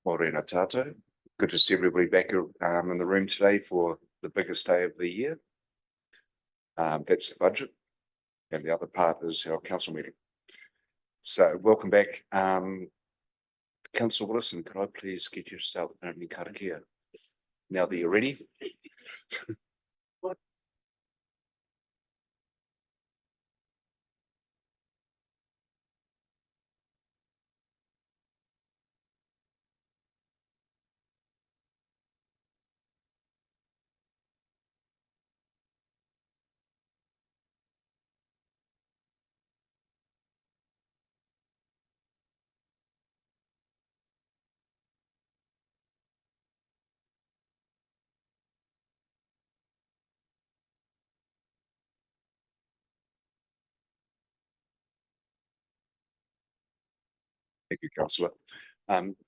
Morena tātou. Good to see everybody back in the room today for the biggest day of the year. That's the budget, and the other part is our council meeting. So welcome back. Councillor Willison, could I please get you to start with an opening karakia now that you're ready? Thank you, Councillor.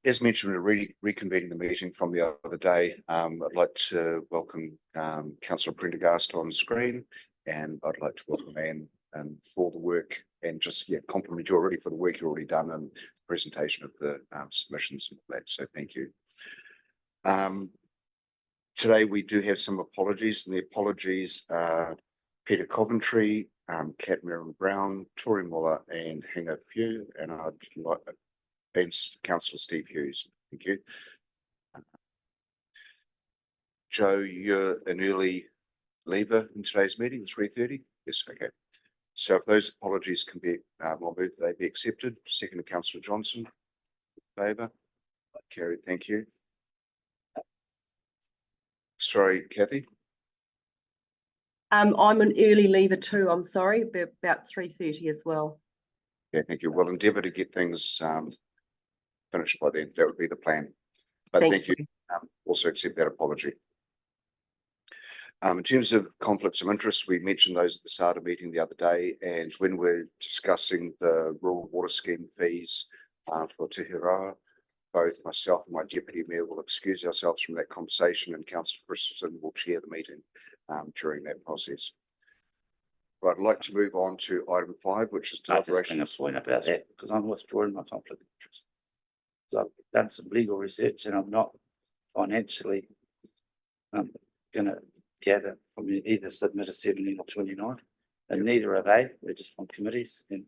As mentioned, we're reconvening the meeting from the other day. I'd like to welcome Councillor Prendergast on screen, and I'd like to welcome Anne for the work and just compliment you already for the work you've already done and the presentation of the submissions and all that. So thank you. Today we do have some apologies, and the apologies are Peter Coventry, Kat Merriman Brown, Tori Muller, and Hanga Few, and I'd like and Councillor Steve Hughes. Thank you. Joe, you're an early leaver in today's meeting, 3:30. Yes, okay. So if those apologies can be, I'll move they be accepted. Second to Councillor Johnson. In favour. Carried. Thank you. Sorry, Kathy. I'm an early leaver too. I'm sorry, about 3:30 as well. Yeah, thank you. We'll endeavour to get things finished by then. That would be the plan. But thank you. Also accept that apology. In terms of conflicts of interest, we mentioned those at the start of the meeting the other day, and when we're discussing the rural water scheme fees for Te Hirawa, both myself and my deputy mayor will excuse ourselves from that conversation, and Councillor Christensen will chair the meeting during that process. Right, I'd like to move on to item 5, which is deliberation. I just want to point about that because I'm withdrawing my conflict of interest. So I've done some legal research, and I'm not financially going to gather from either submit a 17 or 29, and neither are they. They're just on committees, and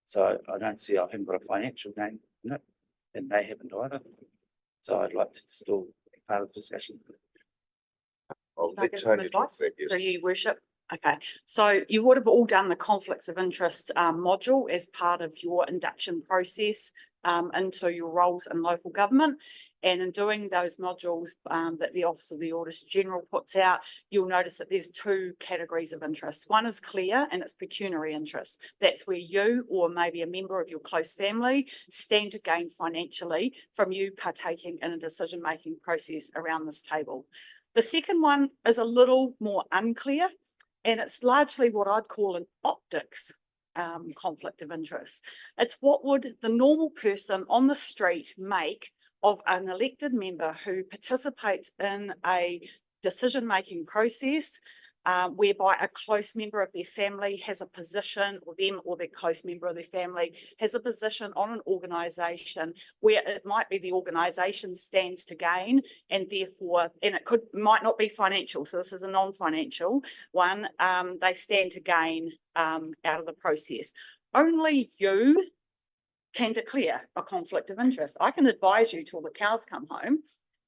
so I don't see I haven't got a financial gain in it, and they haven't either. So I'd like to still be part of the discussion. I'll let Tony talk to that, yes. Through you, Worship. Okay, so you would have all done the conflicts of interest module as part of your induction process into your roles in local government. And in doing those modules that the Office of the Auditor General puts out, you'll notice that there's 2 categories of interest. One is clear, and it's pecuniary interest. That's where you or maybe a member of your close family stand to gain financially from you partaking in a decision-making process around this table. The second one is a little more unclear, and it's largely what I'd call an optics conflict of interest. It's what would the normal person on the street make of an elected member who participates in a decision-making process whereby a close member of their family has a position, or them or their close member of their family has a position on an organisation where it might be the organisation stands to gain, and therefore, and it might not be financial, so this is a non-financial one, they stand to gain out of the process. Only you can declare a conflict of interest. I can advise you till the cows come home,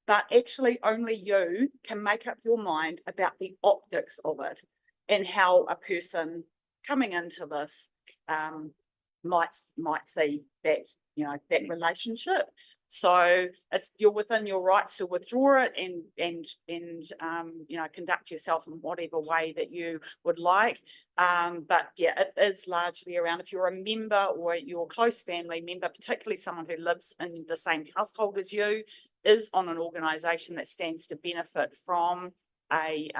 but actually only you can make up your mind about the optics of it and how a person coming into this might see that, that relationship. So you're within your rights to withdraw it and conduct yourself in whatever way that you would like. But yeah, it is largely around if you're a member or your close family member, particularly someone who lives in the same household as you, is on an organisation that stands to benefit from a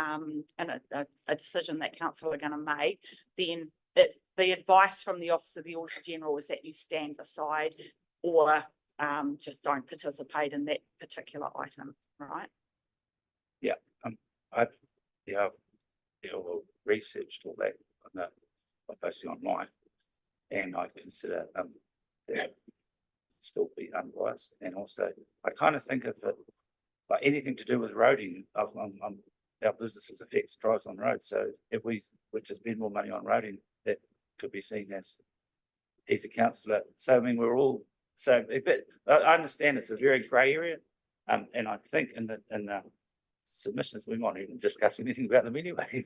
decision that council are going to make, then the advice from the Office of the Auditor General is that you stand beside or just don't participate in that particular item, right? Yeah, I've researched all that basically online, and I consider that still be unbiased. And also, I kind of think of it like anything to do with roading, our businesses affects drives on roads. So if we were to spend more money on roading, that could be seen as he's a councillor. So I mean, we're all so. But I understand it's a very grey area, and I think in the submissions we might even discuss anything about them anyway.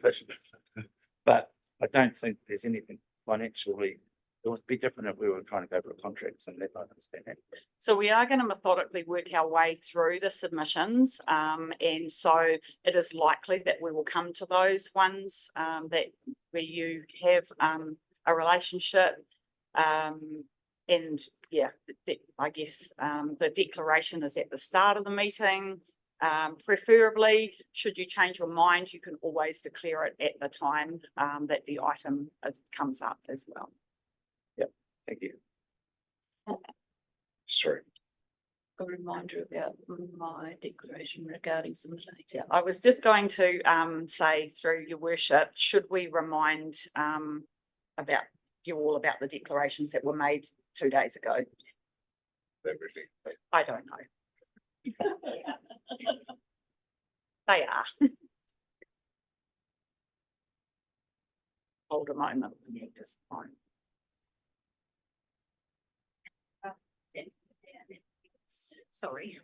But I don't think there's anything financially. It would be different if we were trying to go for a contract, and I understand that. So we are going to methodically work our way through the submissions. And so it is likely that we will come to those ones that where you have a relationship. And yeah, I guess the declaration is at the start of the meeting. Preferably, should you change your mind, you can always declare it at the time that the item comes up as well. Thank you. Sorry. A reminder about my declaration regarding some data. Yeah, I was just going to say through your worship, should we remind about you all about the declarations that were made 2 days ago? I don't know. They are. Hold a moment. Just fine. Sorry.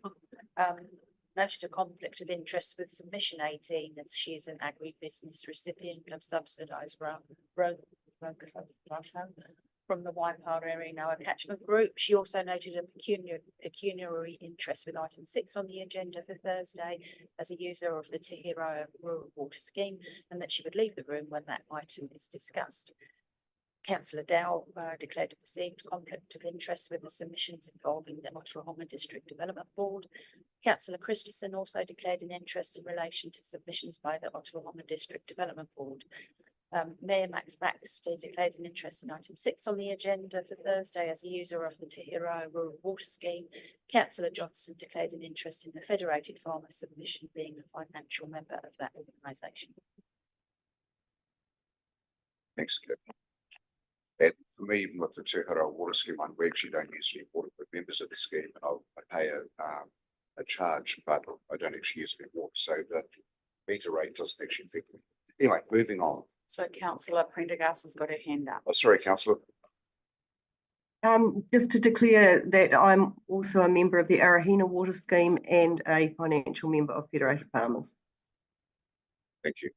Noted a conflict of interest with submission 18 as she is an agribusiness recipient of subsidised road from the Waipara area now attachment group. She also noted a pecuniary interest with item 6 on the agenda for Thursday as a user of the Te Hiroa Rural Water Scheme, and that she would leave the room when that item is discussed. Councillor Dow declared a perceived conflict of interest with the submissions involving the Ōtorohanga District Development Board. Councillor Christensen also declared an interest in relation to submissions by the Ōtorohanga District Development Board. Mayor Max Baxter declared an interest in item 6 on the agenda for Thursday as a user of the Te Hiroa Rural Water Scheme. Councillor Johnson declared an interest in the Federated Farmers submission, being a financial member of that organisation. Thanks, Kip. And for me, with the Te Hiroa Water Scheme, we actually don't usually water with members of the scheme. I pay a charge, but I don't actually use any water, so the meter rate doesn't actually affect me. Anyway, moving on. So Councillor Prendergast has got her hand up. Oh, sorry, councillor. Just to declare that I'm also a member of the Arahina Water Scheme and a financial member of Federated Farmers. Thank you.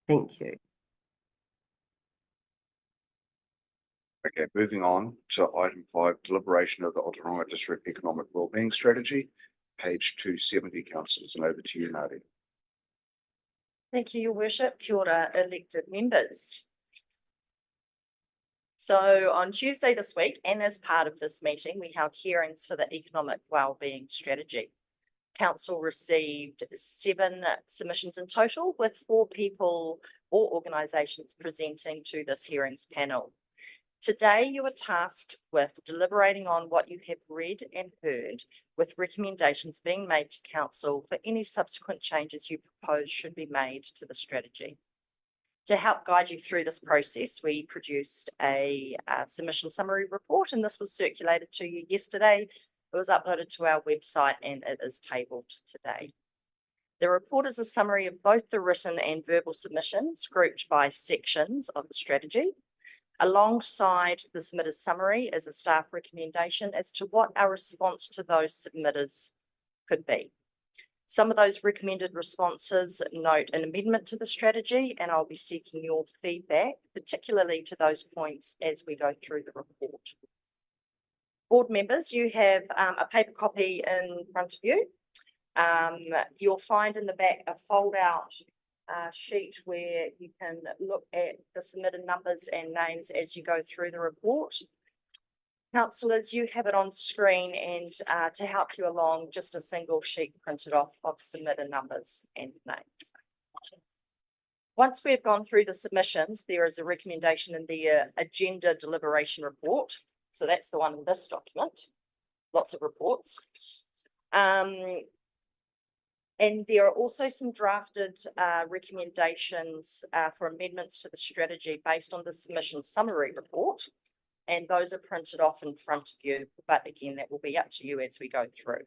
Thank you. Okay, moving on to item 5, deliberation of the Ōtorohanga District Economic Wellbeing Strategy, page 270, councillors, and over to you, Nadia. Thank you, Your Worship. Kia ora, elected members. So on Tuesday this week, and as part of this meeting, we held hearings for the Economic Wellbeing Strategy. Council received 7 submissions in total, with 4 people or organisations presenting to this hearings panel. Today, you are tasked with deliberating on what you have read and heard, with recommendations being made to Council for any subsequent changes you propose should be made to the strategy. To help guide you through this process, we produced a submission summary report, and this was circulated to you yesterday. It was uploaded to our website and it is tabled today. The report is a summary of both the written and verbal submissions grouped by sections of the strategy. Alongside the submitter's summary is a staff recommendation as to what our response to those submitters could be. Some of those recommended responses note an amendment to the strategy, and I'll be seeking your feedback, particularly to those points as we go through the report. Board members, you have a paper copy in front of you. You'll find in the back a fold-out sheet where you can look at the submitted numbers and names as you go through the report. Councillors, you have it on screen, and to help you along, just a single sheet printed off of submitted numbers and names. Once we've gone through the submissions, there is a recommendation in the agenda deliberation report. So that's the one in this document, lots of reports. And there are also some drafted recommendations for amendments to the strategy based on the submission summary report. and those are printed off in front of you, but again, that will be up to you as we go through.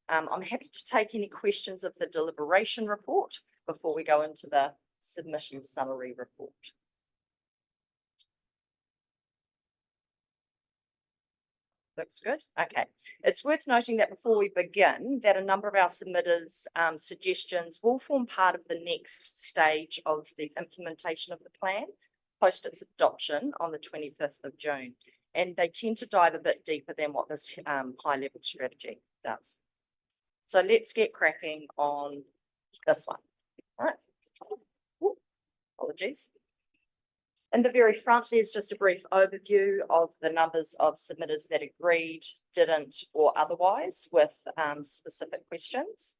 I'm happy to take any questions of the deliberation report before we go into the submission summary report. Looks good. Okay. It's worth noting that before we begin, that a number of our submitters' suggestions will form part of the next stage of the implementation of the plan, post its adoption on the 25th of June. And they tend to dive a bit deeper than what this high-level strategy does. So let's get cracking on this one. All right. Ooh, apologies. In the very front, there's just a brief overview of the numbers of submitters that agreed, didn't, or otherwise with specific questions.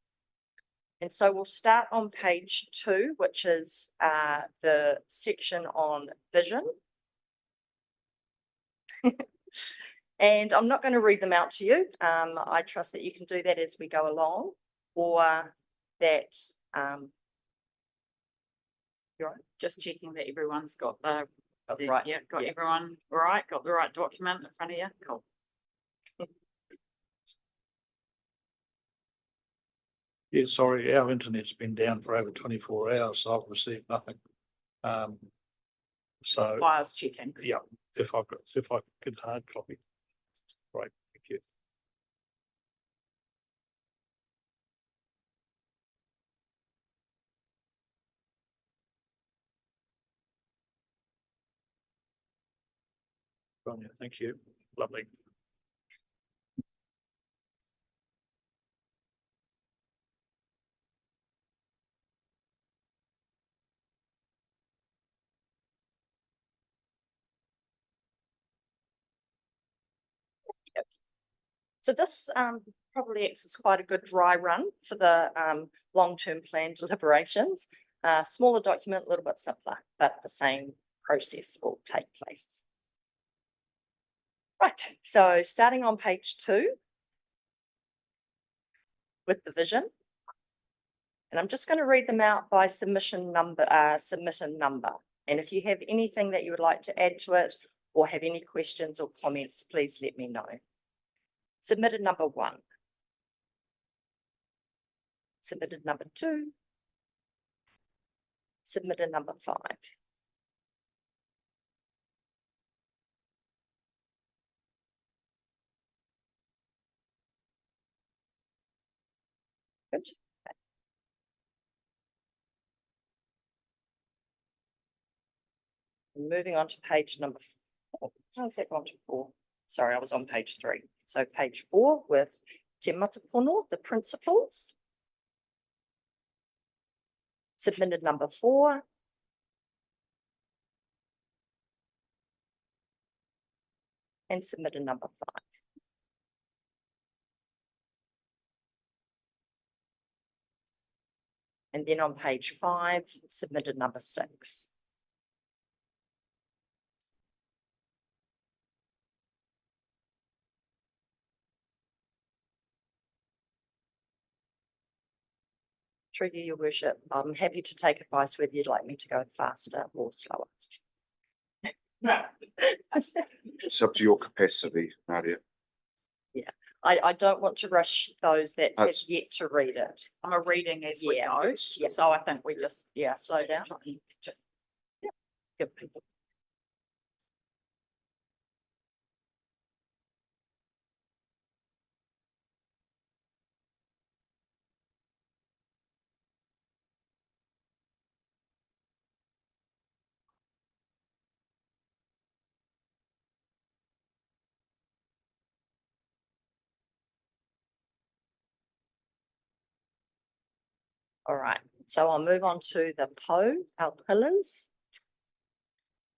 And so we'll start on page 2, which is the section on vision. And I'm not going to read them out to you. I trust that you can do that as we go along, or that you're right. Just checking that everyone's got the, Right. yeah, got Yeah. everyone right, got the right document in front of you. Cool. Yeah, sorry, our internet's been down for over 24 hours, so I've received nothing. So, Wires checking. yeah, if I could hard copy. Right, thank you. Sonia, thank you. Lovely. So this probably acts as quite a good dry run for the long-term plan deliberations. Smaller document, a little bit simpler, but the same process will take place. Right, so starting on page 2 with the vision. And I'm just going to read them out by submission number. And if you have anything that you would like to add to it or have any questions or comments, please let me know. Submitted number 1. Submitted number 2. Submitted number 5. Good. Moving on to page number 4. How's that gone to 4? Sorry, I was on page 3. So page 4 with Te Matapono, the principles. Submitted number 4. And submitted number 5. And then on page 5, submitted number 6. Through you, Your Worship, I'm happy to take advice whether you'd like me to go faster or slower. It's up to your capacity, Nadia. I don't want to rush those that have That's- yet to read it. I'm a reading as we Yeah. go. Yeah. So I think we just, yeah. Slow down. Just Give people. All right, so I'll move on to the PO, our pillars.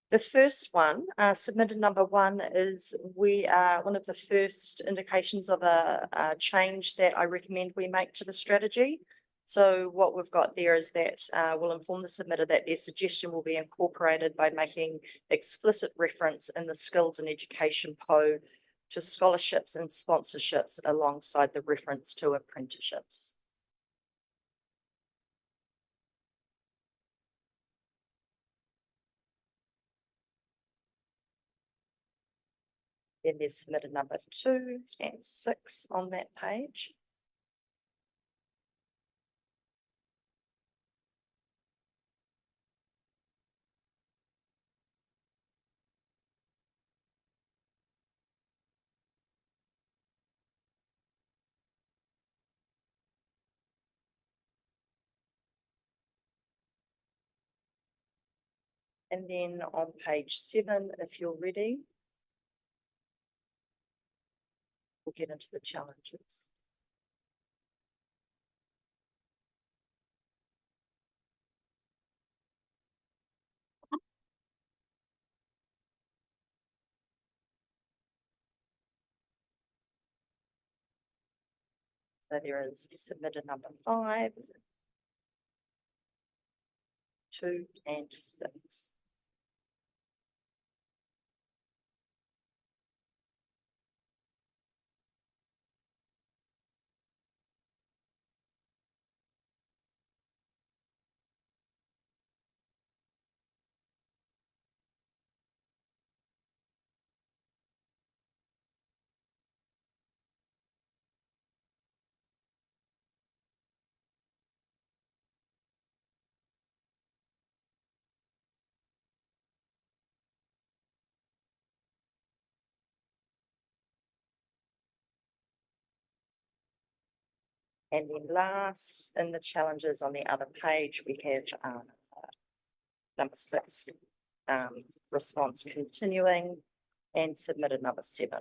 The first one, submitted number 1, is one of the first indications of a change that I recommend we make to the strategy. So what we've got there is that we'll inform the submitter that their suggestion will be incorporated by making explicit reference in the skills and education PO to scholarships and sponsorships alongside the reference to apprenticeships. Then there's submitted number 2 and 6 on that page. And then on page 7, if you're ready, we'll get into the challenges. So there is submitted number 5, 2 and 6. And then last in the challenges on the other page, we have number 6, response continuing, and submitted number 7.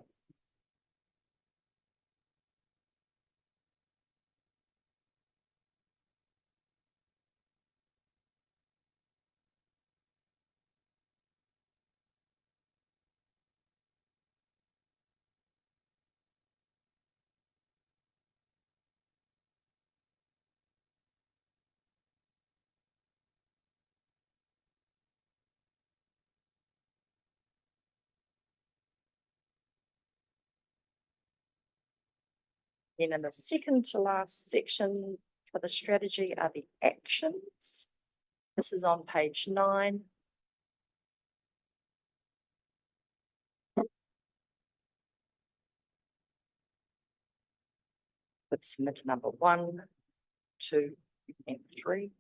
Then in the second to last section for the strategy are the actions. This is on page 9. With submitted number 1, 2, and 3.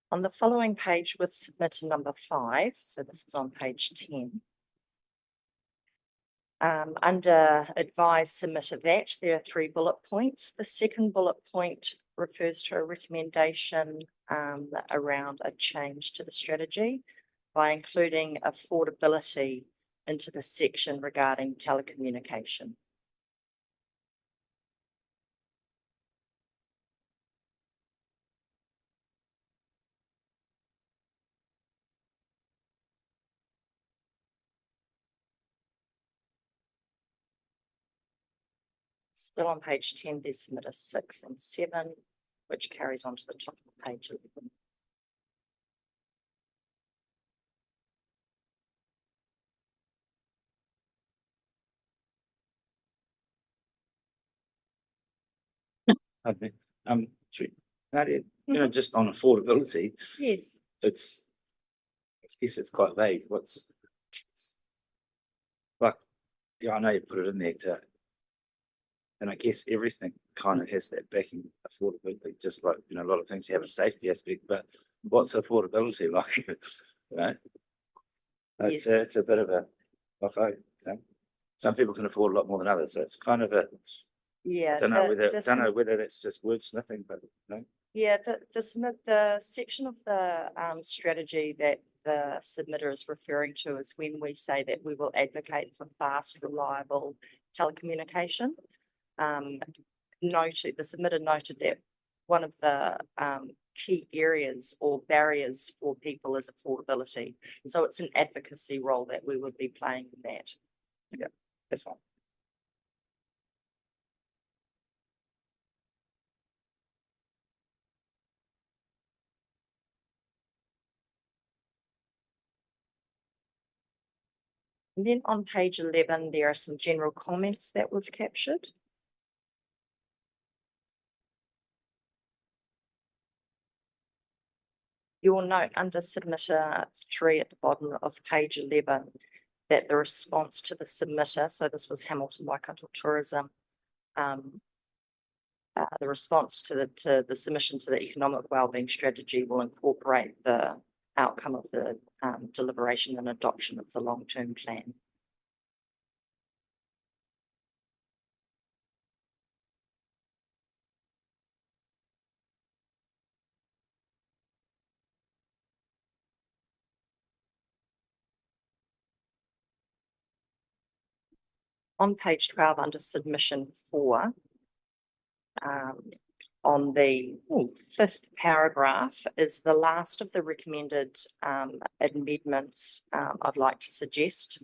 On the following page with submitted number 5, so this is on page 10. Under advise submitted that, there are 3 bullet points. The second bullet point refers to a recommendation around a change to the strategy by including affordability into the section regarding telecommunication. Still on page 10, there's submitted 6 and 7, which carries on to the top of page 11. I think, sweet. Nadia, just on affordability, Yes. I guess it's quite vague. I know you put it in there and I guess everything kind of has that backing affordability, just like, a lot of things you have a safety aspect, but what's affordability like? It's a bit of a, some people can afford a lot more than others, so it's kind of I don't know whether that's just wordsmithing, but Yeah, the section of the strategy that the submitter is referring to is when we say that we will advocate for fast, reliable telecommunication. noted, the submitter noted that one of the key areas or barriers for people is affordability. So it's an advocacy role that we would be playing in that. That's fine. And then on page 11, there are some general comments that we've captured. You will note under submitter 3 at the bottom of page 11 that the response to the submitter, so this was Hamilton Waikato Tourism, the response to the submission to the economic wellbeing strategy will incorporate the outcome of the deliberation and adoption of the long-term plan. On page 12, under submission 4, on the fifth paragraph is the last of the recommended amendments I'd like to suggest,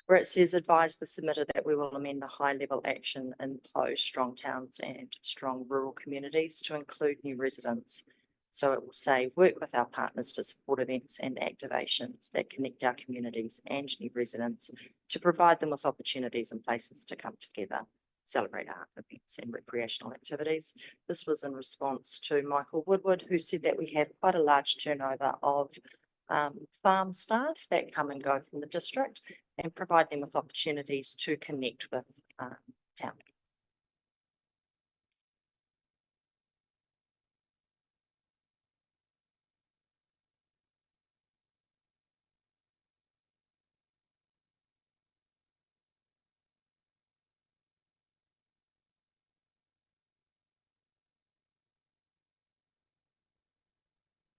where it says advise the submitter that we will amend the high level action in strong towns and strong rural communities to include new residents. So it will say work with our partners to support events and activations that connect our communities and new residents to provide them with opportunities and places to come together, celebrate art events and recreational activities. This was in response to Michael Woodward, who said that we have quite a large turnover of farm staff that come and go from the district and provide them with opportunities to connect with town.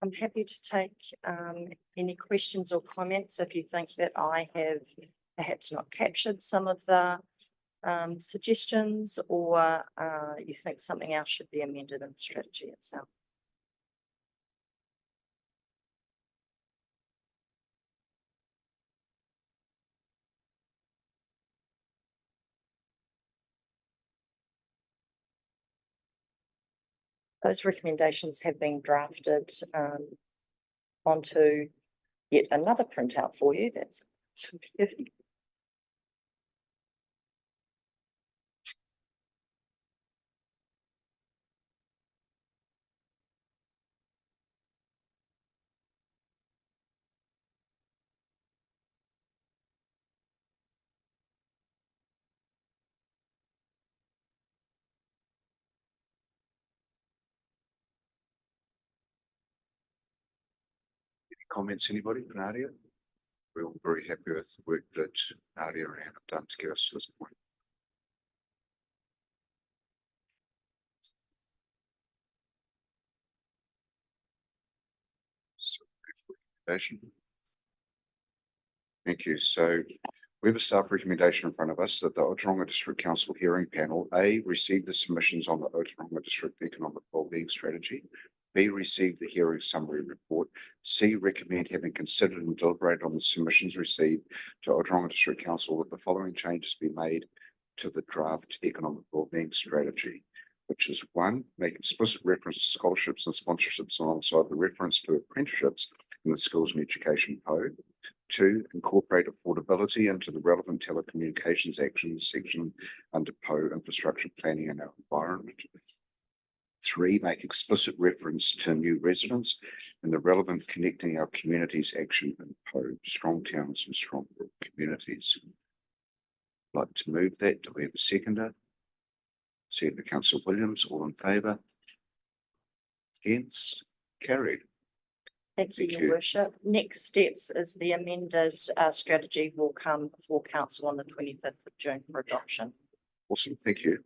I'm happy to take any questions or comments if you think that I have perhaps not captured some of the suggestions, or you think something else should be amended in the strategy itself. Those recommendations have been drafted onto yet another printout for you. That's Any comments, anybody, Nadia? We're all very happy with the work that Nadia and Anne have done to get us to this point. So, recommendation. Thank you. So we have a staff recommendation in front of us that the Ōtorohanga District Council Hearing Panel, A, receive the submissions on the Ōtorohanga District Economic Wellbeing Strategy, B, receive the hearing summary report, C, recommend having considered and deliberated on the submissions received to Ōtorohanga District Council that the following changes be made to the draft Economic Wellbeing Strategy, which is 1, make explicit reference to scholarships and sponsorships alongside the reference to apprenticeships in the Skills and Education Code. 2, incorporate affordability into the relevant telecommunications actions section under PO infrastructure planning and our environment. 3, make explicit reference to new residents and the relevant connecting our communities action in PO strong towns and strong rural communities. I'd like to move that. Do we have a seconder? Seconder Councillor Williams, all in favour? Against? Carried. Thank you, Thank Your you. Worship. Next steps is the amended strategy will come before Council on the 25th of June for adoption. Awesome, thank you.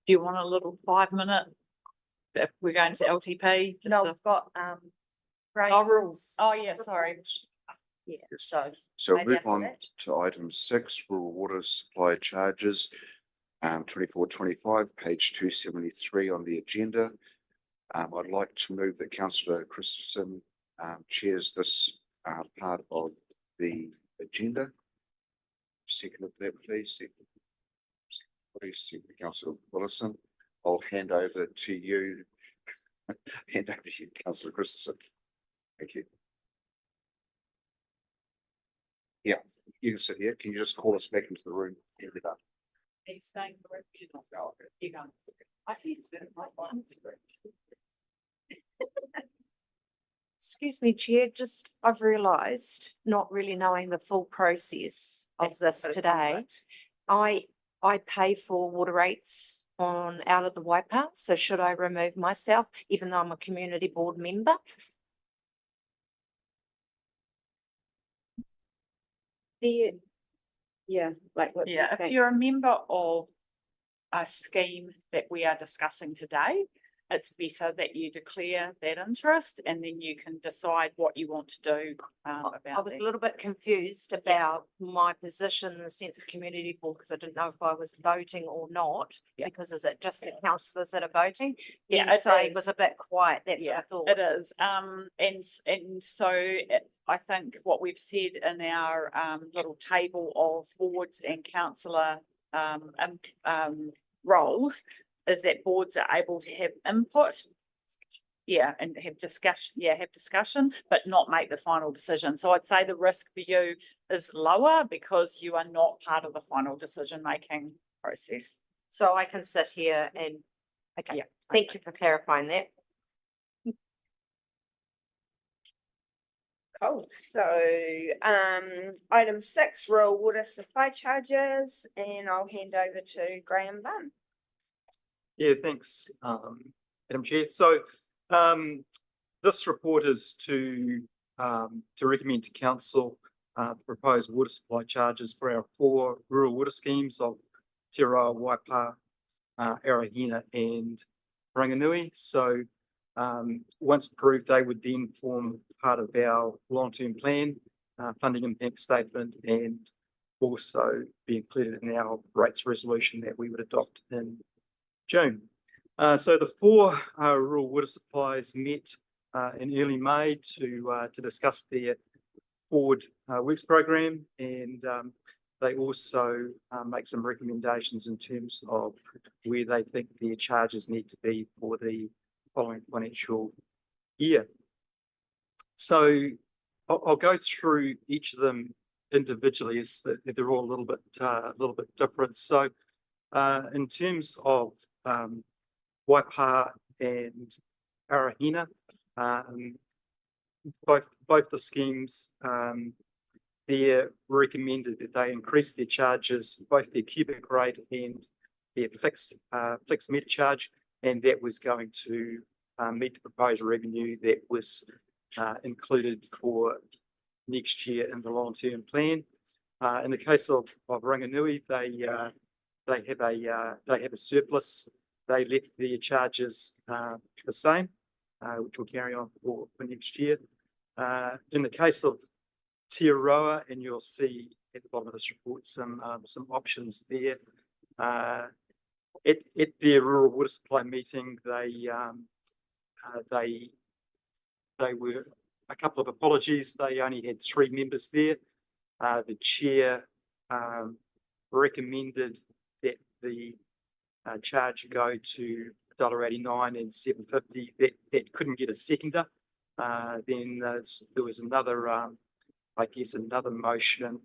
Do you want a little 5-minute, if we're going to LTP? No, we've got rules. Oh, yeah, sorry. Yeah, Yes. so So maybe move after on that. to item 6, rural water supply charges. 24-25, page 273 on the agenda. I'd like to move that Councillor Christensen chairs this part of the agenda. Second of that, please. Second, Councillor Willison. I'll hand over to you. Hand over to you, Councillor Christensen. Thank you. Yeah, you can sit here. Can you just call us back into the room? He's staying for a few minutes. You go. I think it's been my one. Excuse me, Chair, just I've realised, not really knowing the full process of this today, I pay for water rates out of the Waipa, so should I remove myself, even though I'm a community board member? Yeah, if you're a member of a scheme that we are discussing today, it's better that you declare that interest and then you can decide what you want to do about I was a that. little bit confused about my position in the sense of community board, because I didn't know if I was voting or not, Yeah. because is it just the councillors that are voting? Yeah, You it say is. was a bit quiet, that's what I Yeah, thought. it is. And so I think what we've said in our little table of boards and councillor roles is that boards are able to have input. Yeah, and have discussion, but not make the final decision. So I'd say the risk for you is lower because you are not part of the final decision-making process. So I can sit here and, okay, Yeah. thank you for clarifying that. Cool. So, item 6, rural water supply charges, and I'll hand over to Graham Bunn. Yeah, thanks, Madam Chair. So this report is to recommend to council proposed water supply charges for our 4 rural water schemes of Te Aroha, Waipa, Arahina and Ranganui. So once approved, they would then form part of our long-term plan, funding impact statement, and also be included in our rates resolution that we would adopt in June. So the 4 rural water supplies met in early May to discuss their forward works program, and they also make some recommendations in terms of where they think their charges need to be for the following financial year. So I'll go through each of them individually, as they're all a little bit different. So in terms of Waipa and Arahina, both the schemes, they're recommended that they increase their charges, both their cubic rate and their fixed meter charge, and that was going to meet the proposed revenue that was included for next year in the long-term plan. In the case of Ranganui, they have a surplus. They left their charges the same, which will carry on for next year. In the case of Te Aroha, and you'll see at the bottom of this report some options there. At their rural water supply meeting, they were a couple of apologies. They only had 3 members there. The chair recommended that the charge go to $1.89 and $7.50. That couldn't get a seconder. Then there was another, another motion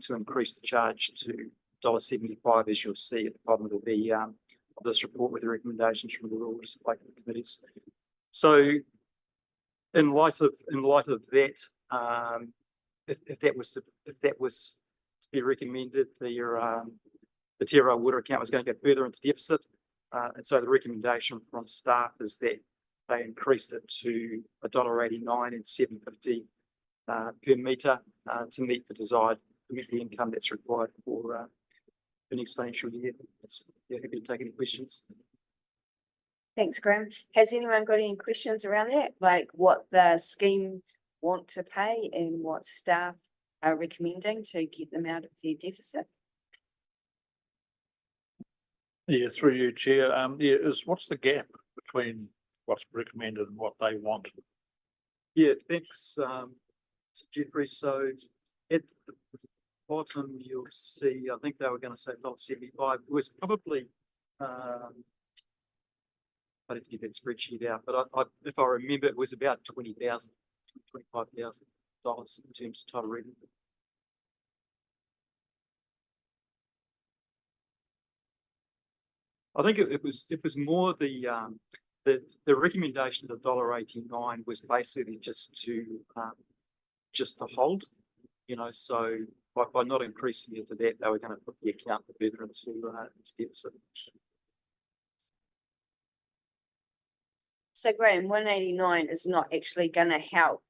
to increase the charge to $1.75, as you'll see at the bottom of this report with the recommendations from the rural supply committees. So, in light of that, if that was to be recommended, the Te Aroha water account was going to go further into deficit, and so the recommendation from staff is that they increase it to $1.89 and $7.50 per metre to meet the income that's required for the next financial year. Happy to take any questions. Thanks, Graham. Has anyone got any questions around that? Like what the scheme want to pay and what staff are recommending to get them out of their deficit? Yeah, through you, Chair. Yeah, what's the gap between what's recommended and what they want? Yeah, thanks, Jeffrey. So at the bottom, you'll see, I think they were going to say $1.75. It was probably, I didn't get that spreadsheet out, but if I remember, it was about $20,000, $25,000 in terms of total revenue. I think it was more the recommendation of $1.89 was basically just to hold, so by not increasing it to that, they were going to put the account further into deficit. So Graham, 189 is not actually gonna help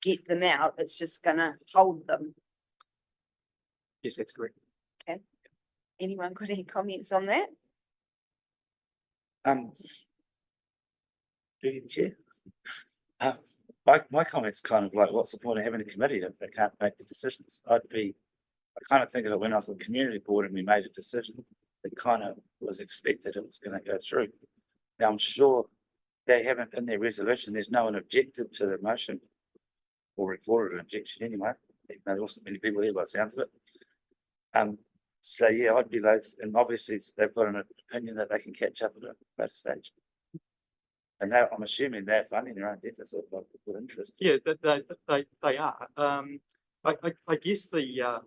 get them out, it's just gonna hold them. Yes, that's correct. Anyone got any comments on that? Do you, Chair? My comment's kind of like, what's the point of having a committee if they can't make the decisions? I kind of think of it when I was on the community board and we made a decision, it kind of was expected it was going to go through. Now, I'm sure they haven't, in their resolution, there's no one objected to the motion or recorded an objection anyway. There wasn't many people here by the sounds of it. So yeah, I'd be loath, and obviously they've got an opinion that they can catch up at a later stage. And now I'm assuming they're funding their own deficit by good interest. Yeah, they are. I guess the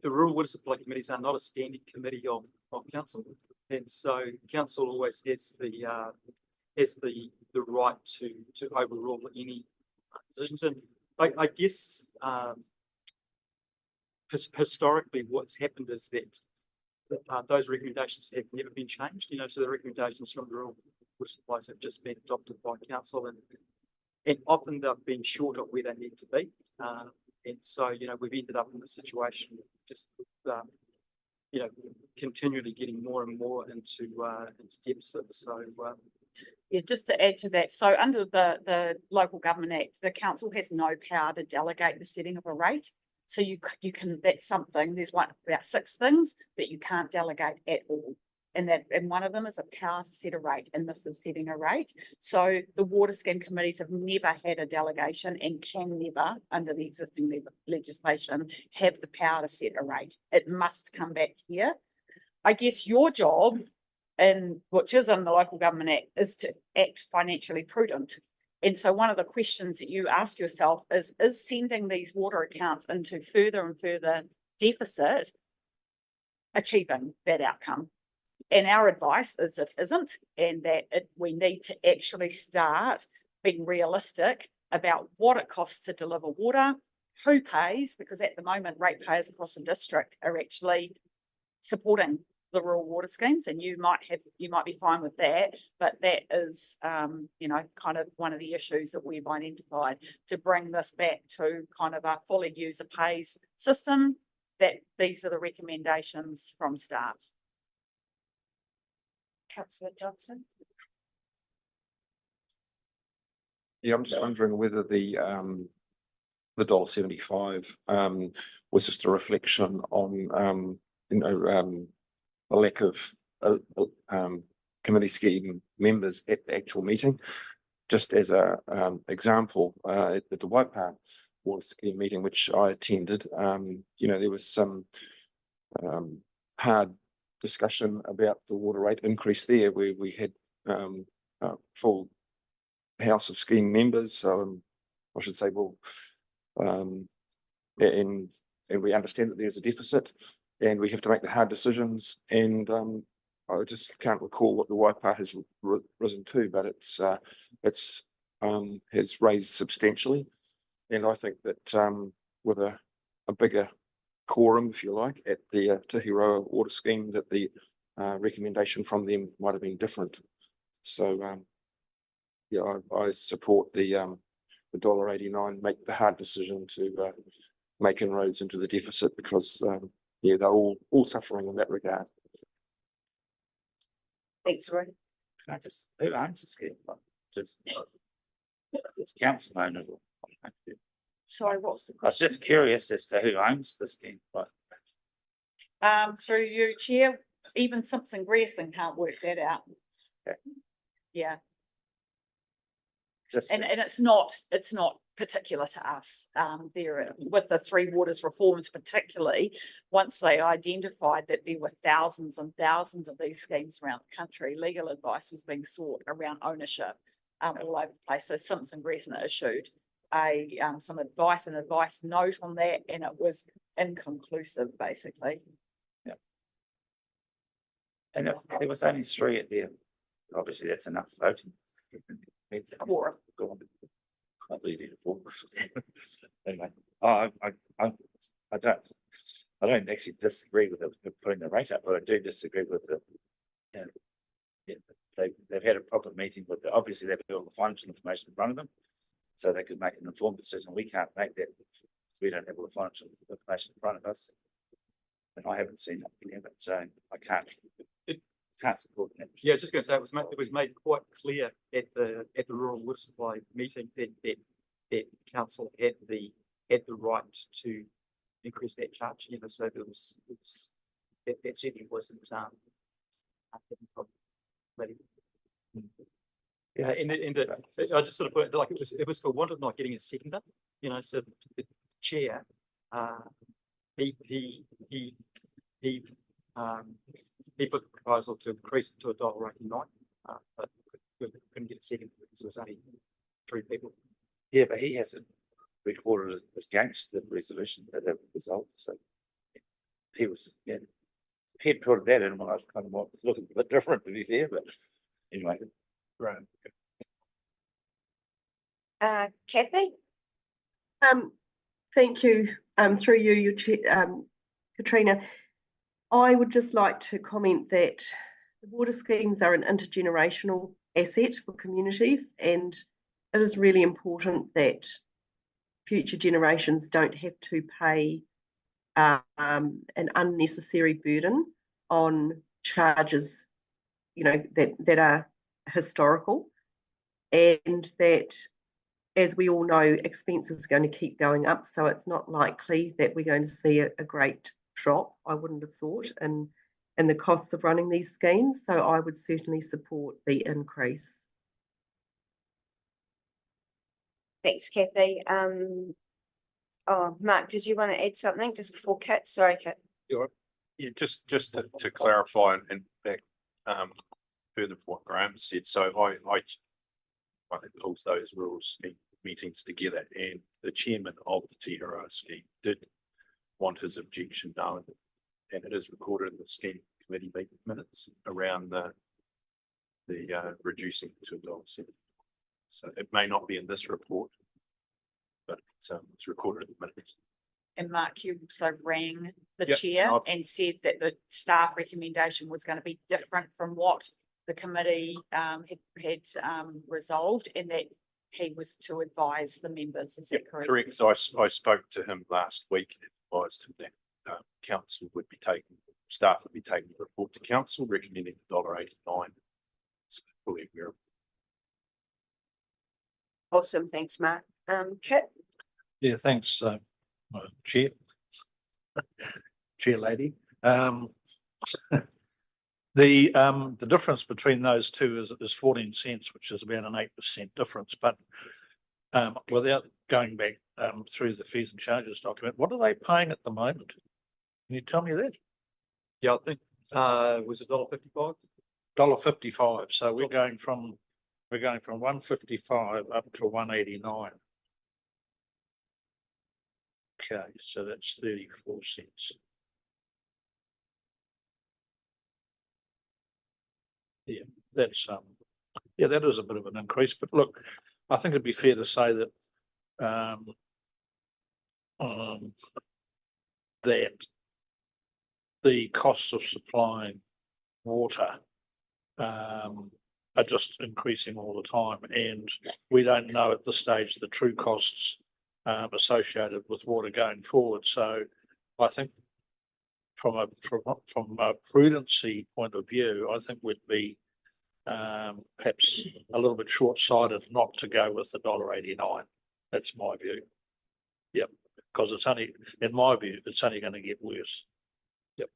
rural water supply committees are not a standing committee of council, and so council always has the right to overrule any decisions. And I guess historically, what's happened is that those recommendations have never been changed. So the recommendations from the rural water supplies have just been adopted by council, and often they've been short of where they need to be. And so we've ended up in a situation just continually getting more and more into deficit. So Yeah, just to add to that, so under the Local Government Act, the council has no power to delegate the setting of a rate. So you can, that's something, there's about 6 things that you can't delegate at all. And one of them is a power to set a rate, and this is setting a rate. So the water scheme committees have never had a delegation and can never, under the existing legislation, have the power to set a rate. It must come back here. I guess your job, which is in the Local Government Act, is to act financially prudent. And so one of the questions that you ask yourself is sending these water accounts into further and further deficit achieving that outcome? And our advice is it isn't, and that we need to actually start being realistic about what it costs to deliver water, who pays, because at the moment ratepayers across the district are actually supporting the rural water schemes, and you might be fine with that, but that is kind of one of the issues that we've identified, to bring this back to kind of a fully user pays system. That these are the recommendations from staff. Councillor Johnson. Yeah, I'm just wondering whether the $1.75 was just a reflection on the lack of committee scheme members at the actual meeting. Just as a example, at the Waipa water scheme meeting, which I attended, there was some hard discussion about the water rate increase there, where we had full house of scheme members. I should say, and we understand that there's a deficit and we have to make the hard decisions. And I just can't recall what the Waipa has risen to, but it's has raised substantially. And I think that with a bigger quorum, if you like, at the Ōtorohanga water scheme, that the recommendation from them might have been different. So yeah, I support the $1.89, make the hard decision to make inroads into the deficit, because they're all suffering in that regard. Thanks, Roy. I just, who owns the scheme? Just, it's council owned it. Sorry, what's the I was question? just curious as to who owns the scheme, but Through you, Chair, even Simpson Grierson can't work that out. Okay. Yeah, just. and it's not particular to us. There, with the Three Waters reforms particularly, once they identified that there were thousands and thousands of these schemes around the country, legal advice was being sought around ownership all over the place. So Simpson Grierson issued some advice, an advice note on that, and it was inconclusive, basically. And if there was only three at there, obviously that's enough voting. It's a quorum. Go on. I thought you did it four. Anyway, I don't actually disagree with putting the rate up, but I do disagree with they've had a proper meeting with obviously they've got all the financial information in front of them, so they could make an informed decision. We can't make that because we don't have all the financial information in front of us. And I haven't seen it, but so I can't support that. Yeah, I was just going to say it was made quite clear at the rural water supply meeting that council had the right to increase that charge. You know, so there was that certainly wasn't ready. Yeah, I just sort of put it like it was for want of not getting a seconder. You know, so the chair, he put the proposal to increase it to $1.89, but couldn't get a second because there was only 3 people. Yeah, but he hasn't recorded against the resolution that the result. So he was, yeah, if he'd put that in, I was kind of looking a bit different to be fair, but anyway. Right. Kathy? Thank you, through you, Katrina. I would just like to comment that the water schemes are an intergenerational asset for communities, and it is really important that future generations don't have to pay an unnecessary burden on charges, you know, that are historical, and that, as we all know, expenses are going to keep going up. So it's not likely that we're going to see a great drop, I wouldn't have thought, in the costs of running these schemes. So I would certainly support the increase. Thanks, Kathy. Oh, Mark, did you want to add something just before Kit? Sorry, Kit. Yeah, just to clarify and back further from what Graham said. So I think pulls those rules meetings together, and the chairman of the TRR scheme did want his objection known, and it is recorded in the scheme committee minutes around the reducing to $1.70. So it may not be in this report, but it's recorded in the minutes. And Mark, you also rang the Yep, chair and said that the staff recommendation was going to be different from what the committee had resolved, and that he was to advise the members. Is that correct? Correct. So I spoke to him last week and advised him that council would be taking, staff would be taking the report to council recommending $1.89. It's fully aware of. Awesome. Thanks, Mark. Kit? Yeah, thanks, Chair. Chair lady. The difference between those two is 14 cents, which is about an 8% difference. But without going back through the fees and charges document, what are they paying at the moment? Can you tell me that? Yeah, I think was it $1.55? $1.55. So we're going from $1.55 up to $1.89. Okay, so that's 34 cents. Yeah, that's yeah, that is a bit of an increase, but look, I think it'd be fair to say that that the costs of supplying water are just increasing all the time, and we don't know at this stage the true costs associated with water going forward. So I think from a prudency point of view, I think we'd be perhaps a little bit short-sighted not to go with $1.89. That's my view. Yep, because it's only, in my view, it's only going to get worse. Yep.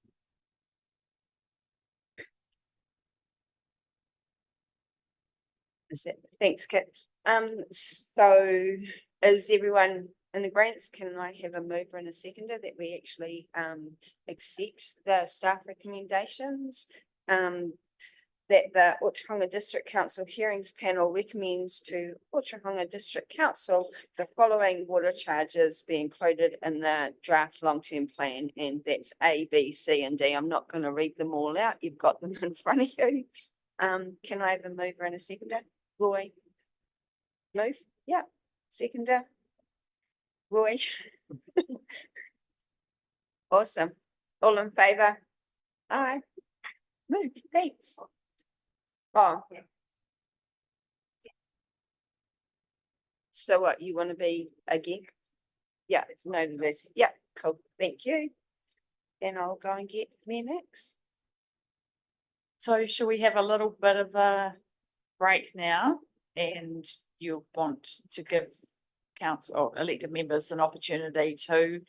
Thanks, Kit. So is everyone in agreement? Can I have a mover and a seconder that we actually accept the staff recommendations? That the Ōtorohanga District Council Hearings Panel recommends to Ōtorohanga District Council the following water charges be included in the draft long-term plan, and that's A, B, C, and D. I'm not going to read them all out. You've got them in front of you. Can I have a mover and a seconder? Roy? Move? Yeah. Seconder? Roy? Awesome. All in favour? Aye. Move, thanks. Oh. So what, you want to be again? Yeah, it's no less. Yeah, cool. Thank you. Then I'll go and get Mayor Max. So shall we have a little bit of a break now? And you want to give council or elected members an opportunity to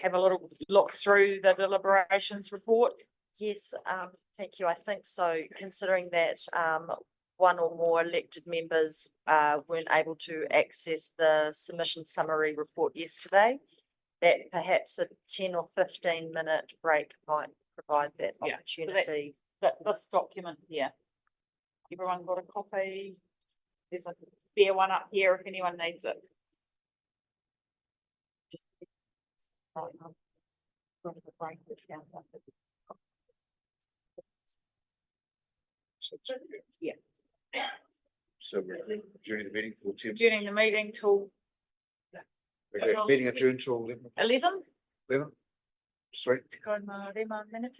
have a little look through the deliberations report? Yes, thank you. I think so, considering that one or more elected members weren't able to access the submission summary report yesterday, that perhaps a 10 or 15-minute break might provide that Yeah, so opportunity. This document here. Everyone got a copy? There's a spare one up here if anyone needs it. Right, I'll go to the break this down. Yeah. So we're during the meeting for 10. During the meeting till Okay, meeting adjourned till 11. 11. Sweet. To go my minute.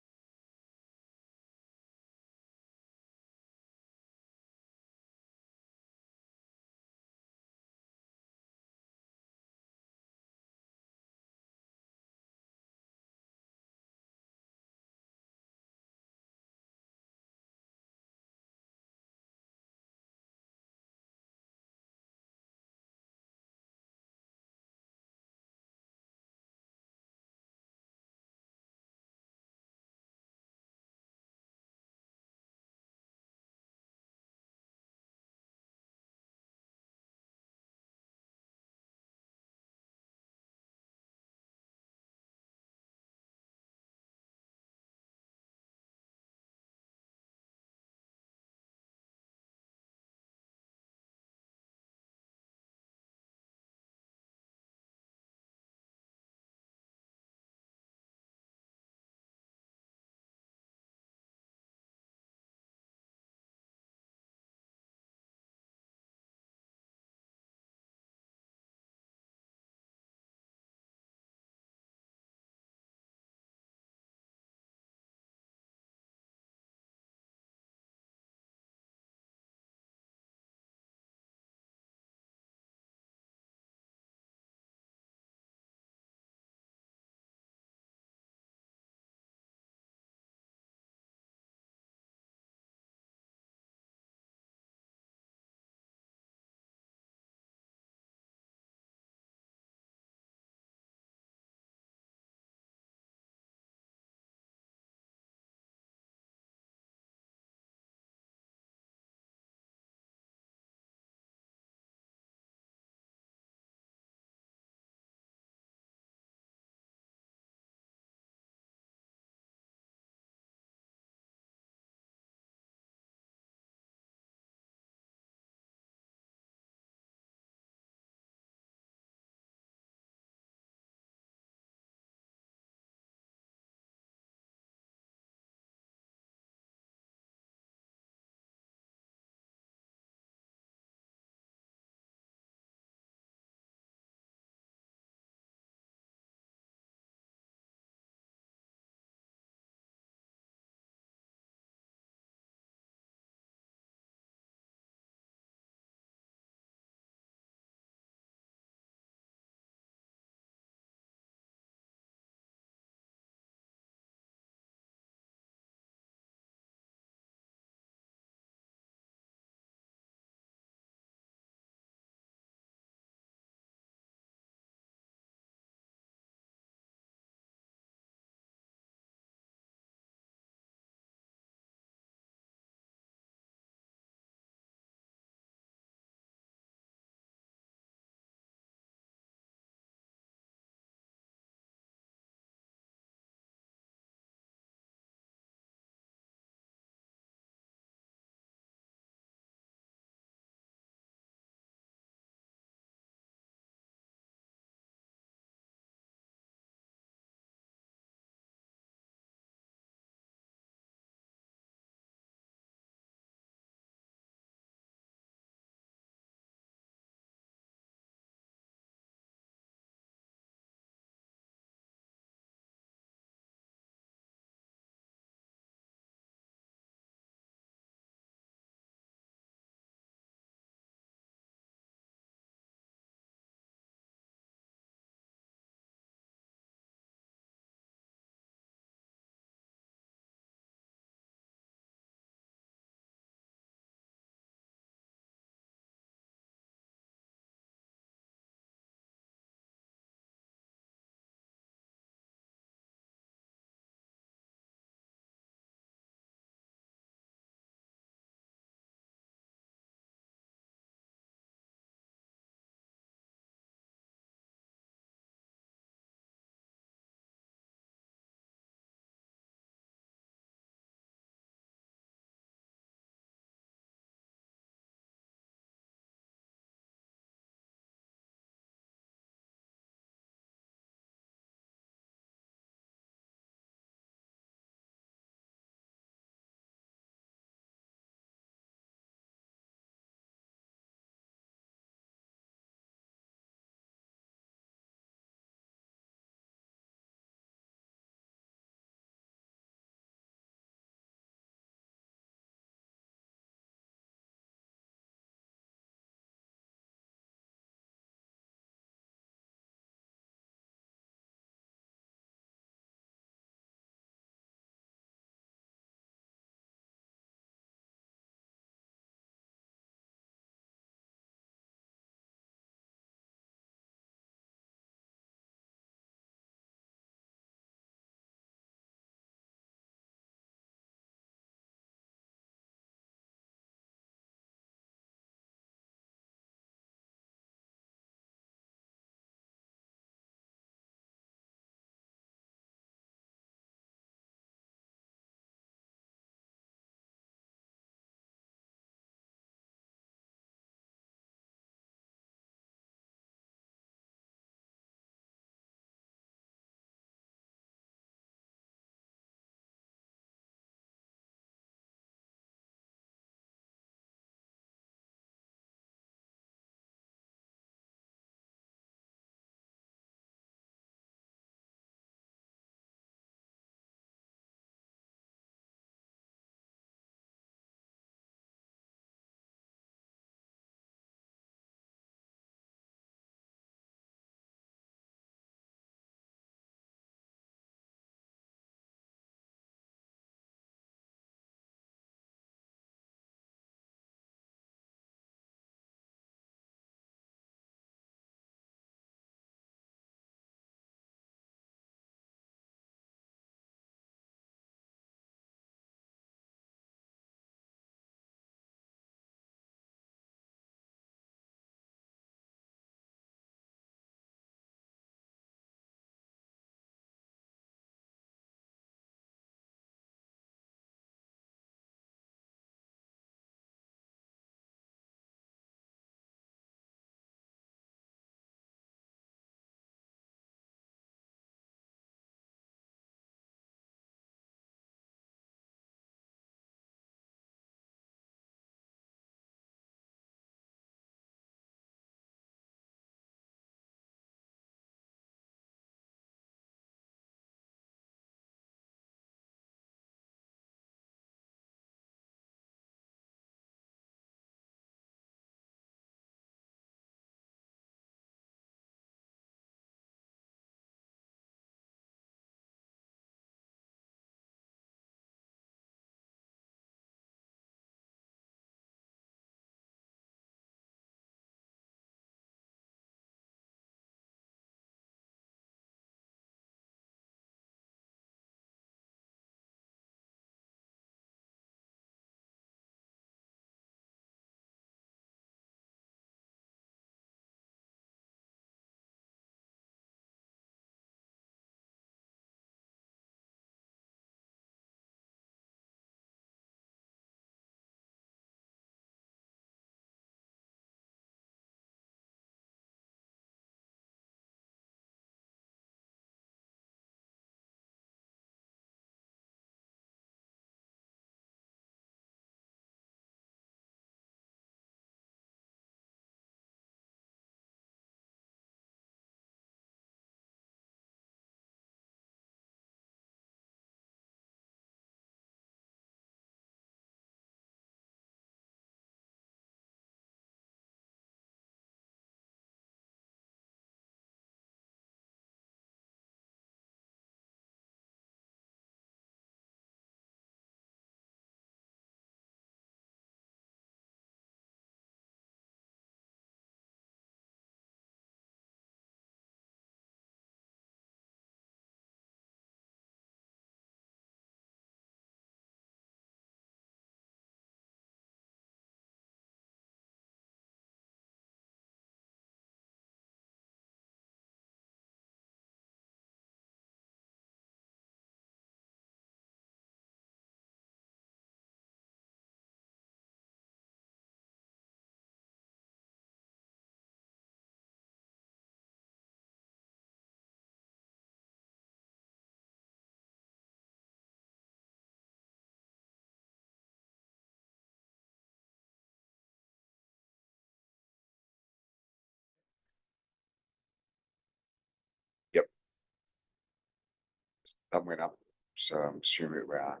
Thumb went up, so I'm assuming we are.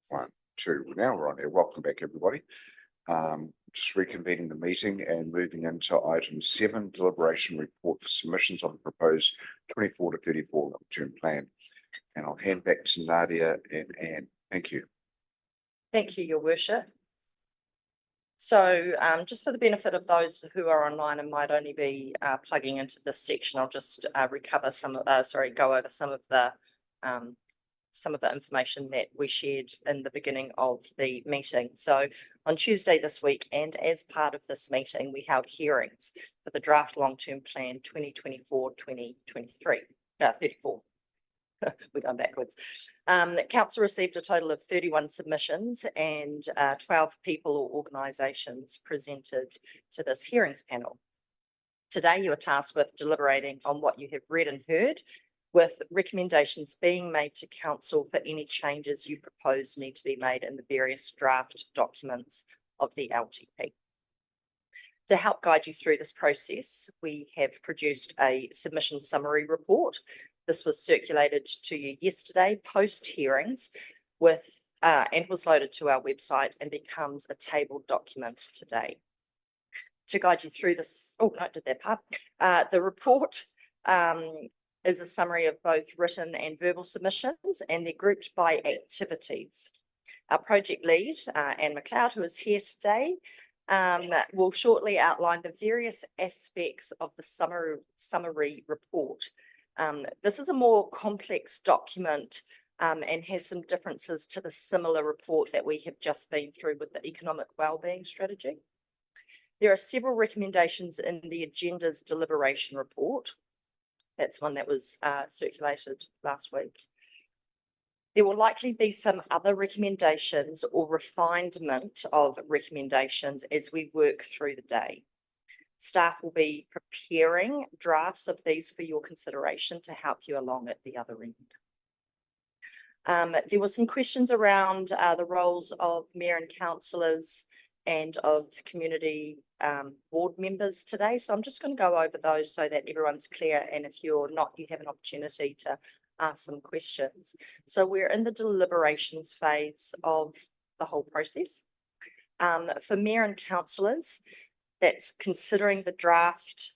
1, 2, now we're on here. Welcome back, everybody. Just reconvening the meeting and moving into item 7, deliberation report for submissions on the proposed 24 to 34 long-term plan. And I'll hand back to Nadia and Anne. Thank you. Thank you, Your Worship. So just for the benefit of those who are online and might only be plugging into this section, I'll just recover some of, go over some of the information that we shared in the beginning of the meeting. So on Tuesday this week, and as part of this meeting, we held hearings for the draft long-term plan 2024-2023, 34. We're going backwards. Council received a total of 31 submissions and 12 people or organisations presented to this hearings panel. Today, you are tasked with deliberating on what you have read and heard, with recommendations being made to Council for any changes you propose need to be made in the various draft documents of the LTP. To help guide you through this process, we have produced a submission summary report. This was circulated to you yesterday post hearings and was loaded to our website and becomes a tabled document today. To guide you through this, I did that part. The report is a summary of both written and verbal submissions, and they're grouped by activities. Our project lead, Anne McLeod, who is here today, will shortly outline the various aspects of the summary report. This is a more complex document and has some differences to the similar report that we have just been through with the economic wellbeing strategy. There are several recommendations in the agenda's deliberation report. That's one that was circulated last week. There will likely be some other recommendations or refinement of recommendations as we work through the day. Staff will be preparing drafts of these for your consideration to help you along at the other end. There were some questions around the roles of mayor and councillors and of community board members today. So I'm just going to go over those so that everyone's clear. And if you're not, you have an opportunity to ask some questions. So we're in the deliberations phase of the whole process. For mayor and councillors, that's considering the draft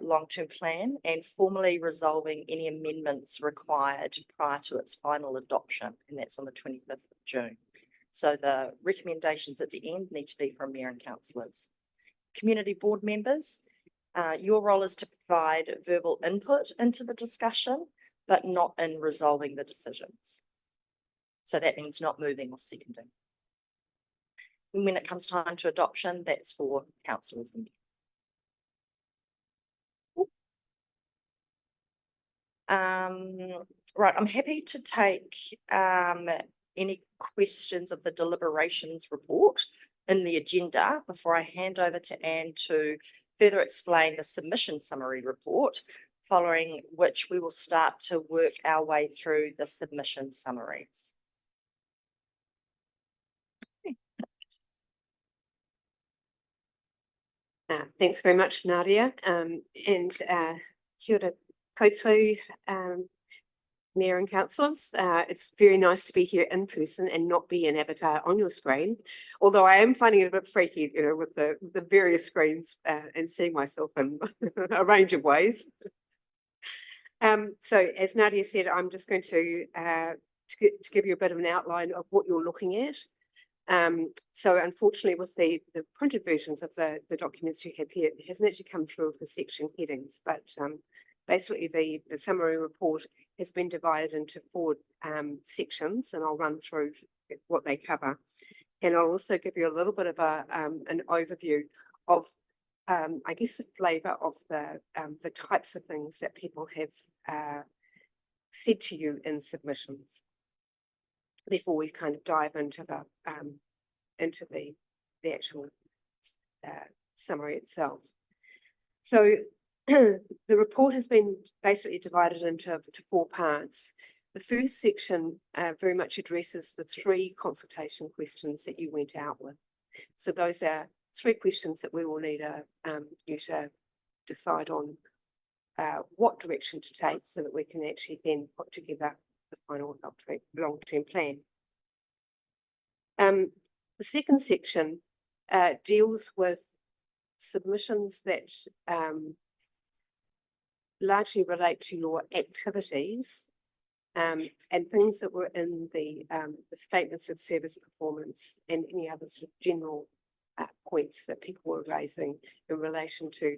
long-term plan and formally resolving any amendments required prior to its final adoption, and that's on the 25th of June. So the recommendations at the end need to be from mayor and councillors. Community board members, your role is to provide verbal input into the discussion, but not in resolving the decisions. So that means not moving or seconding. And when it comes time to adoption, that's for councillors. Right, I'm happy to take any questions of the deliberations report in the agenda before I hand over to Anne to further explain the submission summary report, following which we will start to work our way through the submission summaries. Thanks very much, Nadia, and kia ora koutou, Mayor and councillors. It's very nice to be here in person and not be an avatar on your screen, although I am finding it a bit freaky, you know, with the various screens and seeing myself in a range of ways. So as Nadia said, I'm just going to give you a bit of an outline of what you're looking at. So unfortunately with the printed versions of the documents you have here, it hasn't actually come through with the section headings, but basically the summary report has been divided into 4 sections, and I'll run through what they cover. And I'll also give you a little bit of an overview of, I guess, the flavour of the types of things that people have said to you in submissions before we kind of dive into the actual summary itself. So the report has been basically divided into 4 parts. The first section very much addresses the 3 consultation questions that you went out with. So those are 3 questions that we will need you to decide on what direction to take so that we can actually then put together the final long-term plan. The second section deals with submissions that largely relate to your activities and things that were in the statements of service performance and any other sort of general points that people were raising in relation to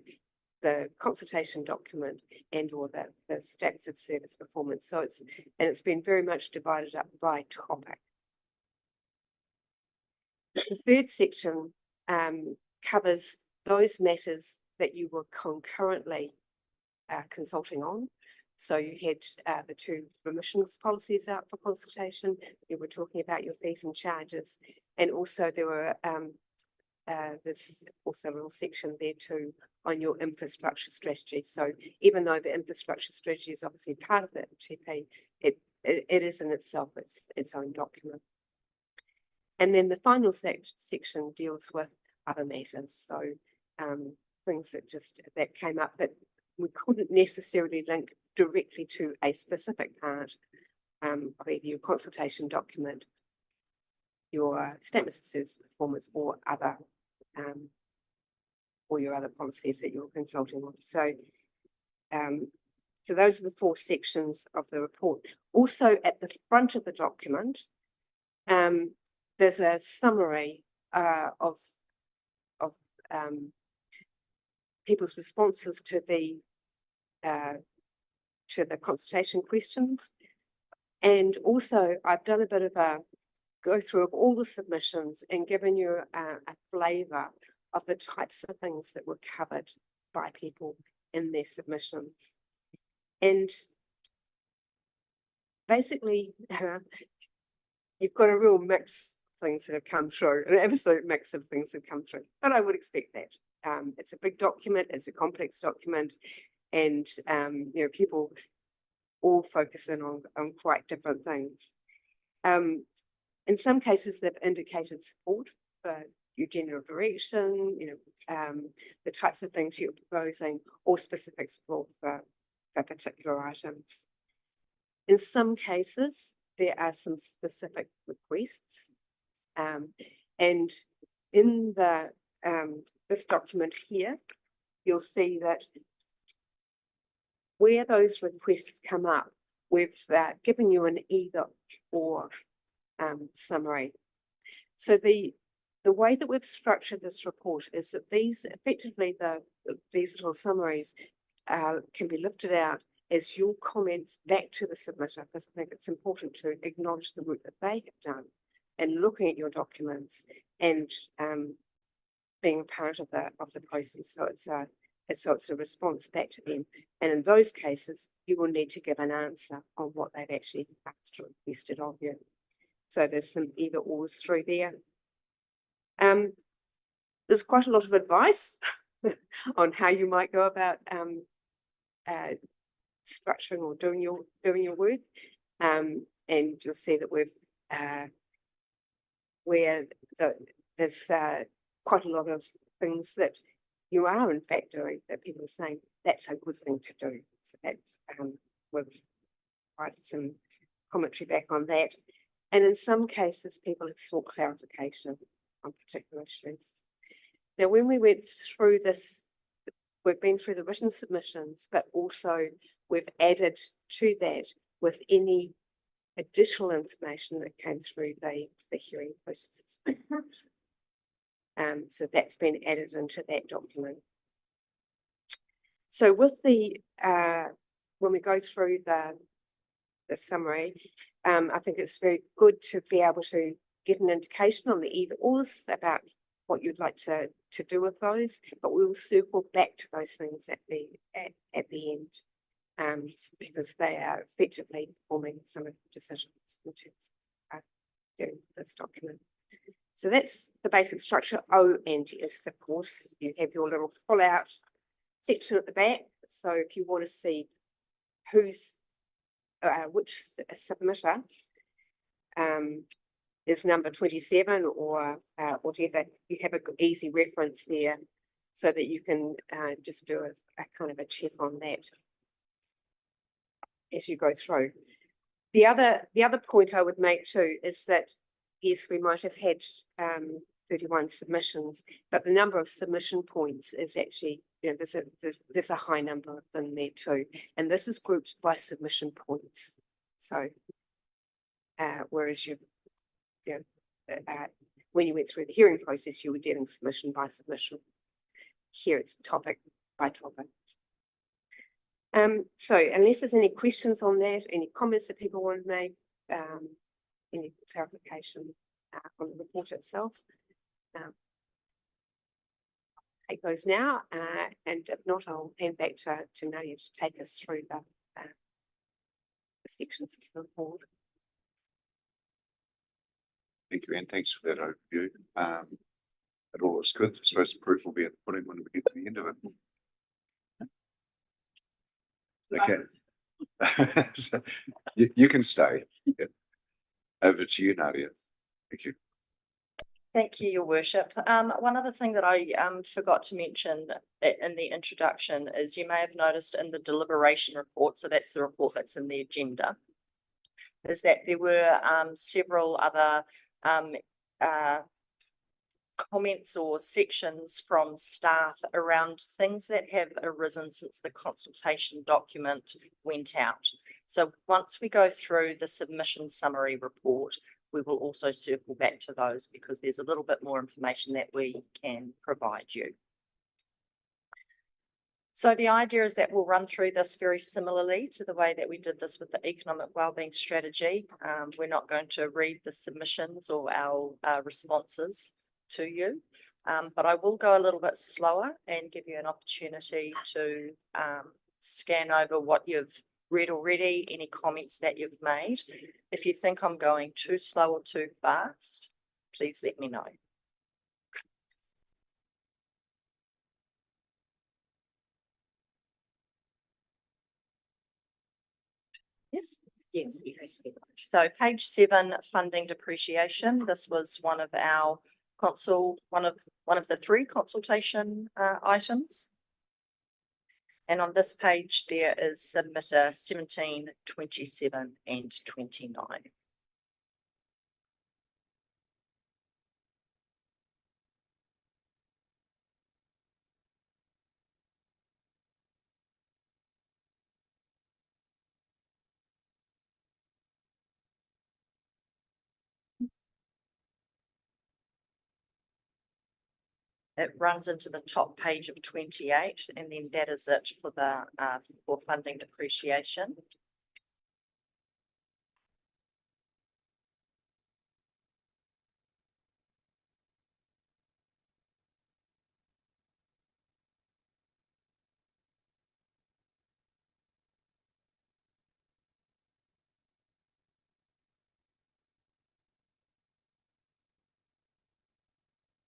the consultation document and or the statements of service performance. So it's been very much divided up by topic. The third section covers those matters that you were concurrently consulting on. So you had the two remissions policies out for consultation. You were talking about your fees and charges, and also there were there's also a little section there too on your infrastructure strategy. So even though the infrastructure strategy is obviously part of the LTP, it is in itself its own document. And then the final section deals with other matters. So things that came up that we couldn't necessarily link directly to a specific part of either your consultation document, your statements of service performance, or your other policies that you're consulting on. So, so those are the 4 sections of the report. Also, at the front of the document, there's a summary of people's responses to the consultation questions. And also I've done a bit of a go through of all the submissions and given you a flavour of the types of things that were covered by people in their submissions. And basically you've got a real mix of things that have come through, an absolute mix of things that have come through, but I would expect that. It's a big document, it's a complex document, and you know, people all focus in on quite different things. In some cases, they've indicated support for your general direction, you know, the types of things you're proposing, or specific support for particular items. In some cases, there are some specific requests, and in the this document here, you'll see that where those requests come up, we've given you an either or summary. So the way that we've structured this report is that these effectively these little summaries can be lifted out as your comments back to the submitter, because I think it's important to acknowledge the work that they have done in looking at your documents and being part of the process. So it's a response back to them. And in those cases, you will need to give an answer on what they've actually asked or requested of you. So there's some either ors through there. There's quite a lot of advice on how you might go about structuring or doing your work. And you'll see that there's quite a lot of things that you are in fact doing that people are saying that's a good thing to do. So that's we've provided some commentary back on that. And in some cases, people have sought clarification on particular issues. Now, when we went through this, we've been through the written submissions, but also we've added to that with any additional information that came through the hearing processes. So that's been added into that document. So with when we go through the summary, I think it's very good to be able to get an indication on the either ors about what you'd like to do with those, but we'll circle back to those things at the end, because they are effectively forming some of the decisions in terms of doing this document. So that's the basic structure. Oh, and yes, of course, you have your little pull-out section at the back. So if you want to see who's which submitter is number 27 or whatever, you have an easy reference there so that you can just do a kind of a check on that as you go through. The other point I would make too is that, yes, we might have had 31 submissions, but the number of submission points is actually, you know, there's a high number of them there too. And this is grouped by submission points. So, whereas when you went through the hearing process, you were dealing submission by submission. Here it's topic by topic. So unless there's any questions on that, any comments that people want to make, any clarification on the report itself, take those now, and if not, I'll hand back to Nadia to take us through the sections of the report. Thank you, Anne. Thanks for that overview. It all looks good. I suppose the proof will be at the pudding when we get to the end of it. Okay. So you can stay. Yeah. Over to you, Nadia. Thank you. Thank you, Your Worship. One other thing that I forgot to mention in the introduction is you may have noticed in the deliberation report, so that's the report that's in the agenda, is that there were several other comments or sections from staff around things that have arisen since the consultation document went out. So once we go through the submission summary report, we will also circle back to those because there's a little bit more information that we can provide you. So the idea is that we'll run through this very similarly to the way that we did this with the economic wellbeing strategy. We're not going to read the submissions or our responses to you, but I will go a little bit slower and give you an opportunity to scan over what you've read already, any comments that you've made. If you think I'm going too slow or too fast, please let me know. Yes. Yes. So page 7, funding depreciation. This was one of our one of the 3 consultation items. And on this page, there is submitter 17, 27, and 29. It runs into the top page of 28, and then that is it for the for funding depreciation.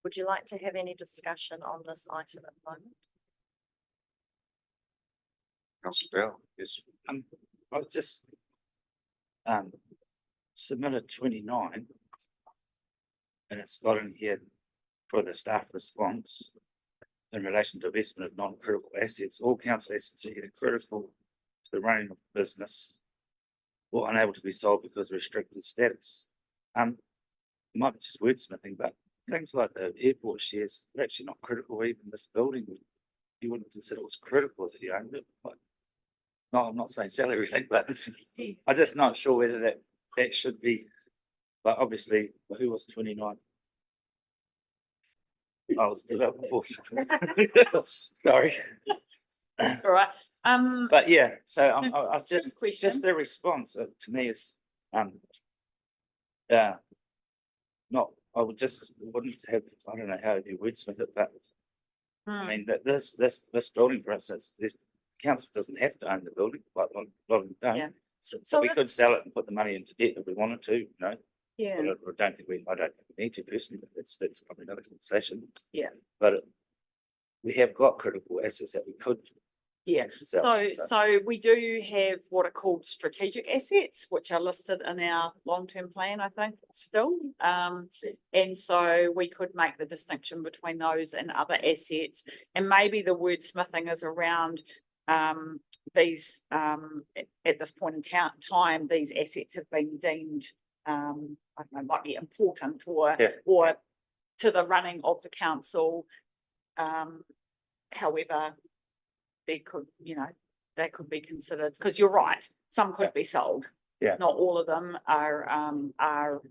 Would you like to have any discussion on this item at the moment? Councillor Bell, yes. I was just submitted 29, and it's got in here for the staff response in relation to investment of non-critical assets. All council assets are either critical to the running of business or unable to be sold because of restricted status. It might be just wordsmithing, but things like the airport shares are actually not critical. Even this building, you wouldn't consider it was critical if you owned it. But no, I'm not saying sell everything, but I'm just not sure whether that should be. But obviously, who was 29? I was development board. Sorry. All right. But yeah, so I was Good just question. the response to me is not. I wouldn't have. I don't know how you wordsmith it, but I mean that this building, for instance, this council doesn't have to own the building, but a lot of them don't. Yeah. So we could sell it and put the money into debt if we wanted to, you know. Yeah. But I don't think we need to personally, but that's probably another conversation. Yeah. But we have got critical assets that we could. Yeah, sell, so we do have what are called strategic assets, which are listed in our long-term plan, I think, still. And so we could make the distinction between those and other assets. And maybe the wordsmithing is around these, at this point in time, these assets have been deemed, I don't know, might be important or to the running of the council. However, they could, they could be considered, because you're right, some could be sold. Yeah. Not all of them are,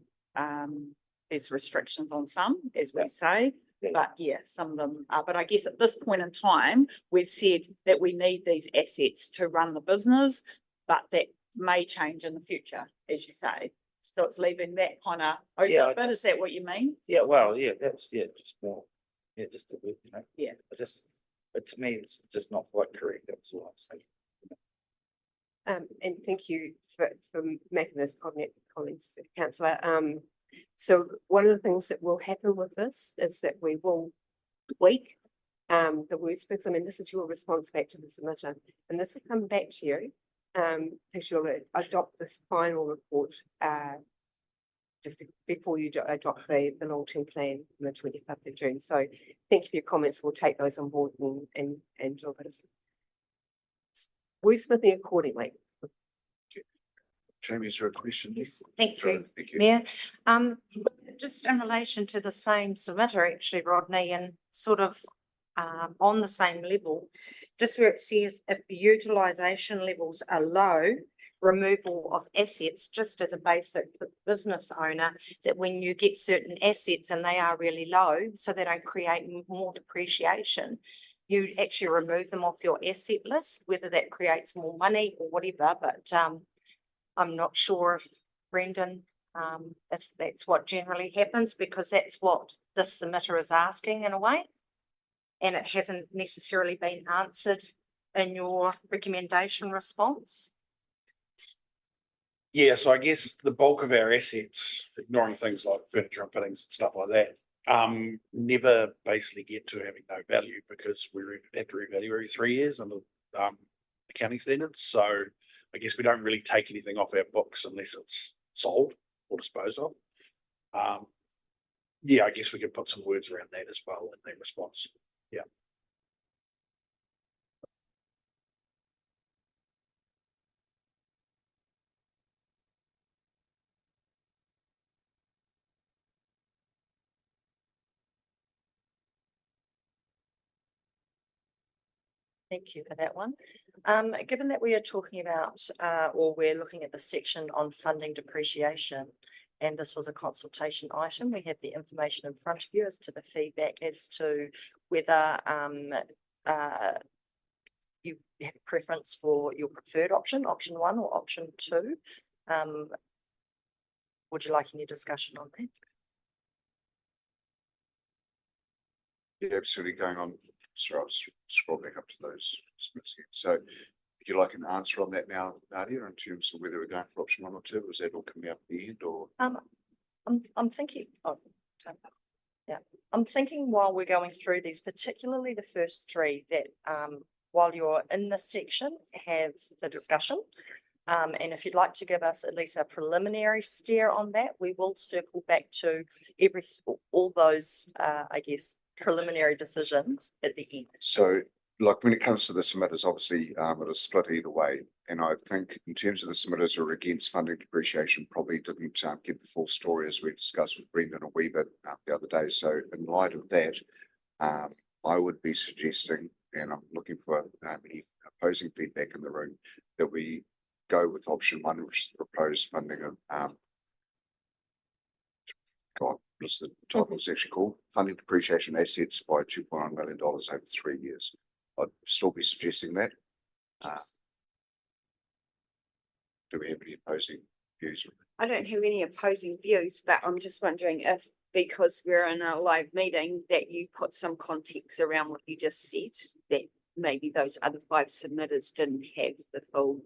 there's restrictions on some, as we say. Yeah. But yeah, some of them are. But I guess at this point in time, we've said that we need these assets to run the business, but that may change in the future, as you say. So it's leaving that kind of open. Yeah, But is that what you mean? Yeah, well, yeah, that's, just more, just a bit, Yeah. But to me, it's just not quite correct, that's all I'm saying. And thank you for making those comments, councillor. So one of the things that will happen with this is that we will tweak the wordsmith. I mean, this is your response back to the submitter, and this will come back to you because you'll adopt this final report just before you adopt the long-term plan on the 25th of June. So thank you for your comments. We'll take those on board and do a bit of wordsmithing accordingly. Jamie, is there a question? Yes, thank you, Thank you. Mayor. Just in relation to the same submitter, actually, Rodney, and sort of on the same level, just where it says if utilisation levels are low, removal of assets, just as a basic business owner, that when you get certain assets and they are really low, so they don't create more depreciation, you actually remove them off your asset list, whether that creates more money or whatever. But I'm not sure if Brendan, if that's what generally happens, because that's what this submitter is asking in a way. And it hasn't necessarily been answered in your recommendation response. Yeah, so I guess the bulk of our assets, ignoring things like furniture and fittings and stuff like that, never basically get to having no value because we have to revalue every 3 years under accounting standards. So I guess we don't really take anything off our books unless it's sold or disposed of. Yeah, I guess we could put some words around that as well in that response. Yeah. Thank you for that one. Given that we are talking about, or we're looking at the section on funding depreciation, and this was a consultation item, we have the information in front of you as to the feedback as to whether you have a preference for your preferred option 1 or option 2. Would you like any discussion on that? Yeah, absolutely. Going on. Sorry, I'll just scroll back up to those. So would you like an answer on that now, Nadia, in terms of whether we're going for option 1 or 2? Was that all coming up at the end, or? I'm thinking, yeah, I'm thinking while we're going through these, particularly the first 3, that while you're in this section, have the discussion. And if you'd like to give us at least a preliminary steer on that, we will circle back to all those, I guess, preliminary decisions at the end. So, like when it comes to the submitters, obviously it is split either way. And I think in terms of the submitters who are against funding depreciation, probably didn't get the full story as we discussed with Brendan a wee bit the other day. So in light of that, I would be suggesting, and I'm looking for any opposing feedback in the room, that we go with option 1, which is the proposed funding of what's the title is actually called? Funding depreciation assets by $2.9 million over 3 years. I'd still be suggesting that. Do we have any opposing views? I don't have any opposing views, but I'm just wondering if, because we're in a live meeting, that you put some context around what you just said, that maybe those other 5 submitters didn't have the full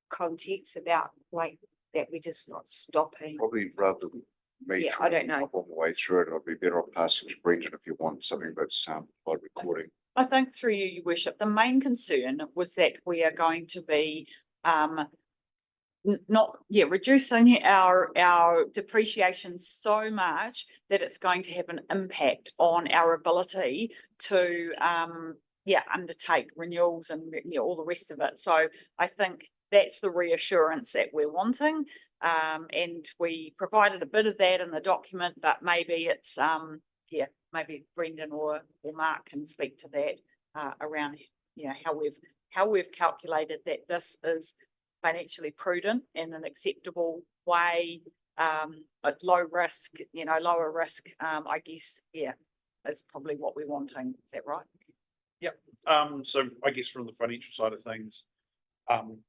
context about, like, that we're just not stopping. Probably rather than me. Yeah, I don't know. On the way through it, I'd be better off passing to Brendan if you want something that's by recording. I think through you, Your Worship, the main concern was that we are going to be reducing our depreciation so much that it's going to have an impact on our ability to undertake renewals and all the rest of it. So I think that's the reassurance that we're wanting. And we provided a bit of that in the document, but maybe it's, maybe Brendan or Mark can speak to that around, how we've calculated that this is financially prudent and an acceptable way, at low risk, lower risk, I guess, is probably what we're wanting. Is that right? So I guess from the financial side of things,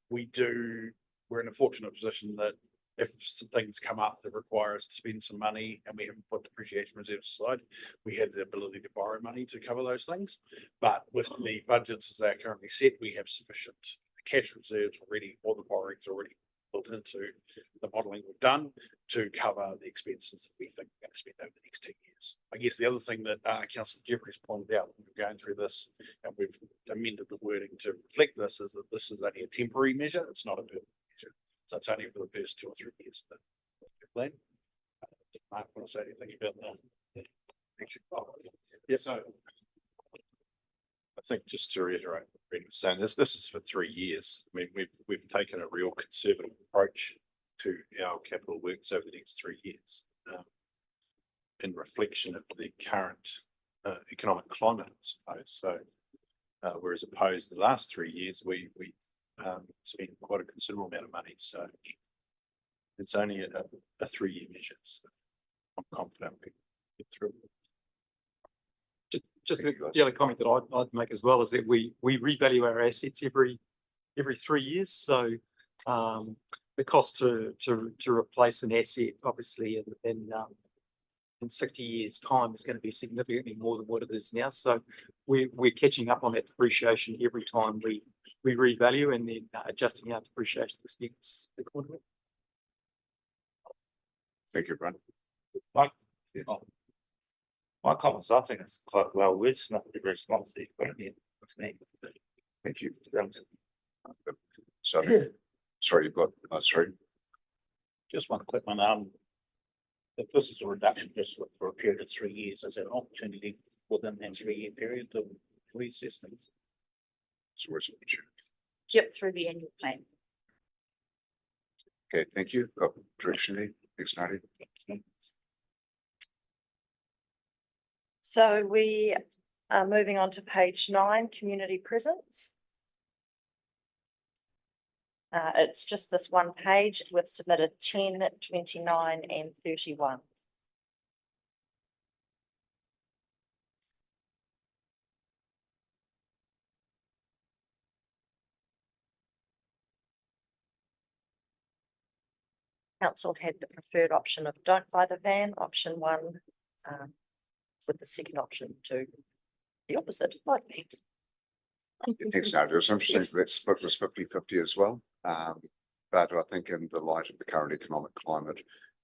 we're in a fortunate position that if some things come up that require us to spend some money and we haven't put depreciation reserves aside, we have the ability to borrow money to cover those things. But with the budgets as they're currently set, we have sufficient cash reserves already, or the borrowings already built into the modelling we've done to cover the expenses that we think we're going to spend over the next 2 years. I guess the other thing that Councillor Jeffries pointed out when we're going through this, and we've amended the wording to reflect this, is that this is only a temporary measure. It's not a permanent measure. So it's only for the first 2 or 3 years of the plan. Mark, want to say anything about that? Yeah, so I think just to reiterate what Brendan was saying, this is for 3 years. I mean, we've taken a real conservative approach to our capital works over the next 3 years, in reflection of the current economic climate, I suppose. So, whereas opposed to the last 3 years, we spent quite a considerable amount of money. So it's only a 3-year measure. So I'm confident we can get through it. Just the other comment that I'd make as well is that we revalue our assets every 3 years. So the cost to replace an asset, obviously, in 60 years' time is going to be significantly more than what it is now. So we're catching up on that depreciation every time we revalue, and then adjusting our depreciation expense accordingly. Thank you, Brian. My comments, I think it's quite well wordsmithed, the response that you've got in here. That's me. Thank you. Sorry, you've got, sorry. Just one quick one. If this is a reduction just for a period of 3 years, is there an opportunity within that 3-year period to reassess things? So where's the opportunity? Yep, through the annual plan. Okay, thank you. Got directionally. Thanks, Nadia. So we are moving on to page 9, community presence. It's just this one page with submitted 10, 29 and 31. Council had the preferred option of don't buy the van, option 1, with the second option to the opposite, like that. Thanks, Nadia. It's interesting that split was 50-50 as well. But I think in the light of the current economic climate,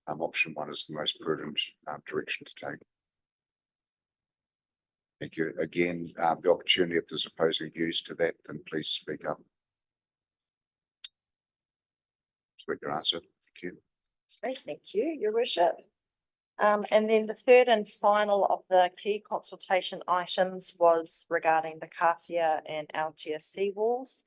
option 1 is the most prudent direction to take. Thank you. Again, the opportunity, if there's opposing views to that, then please speak up. Speak your answer. Thank you. Great, thank you, Your Worship. And then the third and final of the key consultation items was regarding the Kāwhia and Aotea seawalls,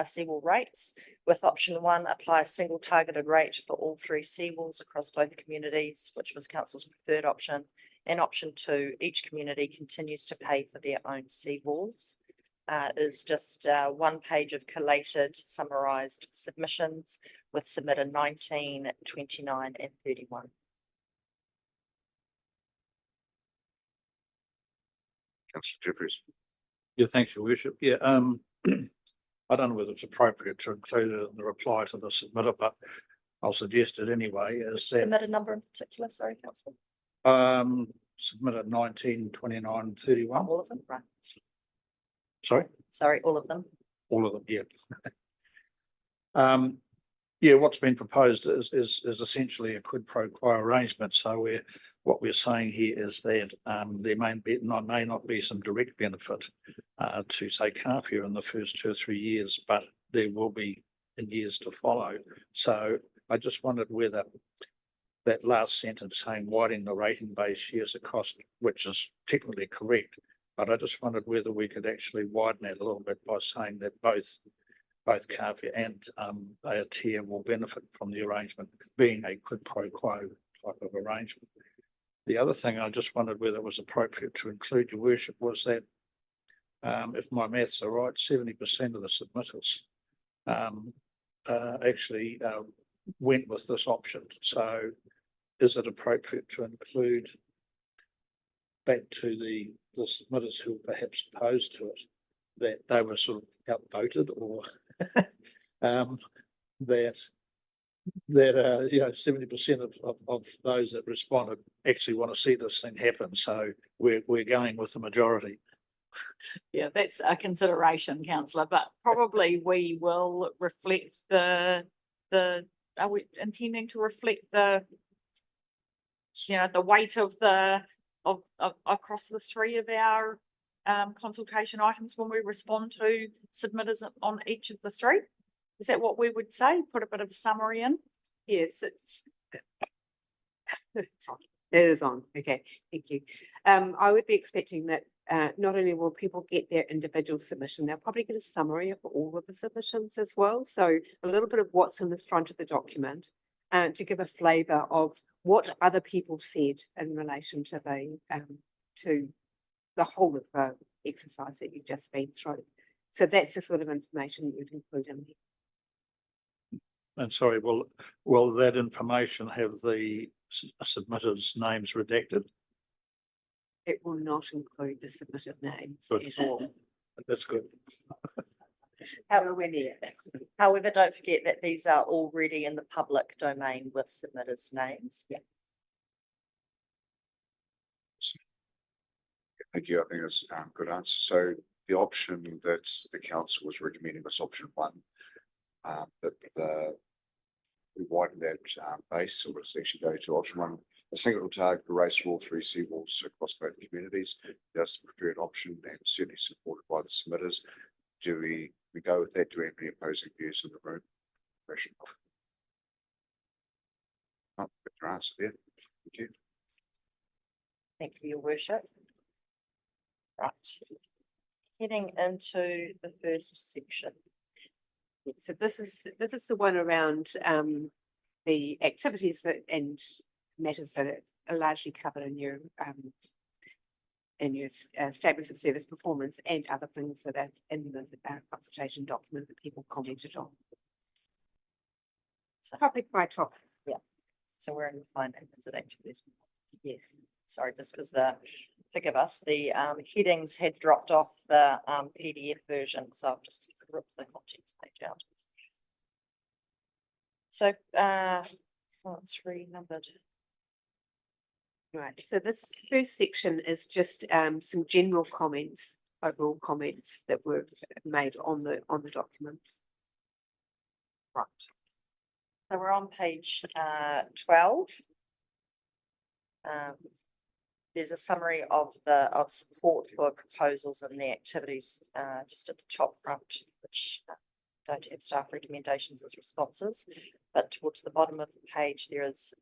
seawall rates, with option 1, apply a single targeted rate for all 3 seawalls across both communities, which was Council's preferred option. And option 2, each community continues to pay for their own seawalls. Is just 1 page of collated, summarised submissions with submitted 19, 29 and 31. Councillor Jeffries. Yeah, thanks, Your Worship. Yeah, I don't know whether it's appropriate to include it in the reply to the submitter, but I'll suggest it anyway. Is that Submitted number in particular, sorry, Councillor? Submitted 19, 29, 31. All of them, right? Sorry? Sorry, all of them. All of them, yeah. Yeah, what's been proposed is essentially a quid pro quo arrangement. So what we're saying here is that there may not be some direct benefit to say Kāwhia in the first 2 or 3 years, but there will be in years to follow. So I just wondered whether that last sentence saying widening the rating base shares a cost, which is technically correct, But I just wondered whether we could actually widen it a little bit by saying that both Kawhi and Aotea will benefit from the arrangement being a quid pro quo type of arrangement. The other thing I just wondered whether it was appropriate to include, Your Worship, was that if my maths are right, 70% of the submitters actually went with this option. So is it appropriate to include back to the submitters who were perhaps opposed to it, that they were sort of outvoted, or that 70% of those that responded actually want to see this thing happen. So we're going with the majority. Yeah, that's a consideration, councillor, but probably we will reflect are we intending to reflect the weight of across the three of our consultation items when we respond to submitters on each of the three? Is that what we would say? Put a bit of a summary in? Yes, it is on. Okay, thank you. I would be expecting that not only will people get their individual submission, they'll probably get a summary of all of the submissions as well. So a little bit of what's in the front of the document to give a flavour of what other people said in relation to the whole of the exercise that you've just been through. So that's the sort of information you'd include in there. And sorry, will that information have the submitters' names redacted? It will not include the submitted names Good. at all. That's good. Nowhere near. However, don't forget that these are already in the public domain with submitters' names. Yeah. Thank you. I think that's a good answer. So the option that the council was recommending was option 1, that we widen that base, so let's actually go to option 1. A single target race for all 3 seawalls across both communities. That's the preferred option and certainly supported by the submitters. Do we go with that? Do we have any opposing views in the room? Oh, good answer there. Thank you. Thank you, Your Worship. Right. Heading into the first section. So this is the one around the activities that and matters that are largely covered in your statements of service performance and other things that are in the consultation document that people commented on. So, Topic by topic. yeah. So we're in finances and activities. Yes. Sorry, just because forgive us, the headings had dropped off the PDF version, so I've just ripped the contents page out. So, it's renumbered. Right. So this first section is just some general comments, overall comments that were made on the documents. Right. So we're on page 12. There's a summary of support for proposals and the activities just at the top front, which don't have staff recommendations as responses, but towards the bottom of the page there is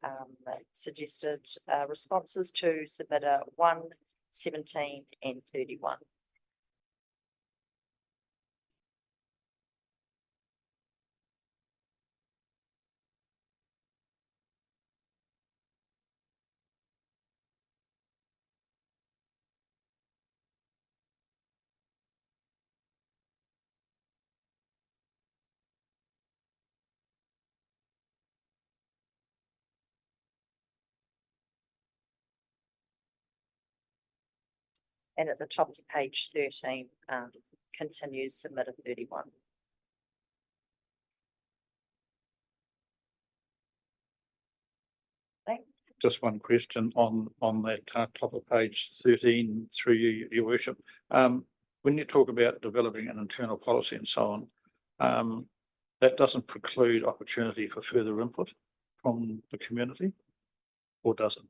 suggested responses to submitter 1, 17 and 31. And at the top of page 13, continues submitter 31. Just one question on that top of page 13 through you, Your Worship. When you talk about developing an internal policy and so on, that doesn't preclude opportunity for further input from the community, or does it?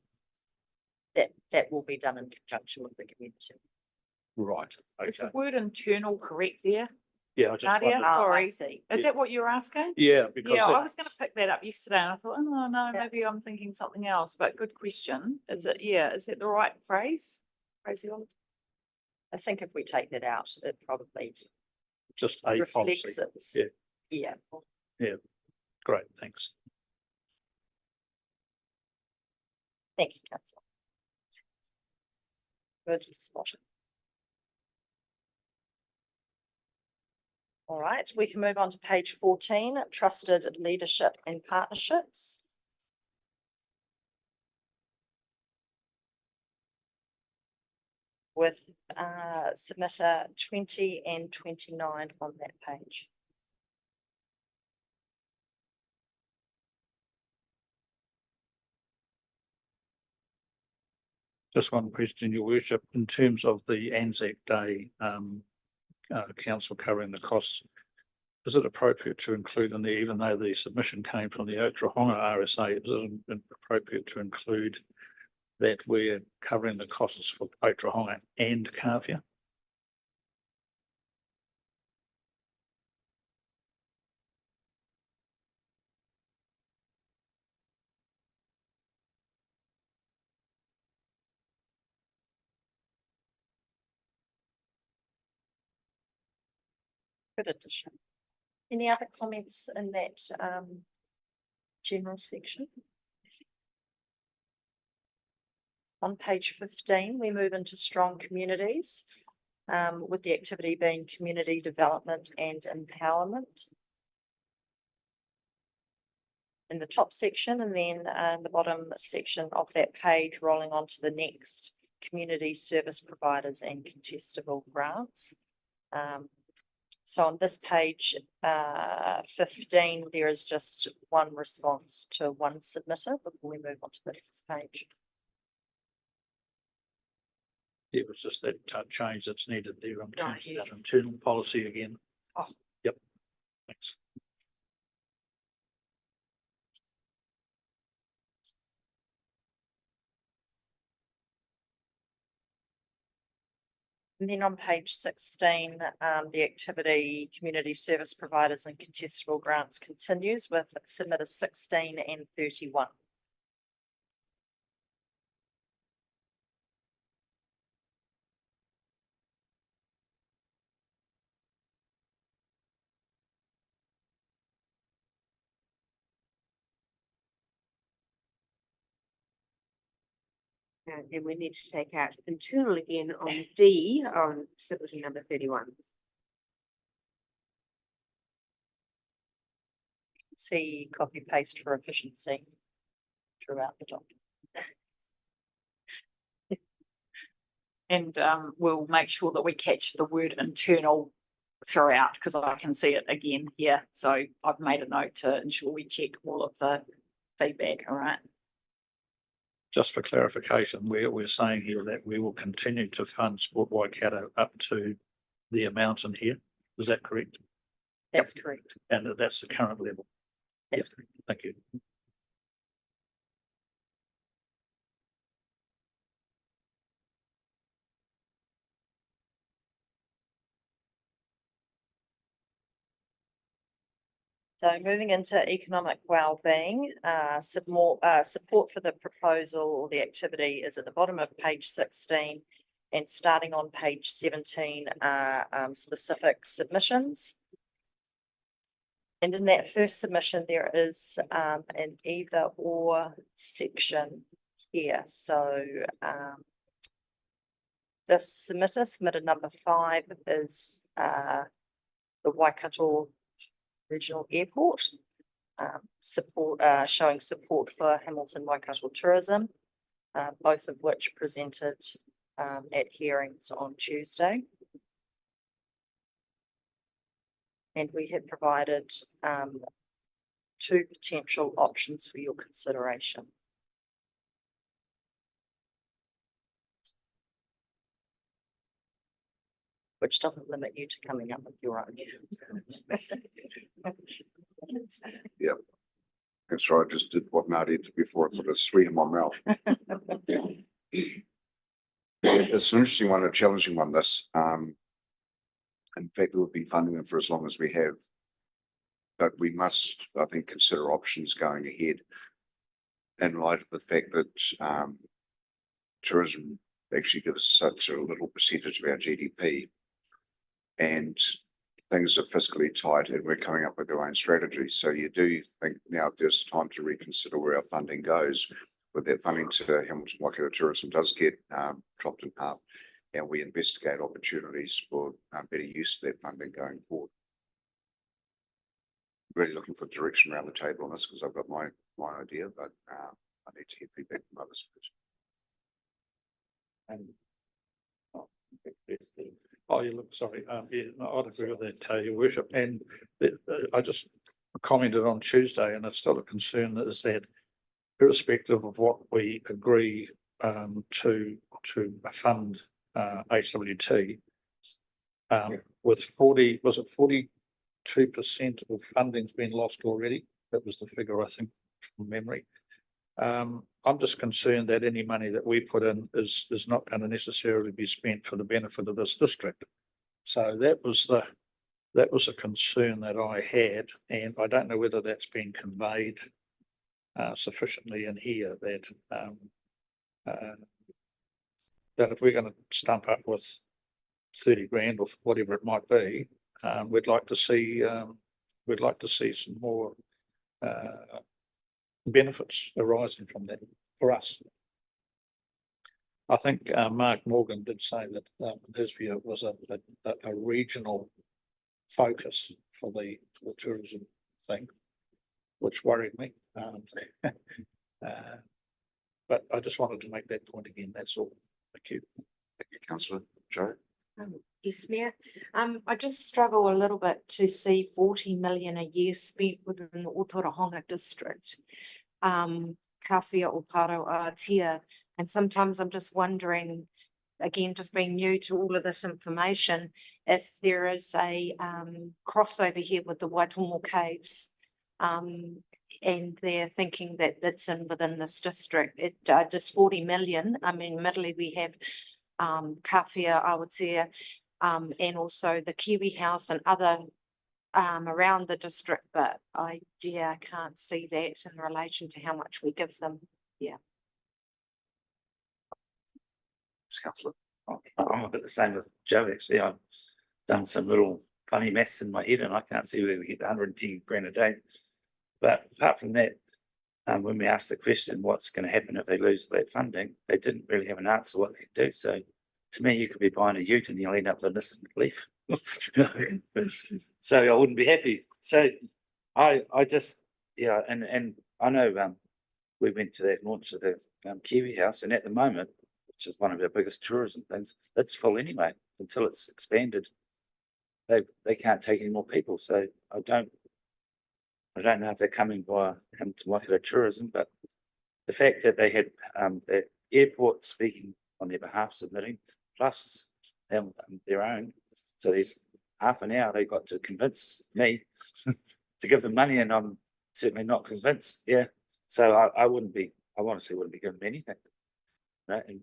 That will be done in conjunction with the community. Right. Is the Okay. word internal correct there? Yeah. I just Nadia? wondered. I Sorry. see. Is that what you're asking? Yeah, because Yeah, I that- was going to pick that up yesterday and I thought, oh no, Yeah. maybe I'm thinking something else, but good question. Is it, yeah, is that the right phrase? Phraseology? I think if we take that out, it probably Just a policy. reflects its, Yeah. yeah, Great, thanks. thank you, councillor. Good spot. All right, we can move on to page 14, trusted leadership and partnerships. With submitter 20 and 29 on that page. Just one question, your worship, in terms of the Anzac Day, council covering the costs, is it appropriate to include in there, even though the submission came from the Ōtorohanga RSA, is it appropriate to include that we're covering the costs for Ōtorohanga and Kāwhia? Good addition. Any other comments in that general section? On page 15, we move into strong communities, with the activity being community development and empowerment. In the top section, and then the bottom section of that page, rolling on to the next, community service providers and contestable grants. So on this page 15, there is just one response to one submitter before we move on to the next page. It was just that change that's needed there on Right, terms of that internal policy again. Oh. Yep, thanks. And then on page 16, the activity community service providers and contestable grants continues with submitters 16 and 31. And we need to take out internal again on D on submission number 31. See copy paste for efficiency throughout the document. And we'll make sure that we catch the word internal throughout, because I can see it again here. So I've made a note to ensure we check all of the feedback, all right? Just for clarification, we're saying here that we will continue to fund Sport Waikato up to the amount in here. Is that correct? That's correct. And that's the current level. That's Yep. Thank you. So moving into economic well-being, support for the proposal or the activity is at the bottom of page 16, and starting on page 17 are specific submissions. And in that first submission, there is an either or section here. So this submitter number 5 is the Waikato Regional Airport, showing support for Hamilton Waikato tourism, both of which presented at hearings on Tuesday. And we had provided 2 potential options for your consideration. Which doesn't limit you to coming up with your own. That's right. I just did what Nadia did before. I put a sweet in my mouth. It's an interesting one, a challenging one, this. In fact, we've been funding them for as long as we have. But we must, I think, consider options going ahead in light of the fact that tourism actually gives such a little percentage of our GDP. And things are fiscally tight and we're coming up with our own strategies. So you do think now there's time to reconsider where our funding goes, with that funding to Hamilton Waikato tourism does get dropped in half, and we investigate opportunities for better use of that funding going forward. Really looking for direction around the table on this because I've got my idea, but I need to hear feedback from others. And Oh, you look, sorry, yeah, no, I'd agree with that, Your Worship, and I just commented on Tuesday, and it's still a concern is that irrespective of what we agree to fund HWT, with 42% of funding's been lost already. That was the figure, I think, from memory. I'm just concerned that any money that we put in is not going to necessarily be spent for the benefit of this district. So that was a concern that I had, and I don't know whether that's been conveyed sufficiently in here that that if we're going to stump up with 30 grand or whatever it might be, we'd like to see some more benefits arising from that for us. I think Mark Morgan did say that in his view it was a regional focus for the tourism thing, which worried me. But I just wanted to make that point again. That's all. Thank you. Thank you, Councillor Joe. Yes, Mayor. I just struggle a little bit to see 40 million a year spent within the Ōtorohanga district. Kawhia o Paro Aotea. And sometimes I'm just wondering, again, just being new to all of this information, if there is a crossover here with the Waitomo Caves. And they're thinking that that's within this district. It just 40 million. I mean, admittedly we have Kawhia Aotea, and also the Kiwi House and other around the district, but I can't see that in relation to how much we give them. Yeah. Councillor. I'm a bit the same with Joe, actually. I've done some little funny maths in my head and I can't see where we get 110 grand a day. But apart from that, when we asked the question, what's going to happen if they lose that funding, they didn't really have an answer what they could do. So to me, you could be buying a ute and you'll end up with a Nissan Leaf. So I wouldn't be happy. So I just, and I know we went to that launch of the Kiwi House, and at the moment, which is one of our biggest tourism things, it's full anyway. Until it's expanded, they can't take any more people. So I don't know if they're coming via Hamilton Waikato tourism, but the fact that they had the airport speaking on their behalf, submitting, plus their own. So there's half an hour they got to convince me to give them money, and I'm certainly not convinced. Yeah. So I honestly wouldn't be giving them anything. Right? And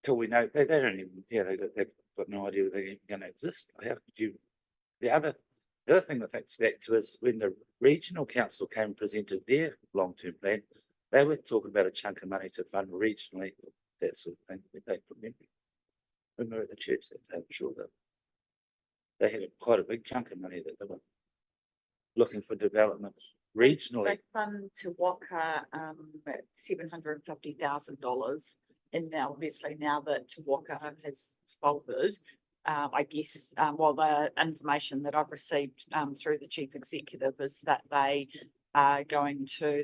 until we know they don't even, they've got no idea they're even going to exist. How could you? The other thing that thinks back to is when the regional council came and presented their long-term plan, they were talking about a chunk of money to fund regionally, that sort of thing. They when we were at the church that day, I'm sure that they had quite a big chunk of money that they were looking for development regionally. They fund Te Waka $750,000, and now obviously now that Te Waka has folded, I guess the information that I've received through the chief executive is that they're planning to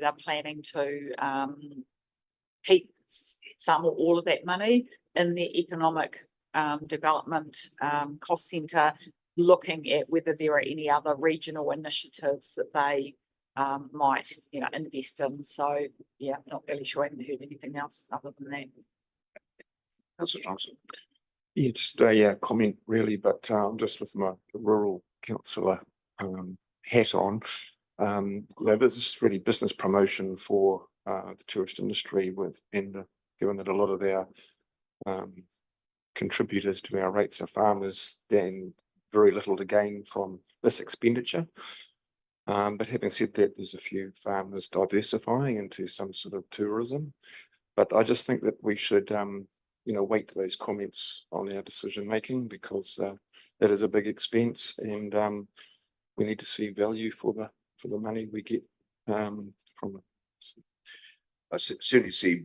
keep some or all of that money in their economic development cost centre, looking at whether there are any other regional initiatives that they might invest in. So yeah, not really sure. I haven't heard anything else other than that. Councillor Johnson. Yeah, just a comment really, but just with my rural councillor hat on, this is really business promotion for the tourist industry given that a lot of our contributors to our rates are farmers, then very little to gain from this expenditure. But having said that, there's a few farmers diversifying into some sort of tourism. But I just think that we should weight those comments on our decision making, because that is a big expense, and we need to see value for the money we get from it. So, I certainly see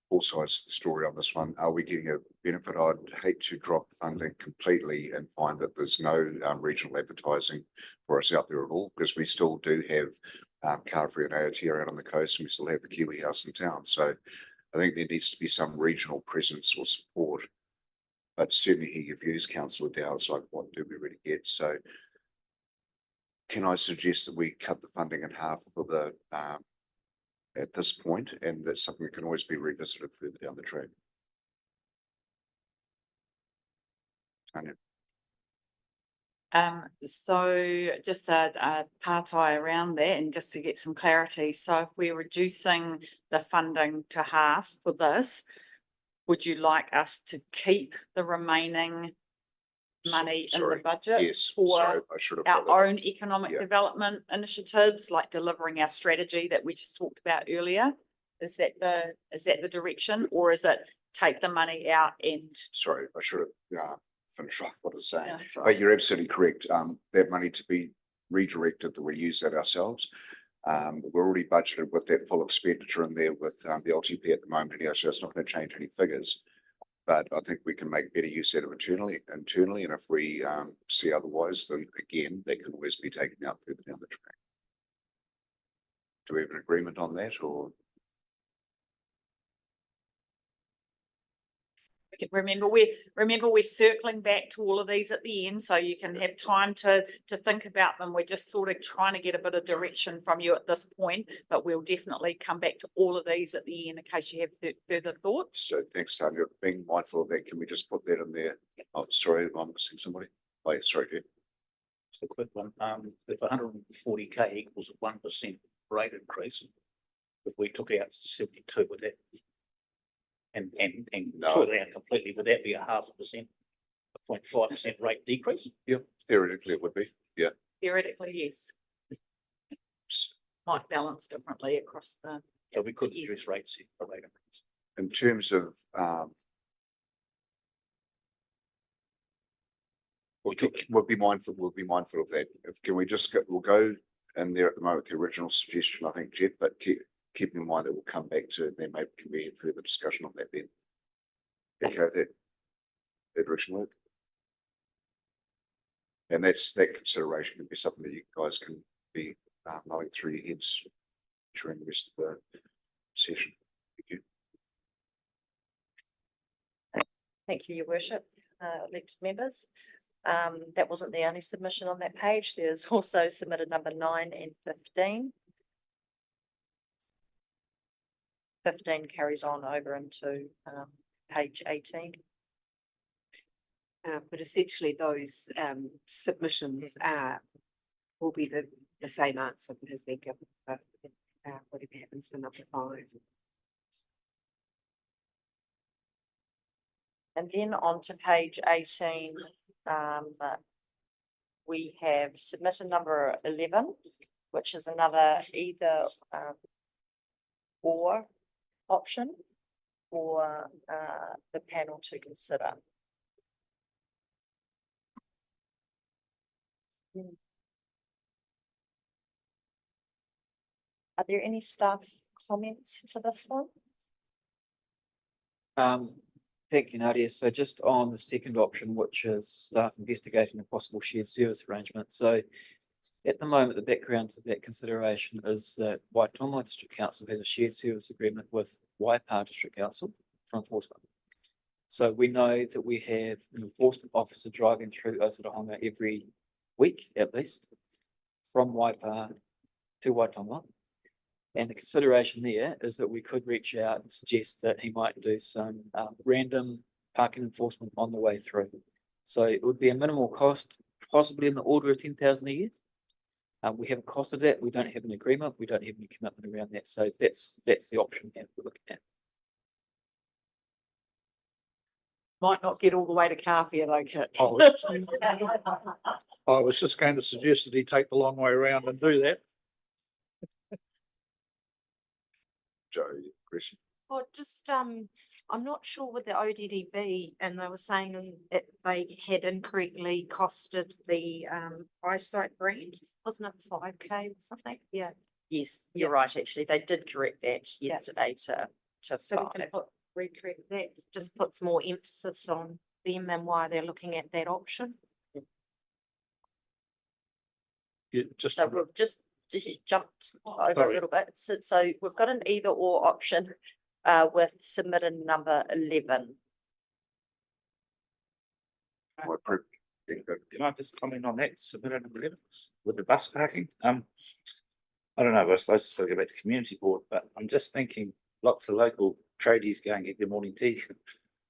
all sides of the story on this one. Are we getting a benefit? I'd hate to drop funding completely and find that there's no regional advertising for us out there at all, because we still do have Carvery and Aotea out on the coast, and we still have the Kiwi House in town. So I think there needs to be some regional presence or support. But certainly hear your views, Councillor Dow. It's like, what do we really get? So can I suggest that we cut the funding in half for the at this point, and that's something that can always be revisited further down the track? Tanya. So just a part-eye around that, and just to get some clarity. So if we're reducing the funding to half for this, would you like us to keep the remaining money in the Sorry. budget Yes, sorry, for I should have. our own economic Yeah. development initiatives, like delivering our strategy that we just talked about earlier? Is that the direction, or is it take the money out and? Sorry, I should have finished off what I was saying. Yeah, that's all But right. you're absolutely correct. That money to be redirected, that we use that ourselves. We're already budgeted with that full expenditure in there with the LTP at the moment, anyway, so it's not going to change any figures. But I think we can make better use out of internally, and if we see otherwise, then again, that can always be taken out further down the track. Do we have an agreement on that, or? Remember, we're circling back to all of these at the end, so you can have time to think about them. We're just sort of trying to get a bit of direction from you at this point, but we'll definitely come back to all of these at the end in case you have further thoughts. So thanks, Tanya. Being mindful of that, can we just put that in there? Oh, sorry, I'm missing somebody. Oh, yeah, sorry, Jeff. Just a quick one. If 140K equals a 1% rate increase, if we took out 72, would that and No. took it out completely, would that be a 0.5%, a 0.5% rate decrease? Yeah, theoretically it would be. Yeah. Theoretically, yes. Might balance differently across the. So we could Yes. reduce rates if the rate increase. In terms of we'll be mindful of that. Can we just we'll go in there at the moment, the original suggestion, I think, Jeff, but keep in mind that we'll come back to, then maybe can be further discussion on that then. Okay, that direction work. And that consideration can be something that you guys can be mulling through your heads during the rest of the session. Thank you. Thank you, Your Worship, elected members. That wasn't the only submission on that page. There's also submitted number 9 and 15. 15 carries on over into page 18. But essentially those submissions will be the same answer that has been given for whatever happens for number 5. And then on to page 18, we have submitted number 11, which is another either or option for the panel to consider. Are there any staff comments to this one? Thank you, Nadia. So just on the second option, which is staff investigating a possible shared service arrangement. So at the moment, the background to that consideration is that Waitonga District Council has a shared service agreement with Waipa District Council for enforcement. So we know that we have an enforcement officer driving through Ōtorohanga every week at least, from Waipa to Waitonga. And the consideration there is that we could reach out and suggest that he might do some random parking enforcement on the way through. So it would be a minimal cost, possibly in the order of 10,000 a year. We haven't costed that. We don't have an agreement. We don't have any commitment around that. So that's the option that we're looking at. Might not get all the way to Carvery though, Kit. I was just going to suggest that he take the long way around and do that. Joe, question? Well, just, I'm not sure with the ODDB, and they were saying that they had incorrectly costed the, eyesight brand, wasn't it 5K or something? Yeah. Yes, you're right, actually. They did correct that yesterday to So we can 5. recorrect that, just puts more emphasis on them and why they're looking at that option. Just, So we've just jumped over a Sorry. little bit. So we've got an either or option with submitted number 11. Well, pre- Can I just comment on that, submitted number 11, with the bus parking? I don't know, I suppose it's got to go back to community board, but I'm just thinking lots of local tradies go and get their morning tea.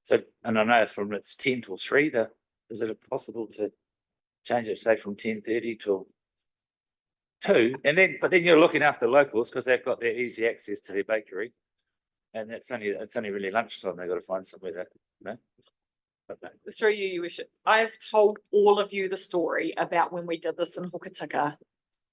So, and I know from it's 10 till 3, is it possible to change it, say from 10:30 till 2? And then, but then you're looking after locals because they've got their easy access to their bakery. And it's only really lunchtime, they've got to find somewhere to, you know. But no. Through you, your worship, I've told all of you the story about when we did this in Hokitika.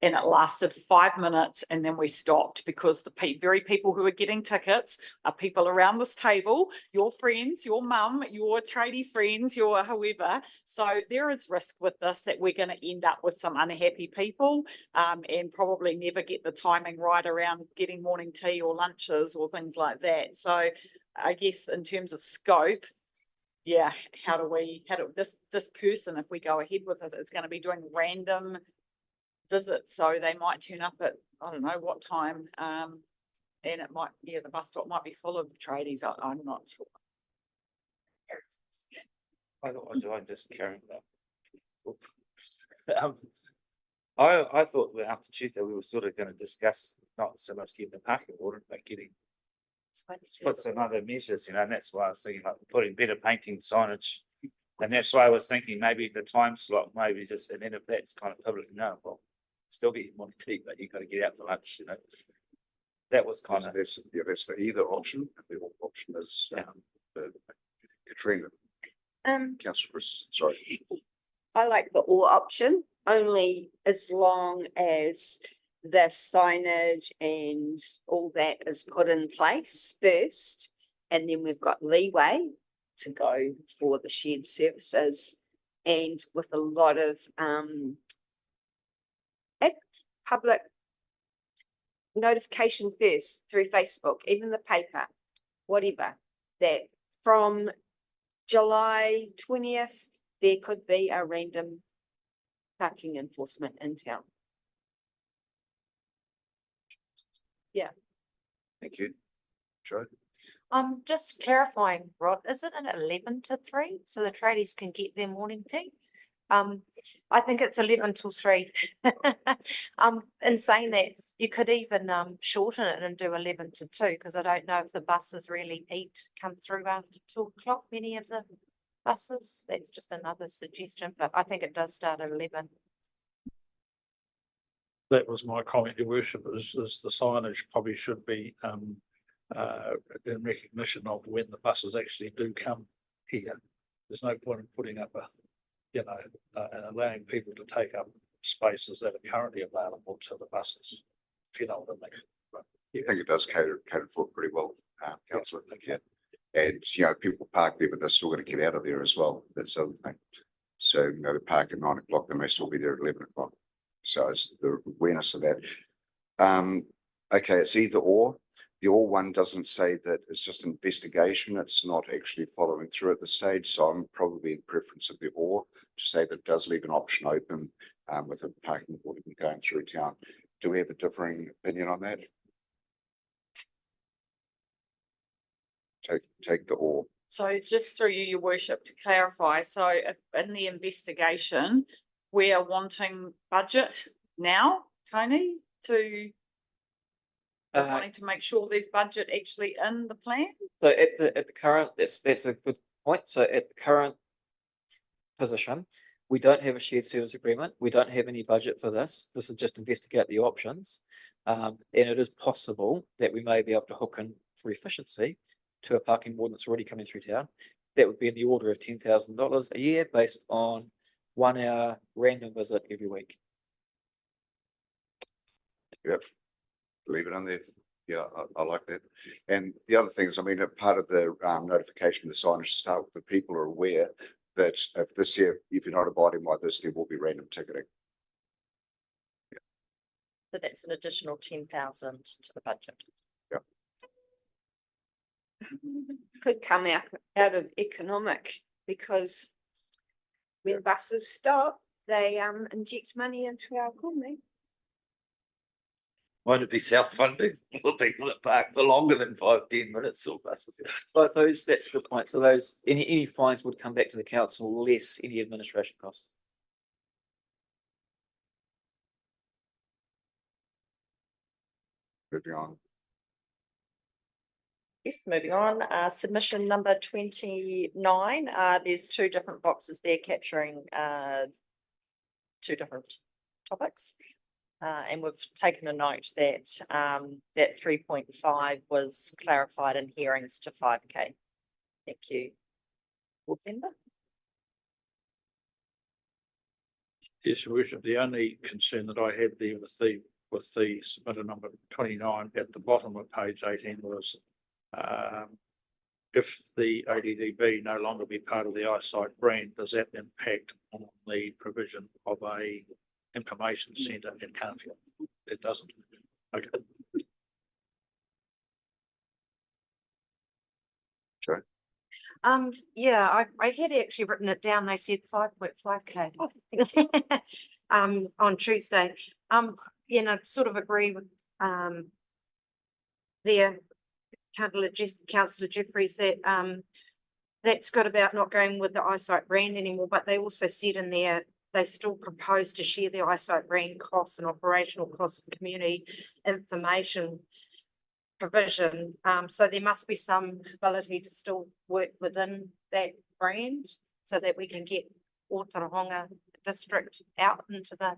And it lasted 5 minutes and then we stopped because the very people who are getting tickets are people around this table, your friends, your mum, your tradie friends, your whoever. So there is risk with this that we're going to end up with some unhappy people and probably never get the timing right around getting morning tea or lunches or things like that. So I guess in terms of scope, yeah, how do this person, if we go ahead with it, it's going to be doing random visits, so they might turn up at I don't know what time, and it might the bus stop might be full of tradies. I'm not sure. I just carry that. I thought that after Tuesday we were sort of going to discuss not so much getting the parking order, but put some other measures, you know, and that's why I was thinking like putting better painting signage. And that's why I was thinking maybe the time slot, maybe just, and then if that's kind of public, no, well, still get your morning tea, but you've got to get out for lunch, you know. That was kind of. That's the either option. The option is Katrina. Councillor Chris, sorry. I like the or option only as long as the signage and all that is put in place first. And then we've got leeway to go for the shared services and with a lot of public notification first through Facebook, even the paper, whatever, that from July 20th, there could be a random parking enforcement in town. Thank you. Joe? Just clarifying, Rod, is it an 11 to 3 so the tradies can get their morning tea? I think it's 11 till 3. In saying that, you could even shorten it and do 11 to 2 because I don't know if the buses really come through after 2 o'clock. Many of the buses. That's just another suggestion, but I think it does start at 11. that was my comment, your worship, is the signage probably should be in recognition of when the buses actually do come here. There's no point in putting up and allowing people to take up spaces that are currently available to the buses, if you know what I mean. I think it does cater for it pretty well, councillor. Yeah. And, you know, people park there, but they're still going to get out of there as well. That's the other thing. So, you know, they park at 9 o'clock, they may still be there at 11 o'clock. So it's the awareness of that. Okay, it's either or. The or one doesn't say that it's just investigation. It's not actually following through at the stage. So I'm probably in preference of the or to say that it does leave an option open with a parking board going through town. Do we have a differing opinion on that? Take the or. So just through you, your worship, to clarify, so if in the investigation, we are wanting budget now, Tony, to wanting to make sure there's budget actually in the plan? So at the current, that's a good point. So at the current position, we don't have a shared service agreement. We don't have any budget for this. This is just investigate the options. And it is possible that we may be able to hook in for efficiency to a parking board that's already coming through town. That would be in the order of $10,000 a year based on 1 hour random visit every week. Yep. Leave it on there. Yeah, I like that. And the other thing is, I mean, a part of the notification, the signage to start with, the people are aware that if this year, if you're not abiding by this, there will be random ticketing. So that's an additional 10,000 to the budget. Could come out of economic, because when buses stop, they inject money into our economy. Won't it be self-funding? For people that park for longer than 5-10 minutes or buses? But those, that's a good point. So those, any fines would come back to the council, less any administration costs. Moving on. Yes, moving on, submission number 29, there's two different boxes there capturing two different topics. And we've taken a note that that 3.5 was clarified in hearings to 5K. Thank you. Board member? Yes, Your Worship, the only concern that I had there with the submitted number 29 at the bottom of page 18 was if the ODDB no longer be part of the eyesight brand, does that impact on the provision of a information centre in Canfield? It doesn't. Okay. Sure. Yeah, I had actually written it down. They said 5.5K. On Tuesday. You know, sort of agree with their Councillor Jeffries that that's good about not going with the eyesight brand anymore, but they also said in there they still propose to share their eyesight brand costs and operational costs of community information provision. So there must be some ability to still work within that brand so that we can get Ōtorohanga district out into the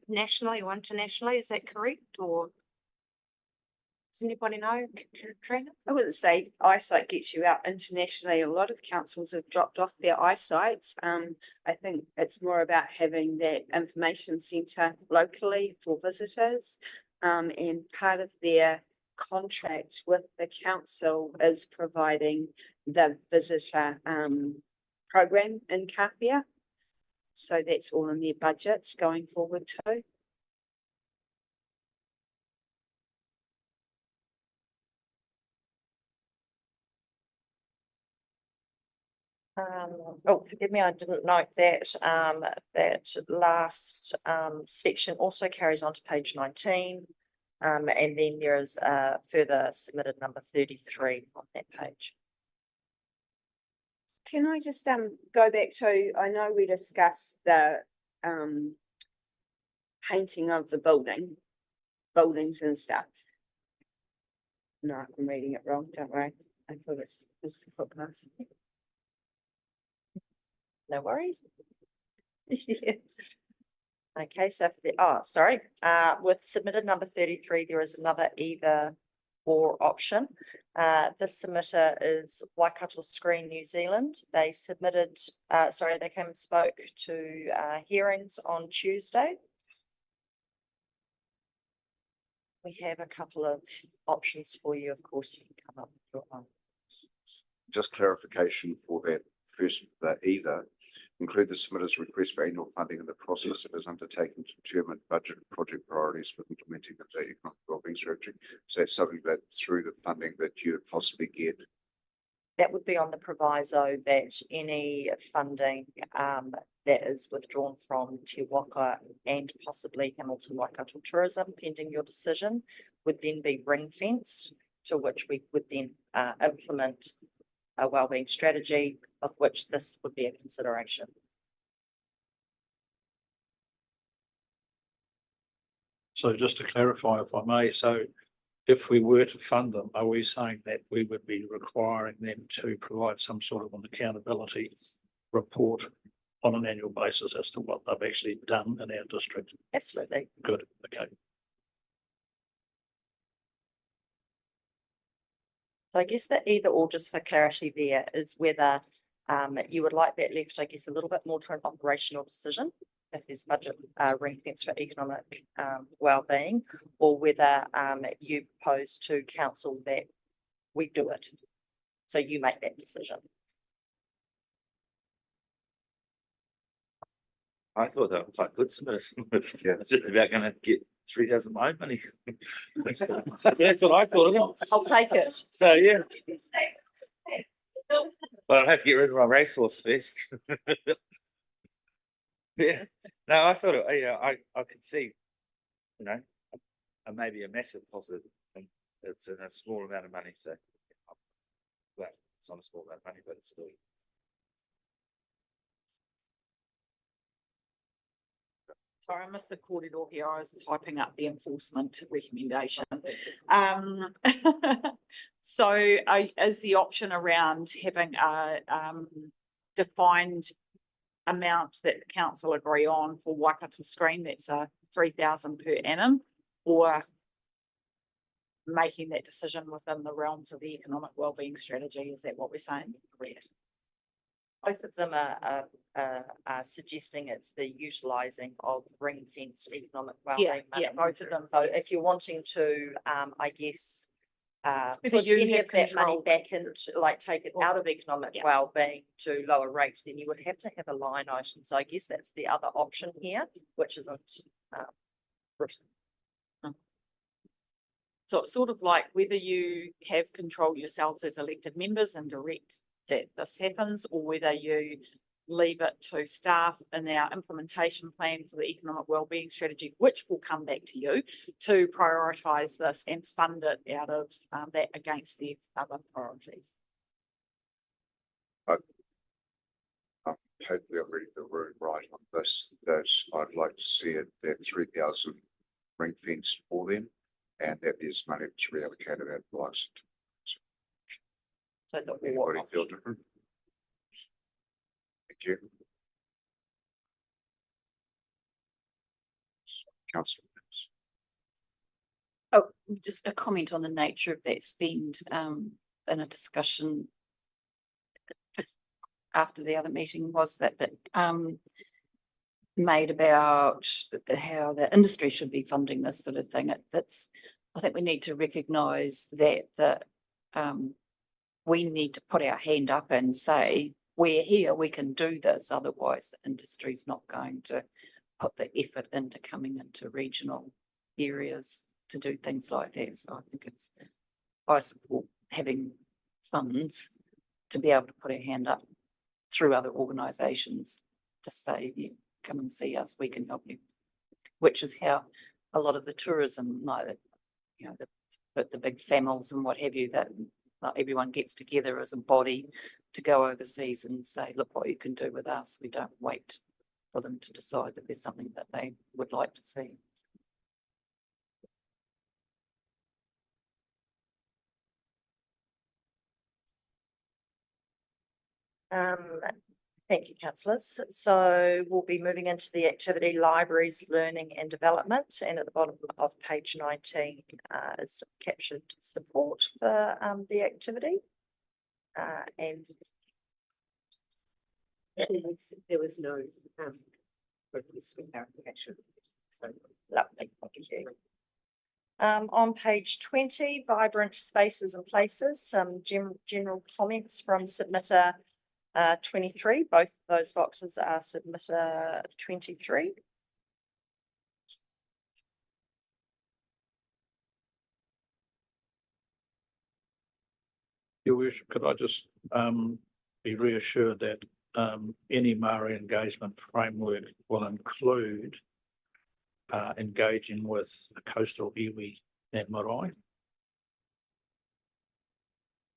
nationally or internationally. Is that correct? Or does anybody know, Katrina? I wouldn't say eyesight gets you out internationally. A lot of councils have dropped off their eyesights. I think it's more about having that information centre locally for visitors. And part of their contract with the council is providing the visitor program in Kapia. So that's all in their budgets going forward too. Oh, forgive me, I didn't note that that last section also carries on to page 19. And then there is a further submitted number 33 on that page. Can I just go back to, I know we discussed the painting of the buildings and stuff. No, I'm reading it wrong, don't worry. I thought it was the footpath. No worries. Yeah. Okay, so sorry, with submitted number 33, there is another either or option. This submitter is Waikato Screen New Zealand. They submitted, they came and spoke to hearings on Tuesday. We have a couple of options for you. Of course, you can come up with your own. Just clarification for that first, either include the submitter's request for annual funding in the process it is undertaken to determine budget and project priorities for implementing the economic wellbeing strategy. So that's something that through the funding that you would possibly get. That would be on the proviso that any funding that is withdrawn from Te Waka and possibly Hamilton Waikato Tourism, pending your decision, would then be ring fenced, to which we would then implement a wellbeing strategy, of which this would be a consideration. So just to clarify, if I may, so if we were to fund them, are we saying that we would be requiring them to provide some sort of an accountability report on an annual basis as to what they've actually done in our district? Absolutely. Good, okay. So I guess that either or, just for clarity there, is whether you would like that left, I guess, a little bit more to an operational decision, if there's budget ring fence for economic well-being, or whether you propose to council that we do it. So you make that decision. I thought that was quite good, yeah, it's just about gonna get 3,000 my own money. That's what I thought of it. I'll take it. So, yeah. But I'll have to get rid of my racehorse first. Yeah, no, I thought, yeah, I could see, you know, maybe a massive positive thing. It's a small amount of money, so. Well, it's not a small amount of money, but it's still. Sorry, I missed the corridor here. I was typing up the enforcement recommendation. So is the option around having a defined amount that the council agree on for Waikato Screen, that's 3,000 per annum, or making that decision within the realms of the economic wellbeing strategy? Is that what we're saying? Correct. Both of them are suggesting it's the utilising of ring fenced economic wellbeing. Yeah, both of them. So if you're wanting to, I guess, Whether put you any have of that money control. back into, like, take it out of economic Yeah. wellbeing to lower rates, then you would have to have a line item. So I guess that's the other option here, which isn't written. So it's sort of like whether you have control yourselves as elected members and direct that this happens, or whether you leave it to staff in our implementation plan for the economic wellbeing strategy, which will come back to you, to prioritise this and fund it out of that against the other priorities. Hopefully I'm reading the room right on this, that I'd like to see it that 3,000 ring fenced for them, and that there's money that's reallocated out of the license. So that Anybody feel different? Thank you. Councillor. Oh, just a comment on the nature of that spend, in a discussion after the other meeting was that made about how the industry should be funding this sort of thing. I think we need to recognise that we need to put our hand up and say, we're here, we can do this. Otherwise, the industry's not going to put the effort into coming into regional areas to do things like that. So I think I support having funds to be able to put our hand up through other organisations to say, yeah, come and see us, we can help you, which is how a lot of the tourism, like, you know, the big famils and what have you, that everyone gets together as a body to go overseas and say, look what you can do with us. We don't wait for them to decide that there's something that they would like to see. Thank you, councillors. So we'll be moving into the activity libraries, learning and development. And at the bottom of page 19 is captured support for the activity. And there was no request for clarification. So lovely, thank you. On page 20, vibrant spaces and places, some general comments from submitter 23. Both of those boxes are submitter 23. Your worship, could I just be reassured that any Māori engagement framework will include engaging with the coastal iwi and marae?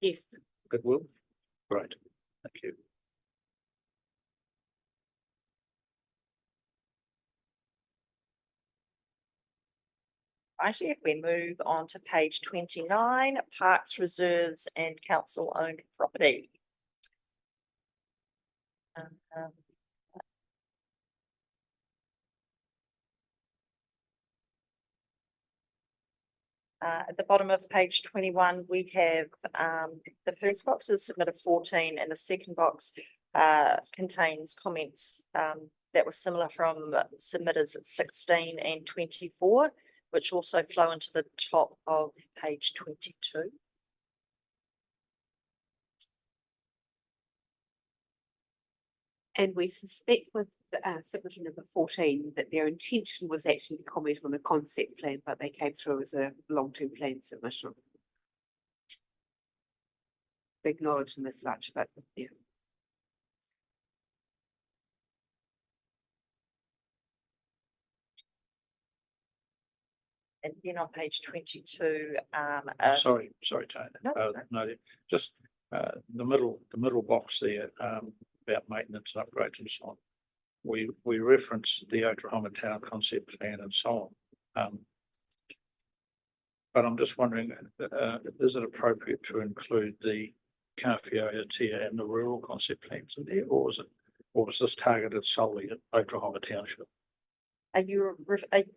Yes. It will? Great, thank you. Right, if we move on to page 29, parks, reserves and council owned property. At the bottom of page 21, we have the first box is submitted 14 and the second box contains comments that were similar from submitters 16 and 24, which also flow into the top of page 22. And we suspect with submission number 14 that their intention was actually to comment on the concept plan, but they came through as a long-term plan submission. They acknowledge them as such, but yeah. And then on page 22, Sorry, Tony. No, that's right. No, just the middle box there, about maintenance and upgrades and so on. We reference the Ōtorohanga Town concept plan and so on. But I'm just wondering, is it appropriate to include the Kawhia Aotea and the rural concept plans in there, or was this targeted solely at Ōtorohanga Township? are you,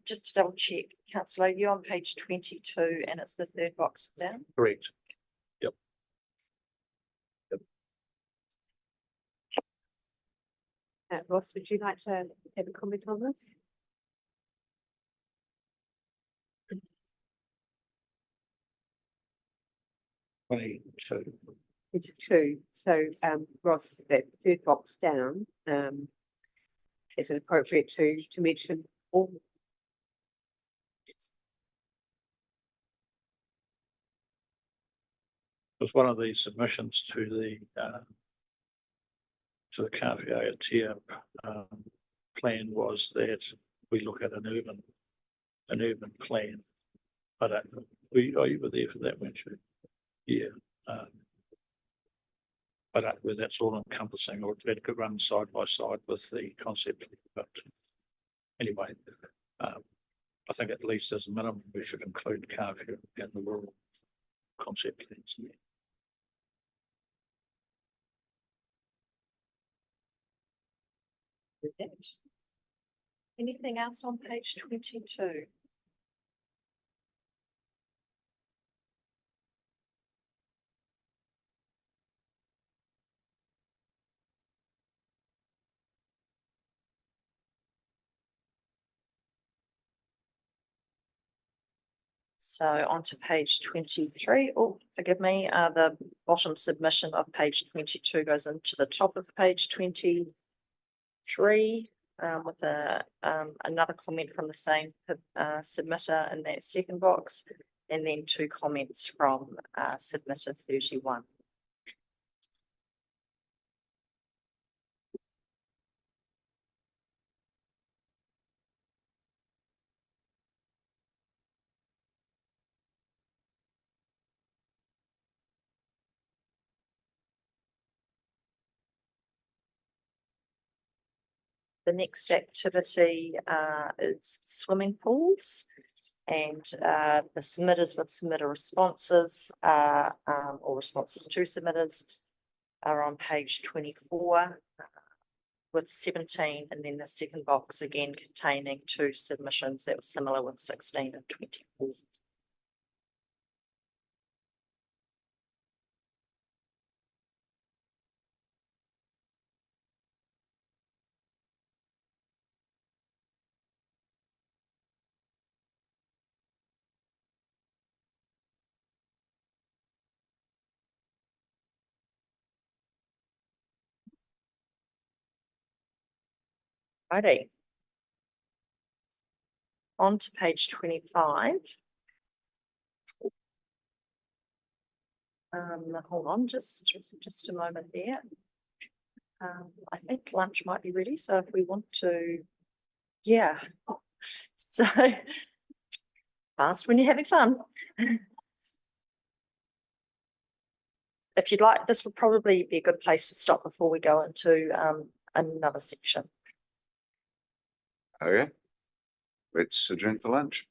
just to double check, councillor, are you on page 22 and it's the third box down? Correct. Ross, would you like to have a comment on this? Two. So, Ross, that third box down, is it appropriate to mention all? Was one of the submissions to the Kawhia Aotea plan was that we look at an urban plan. I don't, you were there for that, weren't you? Yeah. I don't know whether that's all encompassing or it could run side by side with the concept, but anyway, I think at least as a minimum, we should include Kawhia and the rural concept plans. With that. Anything else on page 22? So on to page 23. Oh, forgive me, the bottom submission of page 22 goes into the top of page 23 with another comment from the same submitter in that second box, and then 2 comments from submitter 31. The next activity is swimming pools, and the submitters with submitter responses or responses to submitters are on page 24 with 17, and then the second box again containing 2 submissions that were similar with 16 and 24. Righty. On to page 25. Hold on, just a moment there. I think lunch might be ready, so if we want to, yeah. So fast when you're having fun. If you'd like, this would probably be a good place to stop before we go into another section. Okay, let's adjourn for lunch.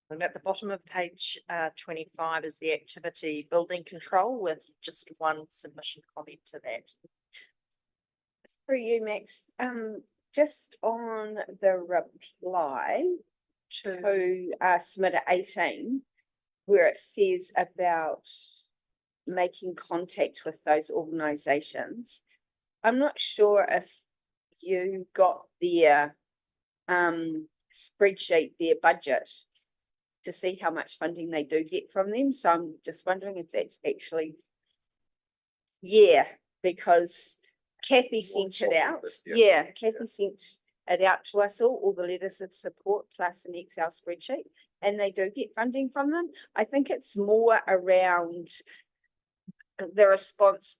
And at the bottom of page 25 is the activity building control with just one submission comment to that. For you, Max, just on the reply to submitter 18, where it says about making contact with those organisations. I'm not sure if you got their spreadsheet, their budget, to see how much funding they do get from them. So I'm just wondering if that's actually, yeah, because Kathy sent it out. Yeah, Kathy sent it out to us all the letters of support plus an Excel spreadsheet, and they do get funding from them. I think it's more around the response,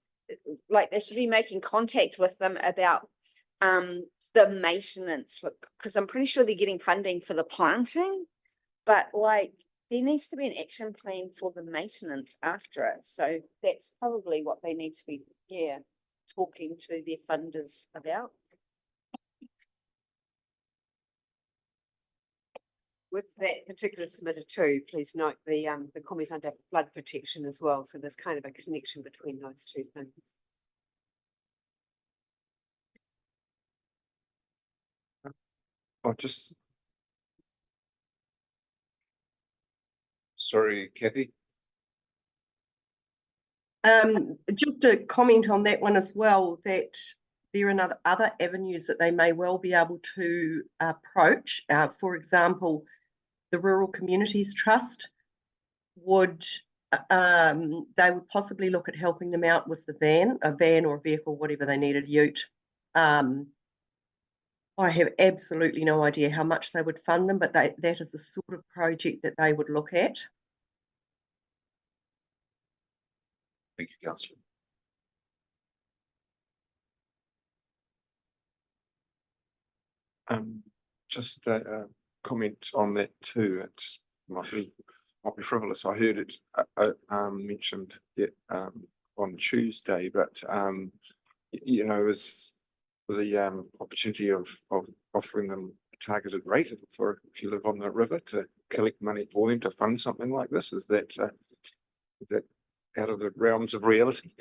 like they should be making contact with them about the maintenance, because I'm pretty sure they're getting funding for the planting, but like there needs to be an action plan for the maintenance after it. So that's probably what they need to be, yeah, talking to their funders about. With that particular submitted too, please note the comment under flood protection as well. So there's kind of a connection between those two things. I just, Sorry, Kathy. Just a comment on that one as well, that there are other avenues that they may well be able to approach. For example, the Rural Communities Trust would, they would possibly look at helping them out with a van or a vehicle, whatever they needed, ute. I have absolutely no idea how much they would fund them, but that is the sort of project that they would look at. Thank you, Councillor. just a comment on that too. It's might be frivolous. I heard it mentioned on Tuesday, but you know, is the opportunity of offering them a targeted rate for if you live on the river to collect money for them to fund something like this. Is that out of the realms of reality?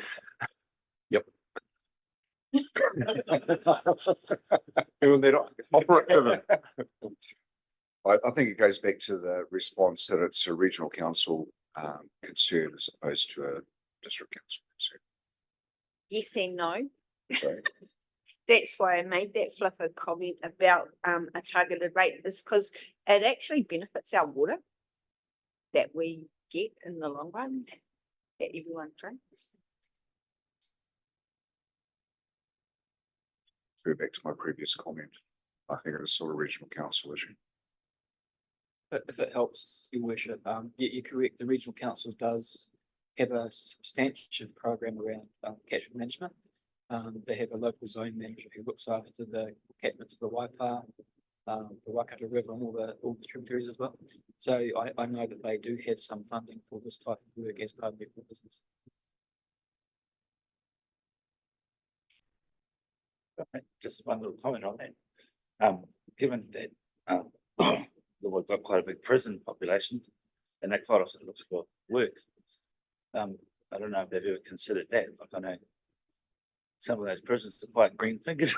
Yep. I think it goes back to the response that it's a regional council concern as opposed to a district council concern. Yes and no. Sorry. That's why I made that flipper comment about a targeted rate, is because it actually benefits our water that we get in the long run, that everyone drinks. Refer back to my previous comment. I think it is still a regional council issue. But if it helps, Your Worship, you're correct, the regional council does have a substantive program around catchment management. They have a local zone manager who looks after the catchment to the Waipa, the Waikato River and all the tributaries as well. So I know that they do have some funding for this type of work as part of their business. Just one little comment on that. Given that we've got quite a big prison population and they quite often look for work. I don't know if they've ever considered that. Like I know some of those prisons are quite green fingered.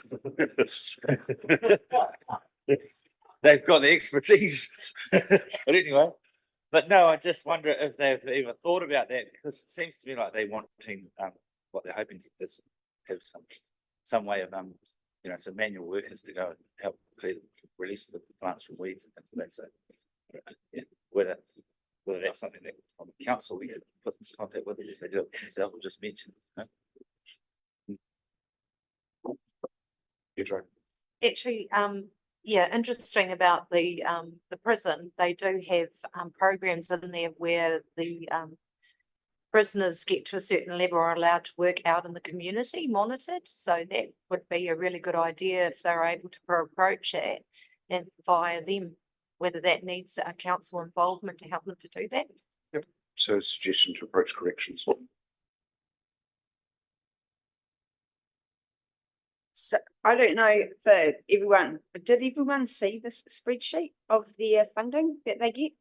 They've got the expertise. But anyway, but no, I just wonder if they've even thought about that, because it seems to me like they wanting what they're hoping is have some way of you know, some manual workers to go and help release the plants from weeds and things like that. So yeah, whether that's something that on the council we could put in contact with, if they do it themselves, or just mention. Actually, yeah, interesting about the prison. They do have programs in there where the prisoners get to a certain level are allowed to work out in the community, monitored. So that would be a really good idea if they're able to approach it and via them, whether that needs a council involvement to help them to do that. Yep. So suggestion to approach corrections. So I don't know for everyone, did everyone see this spreadsheet of their funding that they get?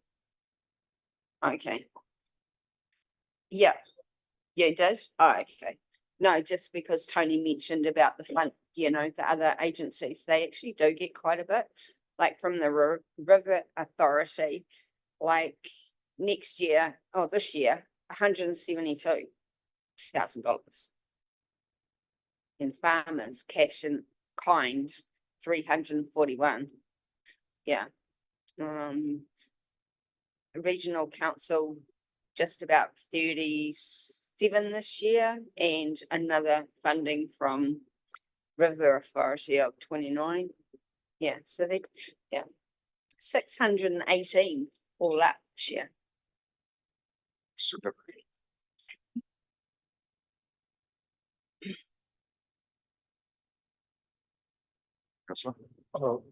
Okay. Yeah, you did? Oh, okay. No, just because Tony mentioned about the fund, you know, the other agencies, they actually do get quite a bit, like from the River Authority, like next year, or this year, $172,000. In farmers, cash and kind, 341. Yeah. Regional council, just about 37 this year, and another funding from River Authority of 29. Yeah, so they, yeah, 618 all up this year. Super. Councillor? Oh,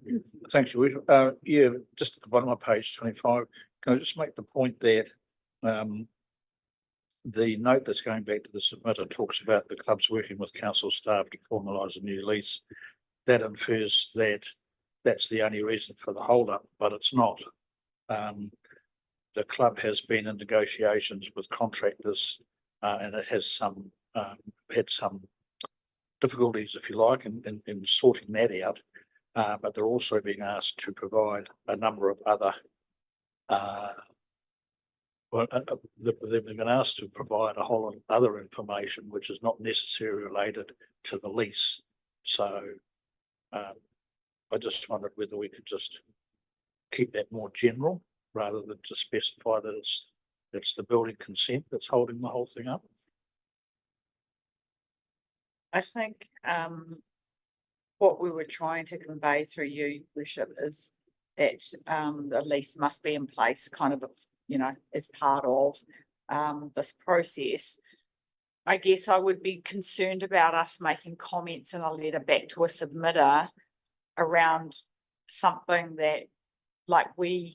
thank you. Yeah, just at the bottom of page 25, can I just make the point that the note that's going back to the submitter talks about the club's working with council staff to formalise a new lease. That infers that that's the only reason for the hold-up, but it's not. The club has been in negotiations with contractors, and it has had some difficulties, if you like, in sorting that out. But they're also being asked to provide a number of other they've been asked to provide a whole lot of other information which is not necessarily related to the lease. So I just wondered whether we could just keep that more general rather than to specify that it's the building consent that's holding the whole thing up. I think what we were trying to convey through you, Worship, is that the lease must be in place kind of, you know, as part of this process. I guess I would be concerned about us making comments in a letter back to a submitter around something that like we're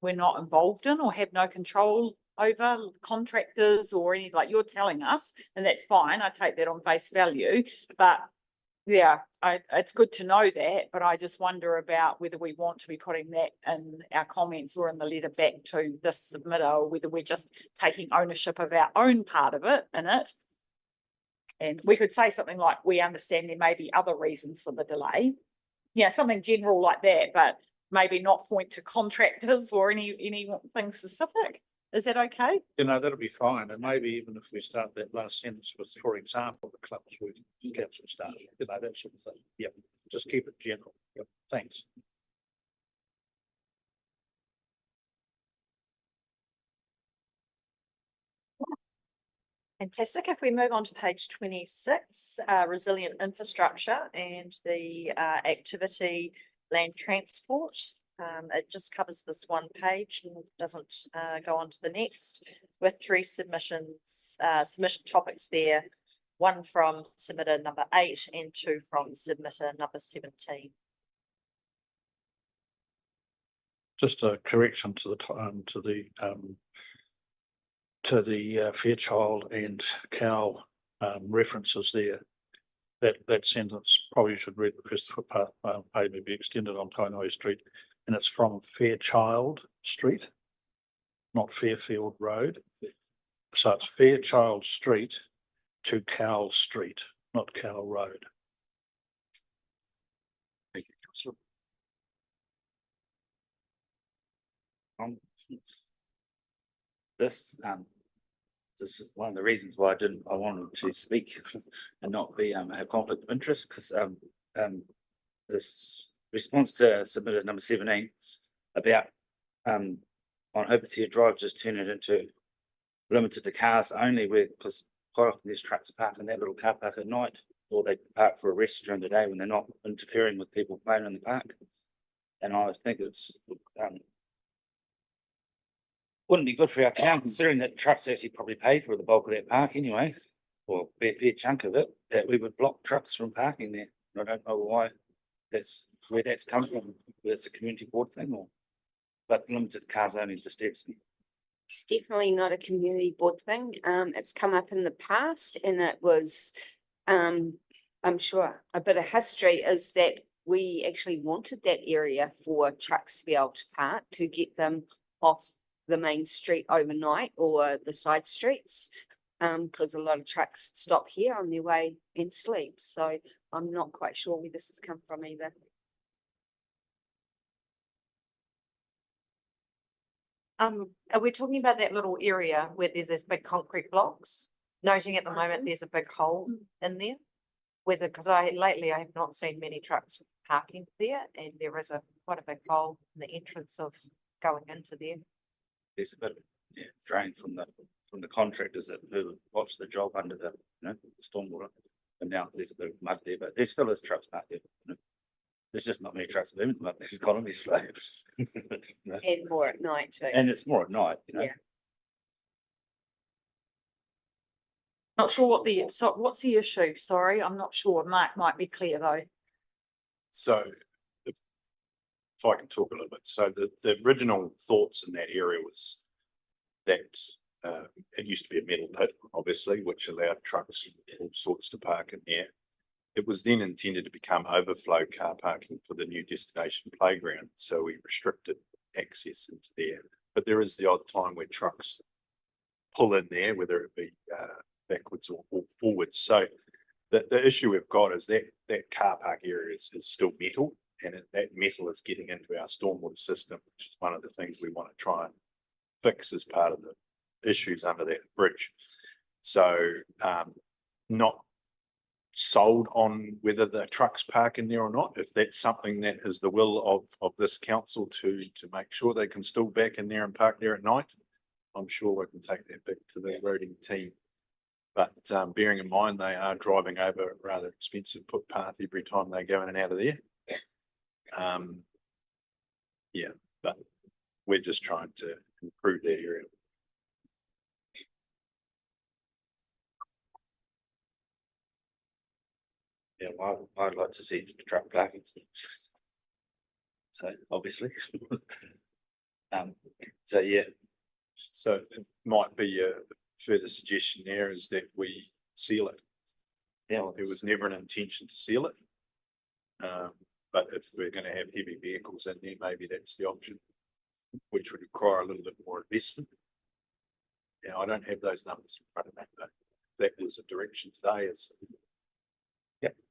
not involved in or have no control over, contractors or any, like you're telling us, and that's fine. I take that on face value, but yeah, it's good to know that, but I just wonder about whether we want to be putting that in our comments or in the letter back to this submitter, or whether we're just taking ownership of our own part of it in it. And we could say something like, we understand there may be other reasons for the delay. Yeah, something general like that, but maybe not point to contractors or anything specific. Is that okay? You know, that'll be fine. And maybe even if we start that last sentence with, for example, the club's working with council staff, you know, that sort of thing. Yep. Just keep it general. Yep. Thanks. Fantastic. If we move on to page 26, resilient infrastructure and the activity land transport. It just covers this one page and doesn't go on to the next, with 3 submissions, submission topics there, 1 from submitter number 8 and 2 from submitter number 17. Just a correction to the Fairchild and Cow references there. That sentence probably should read the Christopher Pavey be extended on Tainui Street, and it's from Fairchild Street, not Fairfield Road. So it's Fairchild Street to Cow Street, not Cow Road. Thank you, Councillor. This is one of the reasons why I wanted to speak and not be a conflict of interest, because this response to submitter number 17 about on Hopetia Drive just turn it into limited to cars only, where because quite often there's trucks parked in that little car park at night, or they park for a rest during the day when they're not interfering with people playing in the park. And I think it's wouldn't be good for our town, considering that trucks actually probably pay for the bulk of that park anyway, or a fair chunk of it, that we would block trucks from parking there. I don't know why where that's come from, whether it's a community board thing or, but limited cars only disturbs me. It's definitely not a community board thing. It's come up in the past, and it was, I'm sure a bit of history is that we actually wanted that area for trucks to be able to park, to get them off the main street overnight or the side streets. Because a lot of trucks stop here on their way and sleep, so I'm not quite sure where this has come from either. Are we talking about that little area where there's this big concrete blocks? Noting at the moment, there's a big hole in there. Whether, because lately I have not seen many trucks parking there, and there is quite a big hole in the entrance of going into there. There's a bit of drain from the contractors that who watch the job under the, stormwater. And now there's a bit of mud there, but there still is trucks parked there. There's just not many trucks moving, but this economy slaves. And more at night too. And it's more at night, Yeah. Not sure what's the issue? Sorry, I'm not sure. Mark might be clear though. So if I can talk a little bit, so the original thoughts in that area was that it used to be a metal pit, obviously, which allowed trucks and all sorts to park in there. It was then intended to become overflow car parking for the new destination playground, so we restricted access into there. But there is the odd time where trucks pull in there, whether it be backwards or forwards. So the issue we've got is that car park area is still metal, and that metal is getting into our stormwater system, which is one of the things we want to try and fix as part of the issues under that bridge. So not sold on whether the trucks park in there or not. If that's something that is the will of this council to make sure they can still back in there and park there at night, I'm sure we can take that back to the roading team. But bearing in mind they are driving over a rather expensive footpath every time they go in and out of there. Yeah, but we're just trying to improve that area. Yeah, well, I'd like to see truck parking. So obviously. So yeah. So it might be a further suggestion there is that we seal it. Yeah, well, There was never an intention to seal it. But if we're going to have heavy vehicles in there, maybe that's the option, which would require a little bit more investment. Yeah, I don't have those numbers in front of me, but that was a direction today is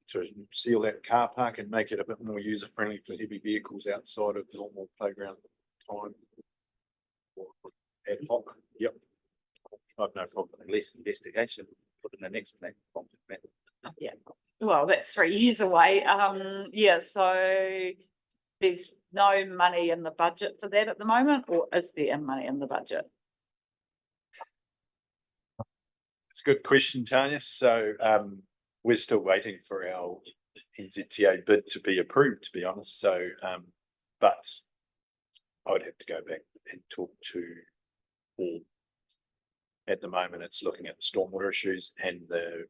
to seal that car park and make it a bit more user friendly for heavy vehicles outside of normal playground time. Or ad hoc. Yep. I've no problem. less investigation, put in the next plan. Yeah, well, that's 3 years away. Yeah, so there's no money in the budget for that at the moment, or is there money in the budget? It's a good question, Tanya. So we're still waiting for our NZTA bid to be approved, to be honest. So, but I would have to go back and talk to all. At the moment, it's looking at the stormwater issues and the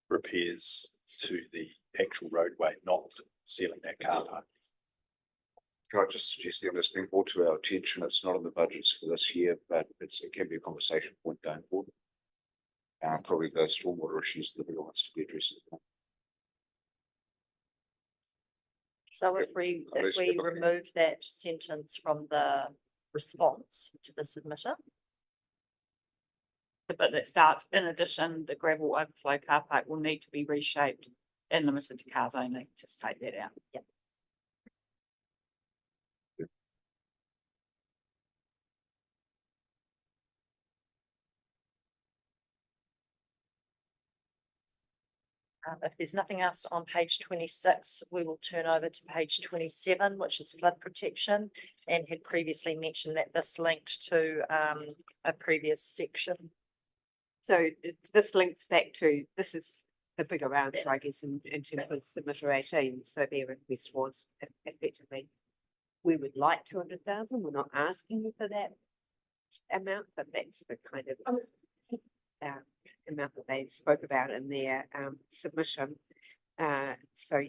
repairs to the actual roadway, not sealing that car park. Can I just suggest that it's been brought to our attention? It's not in the budgets for this year, but it can be a conversation point going forward. Probably the stormwater issues that bigger ones to be addressed. So if we remove that sentence from the response to the submitter, The bit that starts, in addition, the gravel overflow car park will need to be reshaped and limited to cars only. Just take that out. Yep. If there's nothing else on page 26, we will turn over to page 27, which is flood protection, and had previously mentioned that this linked to a previous section. So this links back to, this is the bigger answer, I guess, in terms of submitter 18. So their request was effectively, we would like 200,000. We're not asking you for that amount, but that's the kind of amount that they spoke about in their submission. So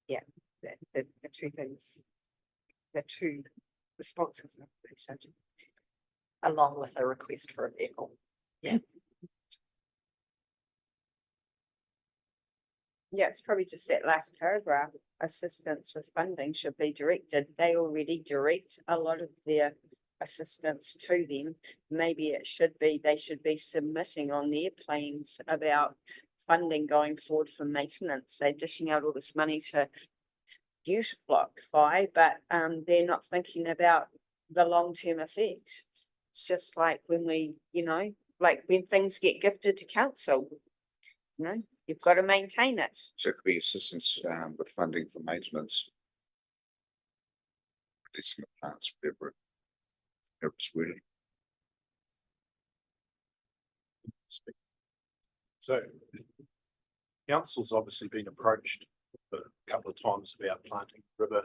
yeah, the two things, the two responses are pretty Along with a request for a vehicle. Yeah, it's probably just that last paragraph, assistance with funding should be directed. They already direct a lot of their assistance to them, maybe it should be, they should be submitting on their plans about funding going forward for maintenance. They're dishing out all this money to beautify, but they're not thinking about the long-term effect. It's just like when we, like when things get gifted to council, you've got to maintain it. So it could be assistance with funding for maintenance. Releasing of plants, whatever it's worded. So council's obviously been approached a couple of times about planting river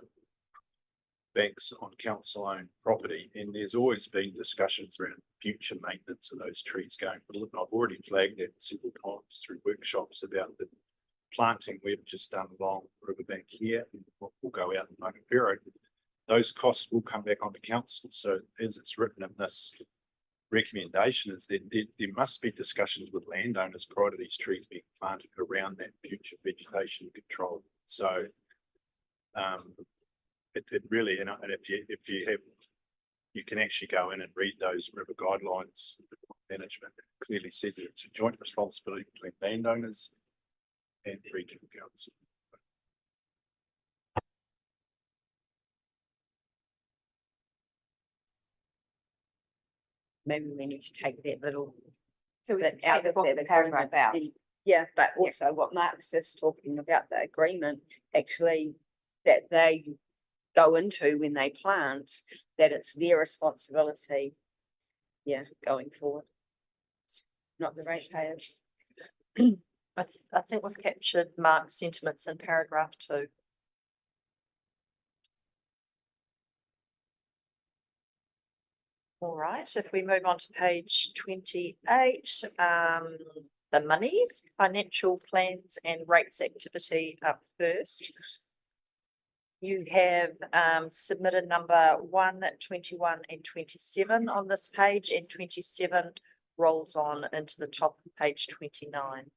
banks on council-owned property, and there's always been discussions around future maintenance of those trees going forward. And I've already flagged that several times through workshops about the planting we've just done along riverbank here, and we'll go out in Mokopero. Those costs will come back onto council. So as it's written in this recommendation, is that there must be discussions with landowners prior to these trees being planted around that future vegetation control. So it really, and if you have, you can actually go in and read those river guidelines management. It clearly says that it's a joint responsibility between landowners and regional council. Maybe we need to take that little So we bit can out take of the that paragraph out. Yeah, but also what Mark's just talking about, the agreement, actually, that they go into when they plant, that it's their responsibility. Yeah, going forward. Not the ratepayers. I think we've captured Mark's sentiments in paragraph 2. All right, so if we move on to page 28, the money, financial plans and rates activity up first. You have submitted number 1, 21 and 27 on this page, and 27 rolls on into the top of page 29.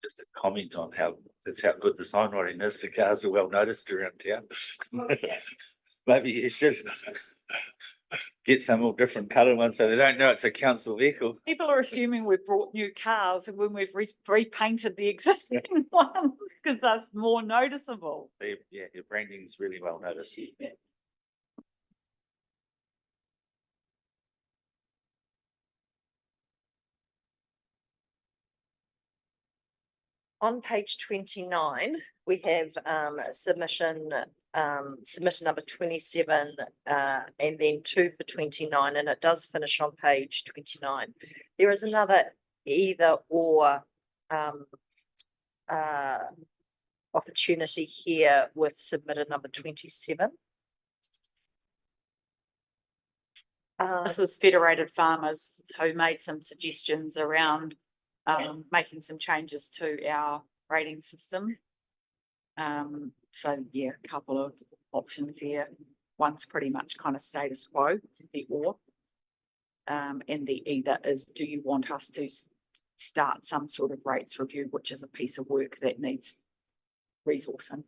Just a comment on how good the signwriting is. The cars are well noticed around town. Maybe you should get some more different colour ones so they don't know it's a council vehicle. People are assuming we've brought new cars when we've repainted the existing ones because that's more noticeable. Yeah, your branding's really well noticed. On page 29, we have submission number 27 and then 2 for 29, and it does finish on page 29. There is another either or opportunity here with submitted number 27. This was Federated Farmers who made some suggestions around making some changes to our rating system. So yeah, a couple of options here. One's pretty much kind of status quo, the or. And the either is, do you want us to start some sort of rates review, which is a piece of work that needs resourcing.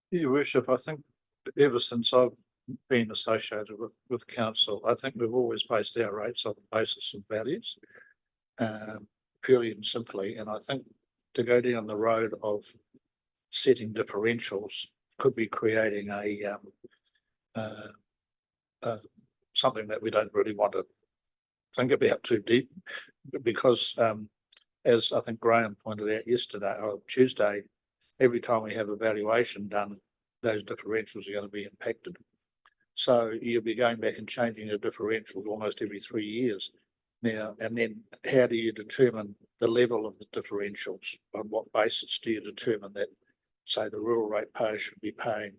Your worship, I think ever since I've been associated with council, I think we've always based our rates on the basis of values, purely and simply. And I think to go down the road of setting differentials could be creating something that we don't really want to think about too deep, because as I think Graham pointed out yesterday or Tuesday, every time we have a valuation done, those differentials are going to be impacted. So you'll be going back and changing the differentials almost every 3 years now. And then how do you determine the level of the differentials? On what basis do you determine that, say, the rural ratepayer should be paying,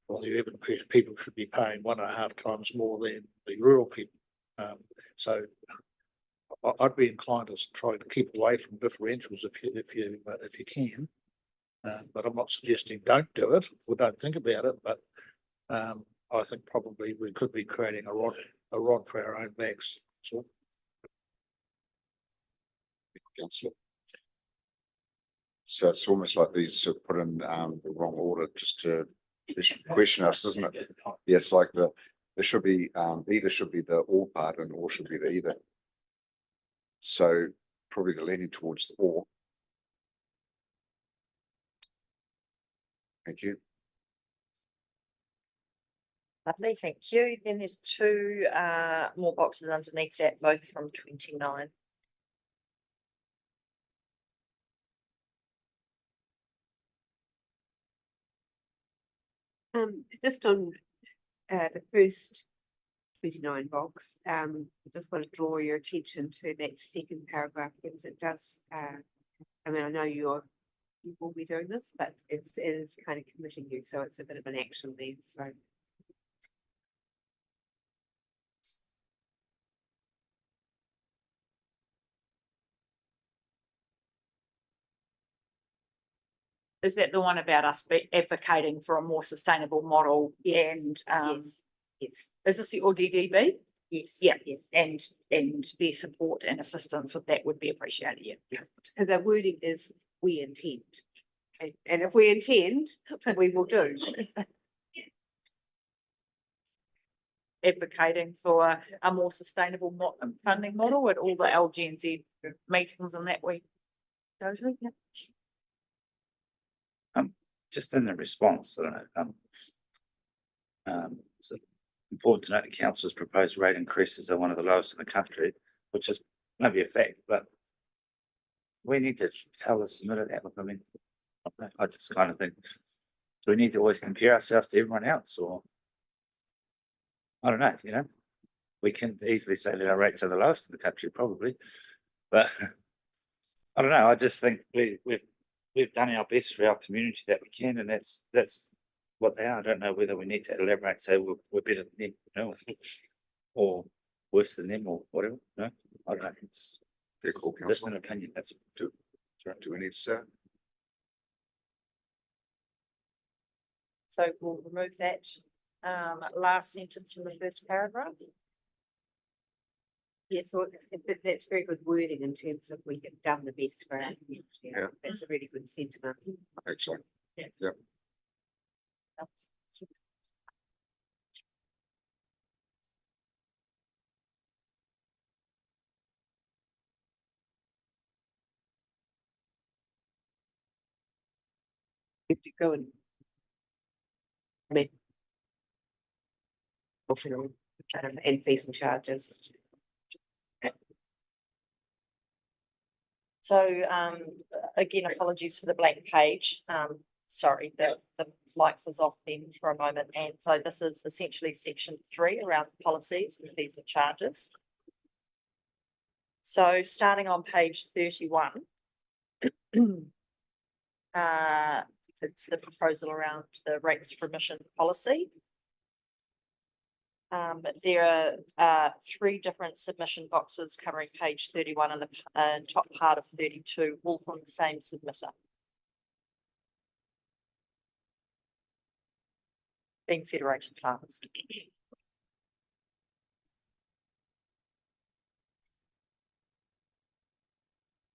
or the urban people should be paying 1.5 times more than the rural people? So I'd be inclined to try to keep away from differentials if you can. But I'm not suggesting don't do it or don't think about it, but I think probably we could be creating a rod for our own backs. So Councillor. So it's almost like these are put in the wrong order just to question us, isn't it? Yes, like there should be either should be the or part and or should be the either. So probably the leaning towards the or. Thank you. Lovely, thank you. Then there's two more boxes underneath that, both from 29. Just on the first 29 box, I just want to draw your attention to that second paragraph because it does, I mean, I know you will be doing this, but it is kind of committing you, so it's a bit of an action there, so. Is that the one about us advocating for a more sustainable model? Yes, And yes, yes, is this the ODDB? yes. Yeah, Yes. and their support and assistance with that would be appreciated. Yeah. And the wording is we intend. And if we intend, we will do. Advocating for a more sustainable funding model at all the LGNZ meetings and that we go to. Yeah. Just in the response, it's important to note that council's proposed rate increases are one of the lowest in the country, which is maybe a fact, but we need to tell the submitter that. I mean, I just kind of think, do we need to always compare ourselves to everyone else, or I don't know, you know, we can easily say that our rates are the lowest in the country, probably, but I don't know. I just think we've done our best for our community that we can, and that's what they are. I don't know whether we need to elaborate, say we're better than them, you know, or worse than them, or whatever. No, I don't know. Just Very cool, just councillor. an opinion. That's Do we need to say? So we'll remove that last sentence from the first paragraph. Yes, so that's very good wording in terms of we have done the best for our community. Yeah. That's a really good sentiment. I think so. Yeah. Yep. That's- Good to go and and fees and charges. So again, apologies for the blank page. Sorry, the light was off then for a moment. And so this is essentially section 3 around policies and fees and charges. So starting on page 31, it's the proposal around the rates for emission policy. There are 3 different submission boxes covering page 31 and the top part of 32, all from the same submitter. Being Federated Farmers. So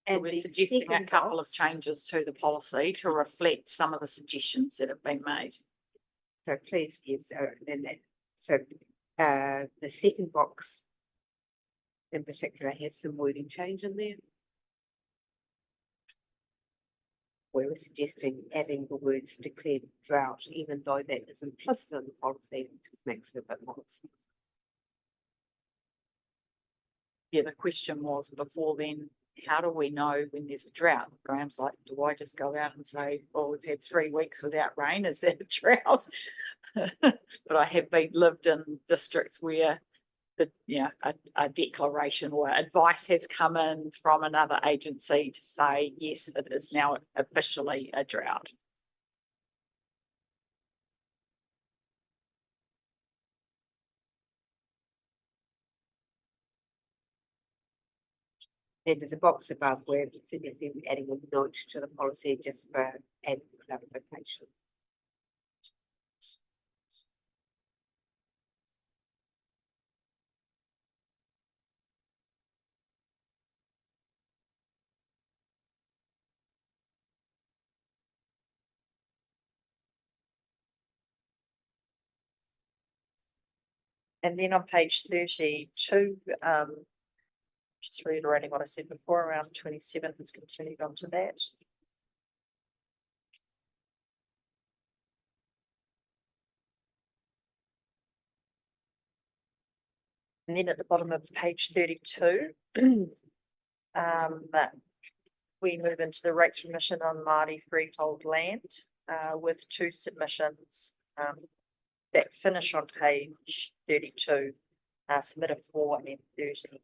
And we're the suggesting a second couple of box- changes to the policy to reflect some of the suggestions that have been made. So please, yes, the second box in particular has some wording change in there. We were suggesting adding the words declared drought, even though that is implicit in the policy, it just makes it a bit more sense. Yeah, the question was before then, how do we know when there's a drought? Graham's like, do I just go out and say, well, we've had 3 weeks without rain, is that a drought? But I have lived in districts where a declaration or advice has come in from another agency to say, yes, it is now officially a drought. And there's a box above where it's suggesting adding a note to the policy just for added clarification. And then on page 32, just reiterating what I said before, around 27 has continued on to that. And then at the bottom of page 32, we move into the rates remission on Māori freehold land with 2 submissions that finish on page 32, submitted 4 and 30.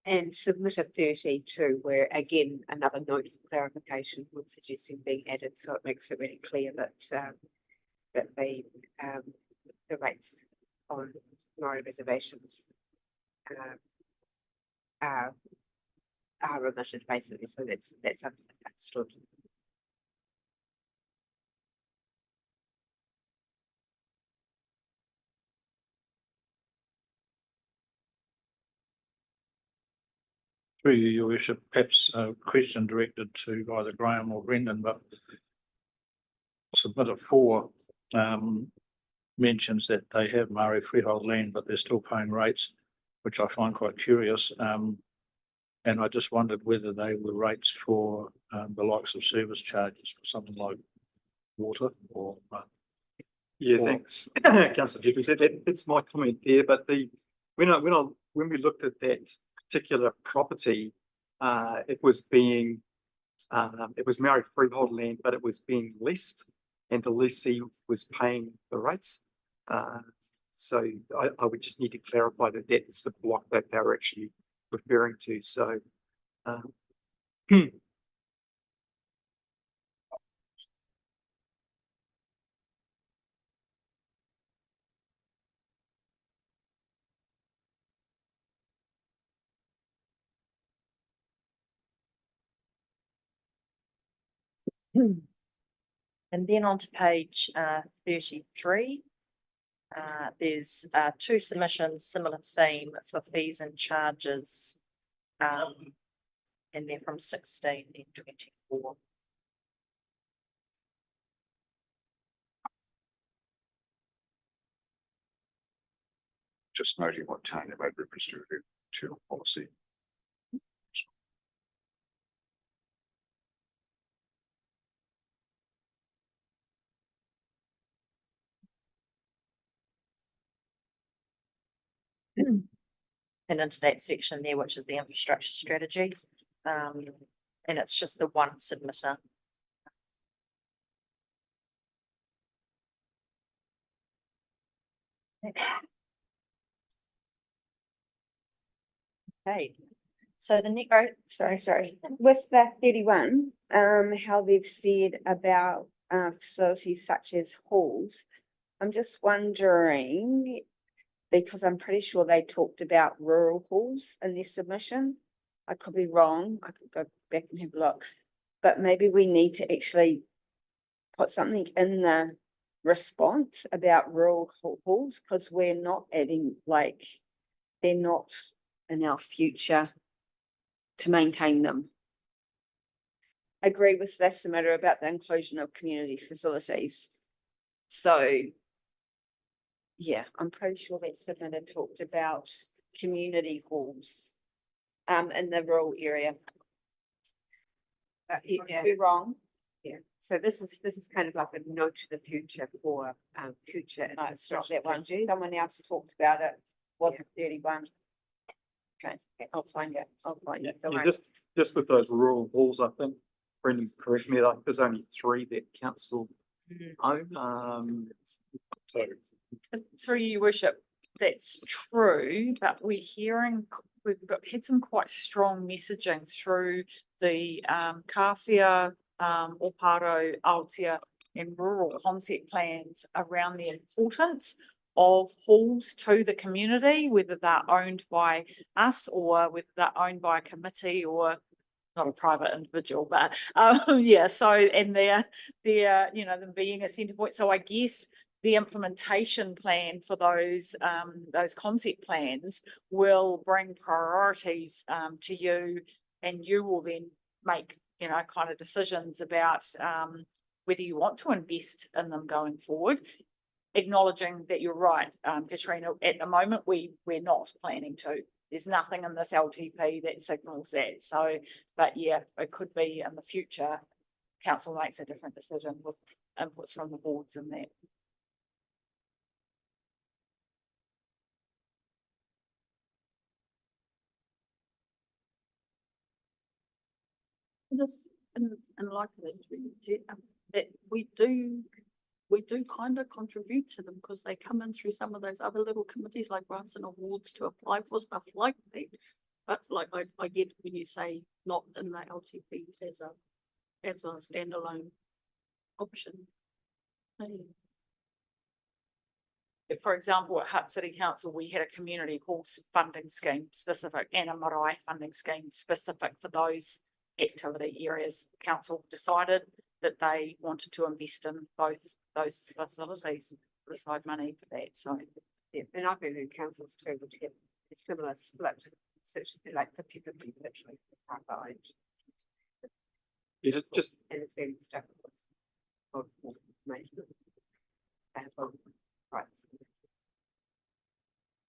And submitter 32, where again, another note of clarification with suggesting being added, so it makes it really clear that that the rates on Māori reservations are remitted basically, so that's understood. Through you, your worship, perhaps a question directed to either Graham or Brendan, but submitter 4 mentions that they have Māori freehold land, but they're still paying rates, which I find quite curious. And I just wondered whether they were rates for the likes of service charges for something like water or. Yeah, or- thanks, Councillor Jeffries. That's my comment there, but when we looked at that particular property, it was Māori freehold land, but it was being leased, and the lessee was paying the rates. So I would just need to clarify that that's the block that they're actually referring to. So, And then on to page 33, there's 2 submissions, similar theme for fees and charges, and they're from 16 and 24. Just noting what Tanya made reference to the internal policy. And into that section there, which is the infrastructure strategy. And it's just the 1 submitter. Okay, so the next. Sorry. With the 31, how they've said about facilities such as halls, I'm just wondering, because I'm pretty sure they talked about rural halls in their submission. I could be wrong. I could go back and have a look, but maybe we need to actually put something in the response about rural halls, because we're not adding, like, they're not in our future to maintain them. Agree with this matter about the inclusion of community facilities. So yeah, I'm pretty sure that submitter talked about community halls in the rural area. Yeah. Be wrong. Yeah, so this is kind of like a note to the future for future. No, it's not that one. strategy. Someone else talked about it. Wasn't 31. Okay, I'll find it. Don't worry. just with those rural halls, I think, Brendan, correct me, like there's only 3 that council own. So Through your worship, that's true, but we've had some quite strong messaging through the Kawhia, Ōparo, Aotea and rural concept plans around the importance of halls to the community, whether they're owned by us or whether they're owned by a committee or not a private individual, but yeah, so and they're you know, them being a centre point. So I guess the implementation plan for those concept plans will bring priorities to you, and you will then make, you know, kind of decisions about whether you want to invest in them going forward, acknowledging that you're right, Katrina, at the moment we're not planning to. There's nothing in this LTP that signals that. So, but yeah, it could be in the future, council makes a different decision with inputs from the boards and that. Just and like that we do kind of contribute to them because they come in through some of those other little committees like grants and awards to apply for stuff like that. But like I get when you say not in the LTP as a standalone option. For example, at Hutt City Council, we had a community hall funding scheme specific and a marae funding scheme specific for those activity areas. Council decided that they wanted to invest in both those facilities, put aside money for that. So Yeah, and I've been in councils too, which have a similar split, so it should be like 50-50 literally. Yeah, just And it's very stuck of information. And of rights.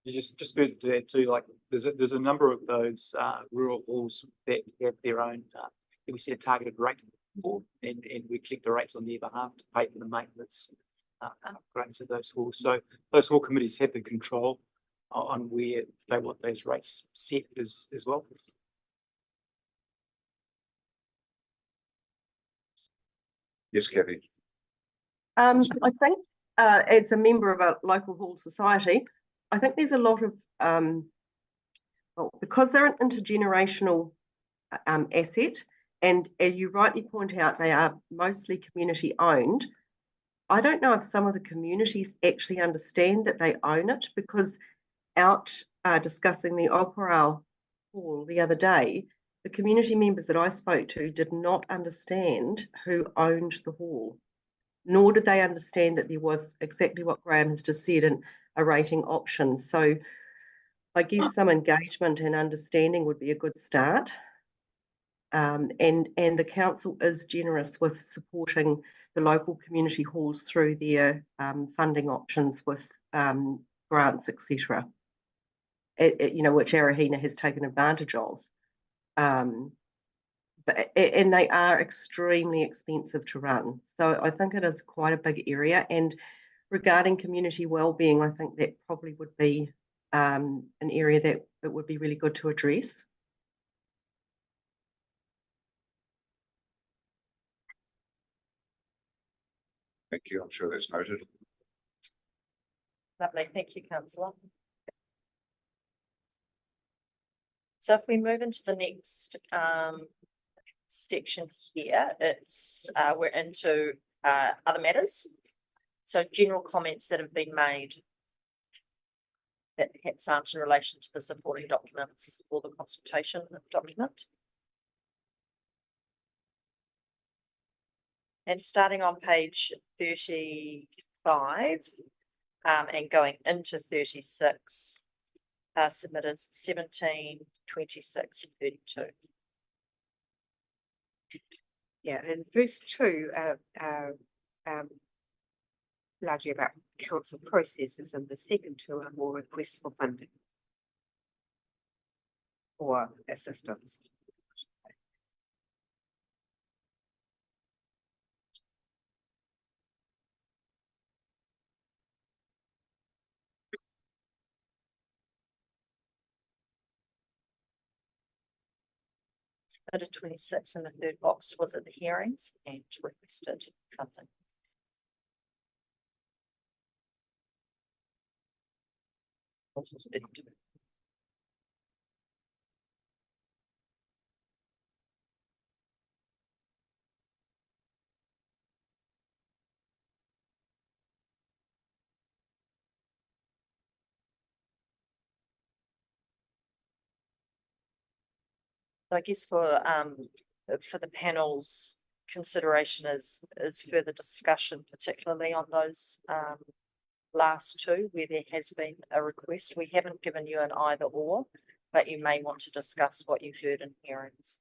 You just further to that too, like there's a number of those rural halls that have their own, we set a targeted rate for, and we collect the rates on their behalf to pay for the maintenance upgrades of those halls. So those hall committees have the control on where they want those rates set as well. Yes, Kathy. I think as a member of a local hall society, I think there's a lot of well, because they're an intergenerational asset, and as you rightly point out, they are mostly community owned. I don't know if some of the communities actually understand that they own it, because out discussing the Ōtorohanga hall the other day, the community members that I spoke to did not understand who owned the hall, nor did they understand that there was exactly what Graham has just said in a rating option. So I guess some engagement and understanding would be a good start. And the council is generous with supporting the local community halls through their funding options with grants, etc. You know, which Arahina has taken advantage of. And they are extremely expensive to run. So I think it is quite a big area. And regarding community wellbeing, I think that probably would be an area that it would be really good to address. Thank you. I'm sure that's noted. Lovely, thank you, councillor. So if we move into the next section here, it's we're into other matters. So general comments that have been made that perhaps aren't in relation to the supporting documents or the consultation document. And starting on page 35 and going into 36, submitted 17, 26 and 32. Yeah, and first two are largely about council processes, and the second two are more requests for funding or assistance. Submitted 26 in the third box was at the hearings and requested funding. I guess for the panel's consideration is further discussion, particularly on those last two where there has been a request. We haven't given you an either or, but you may want to discuss what you've heard in hearings.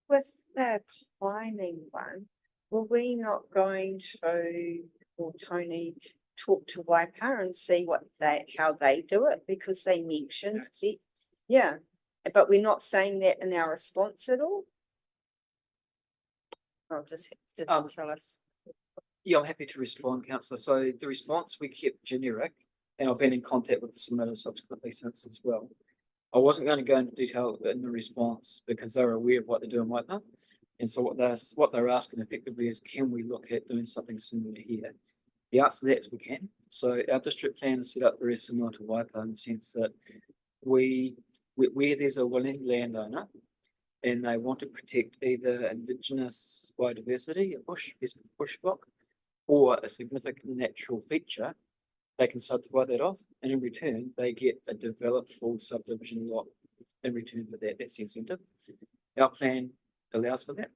With the climbing one, were we not going to, or Tony, talk to Waipa and see how they do it? Because they mentioned it, yeah, but we're not saying that in our response at all? I'll just, did you tell us? Yeah, I'm happy to respond, councillor. So the response we kept generic, and I've been in contact with the submitter subsequently since as well. I wasn't going to go into detail in the response because they're aware of what they're doing right now. And so what they're asking effectively is, can we look at doing something similar here? The answer to that is we can. So our district plan is set up very similar to Waipa in the sense that where there's a willing landowner and they want to protect either indigenous biodiversity, a bush block, or a significant natural feature, they can subdivide that off, and in return, they get a developable subdivision lot in return for that. That's the incentive. Our plan allows for that.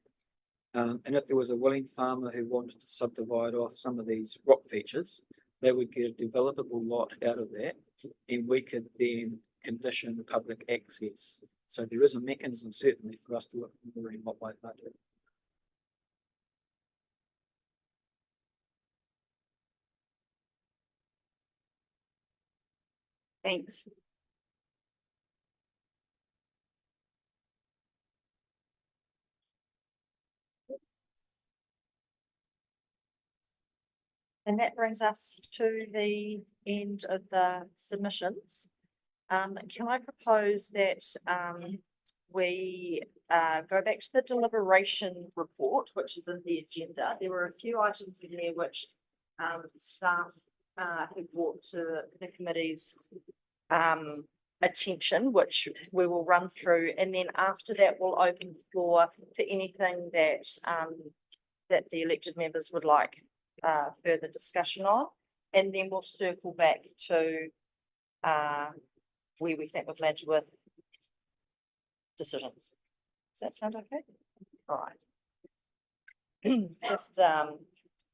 And if there was a willing farmer who wanted to subdivide off some of these rock features, they would get a developable lot out of that, and we could then condition the public access. So there is a mechanism certainly for us to look at what Waipa do. Thanks. And that brings us to the end of the submissions. Can I propose that we go back to the deliberation report, which is in the agenda. There were a few items in there which staff have brought to the committee's attention, which we will run through, and then after that we'll open the floor for anything that that the elected members would like further discussion on, and then we'll circle back to where we think we've landed with decisions. Does that sound okay? All right. Just a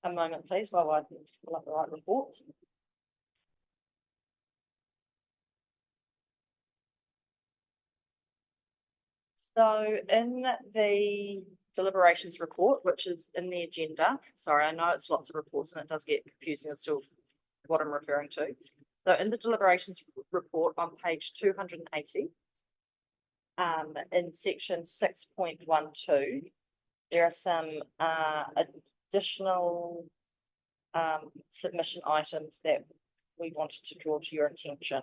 moment, please, while I pull up the right report. So in the deliberations report, which is in the agenda, sorry, I know it's lots of reports and it does get confusing as to what I'm referring to. So in the deliberations report on page 280, in section 6.12, there are some additional submission items that we wanted to draw to your attention.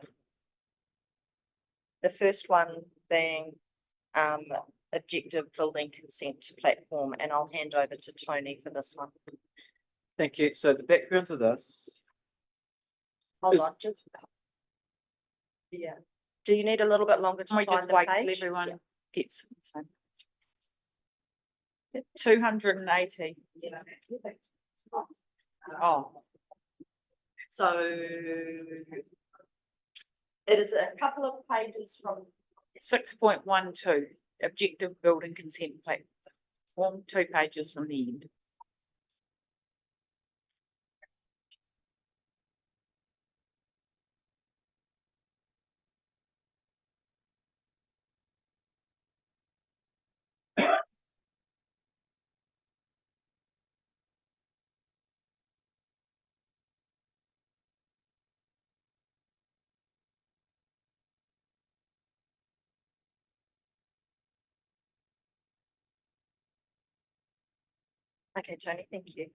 The first one being objective building consent platform, and I'll hand over to Tony for this one. Thank you. So the background to this. Hold on, yeah. Do you need a little bit longer to Can we find just the wait till page? everyone gets 280? Yeah. Oh, So it is a couple of pages from 6.12, objective building consent platform, 2 pages from the end. Okay, Tony, thank you.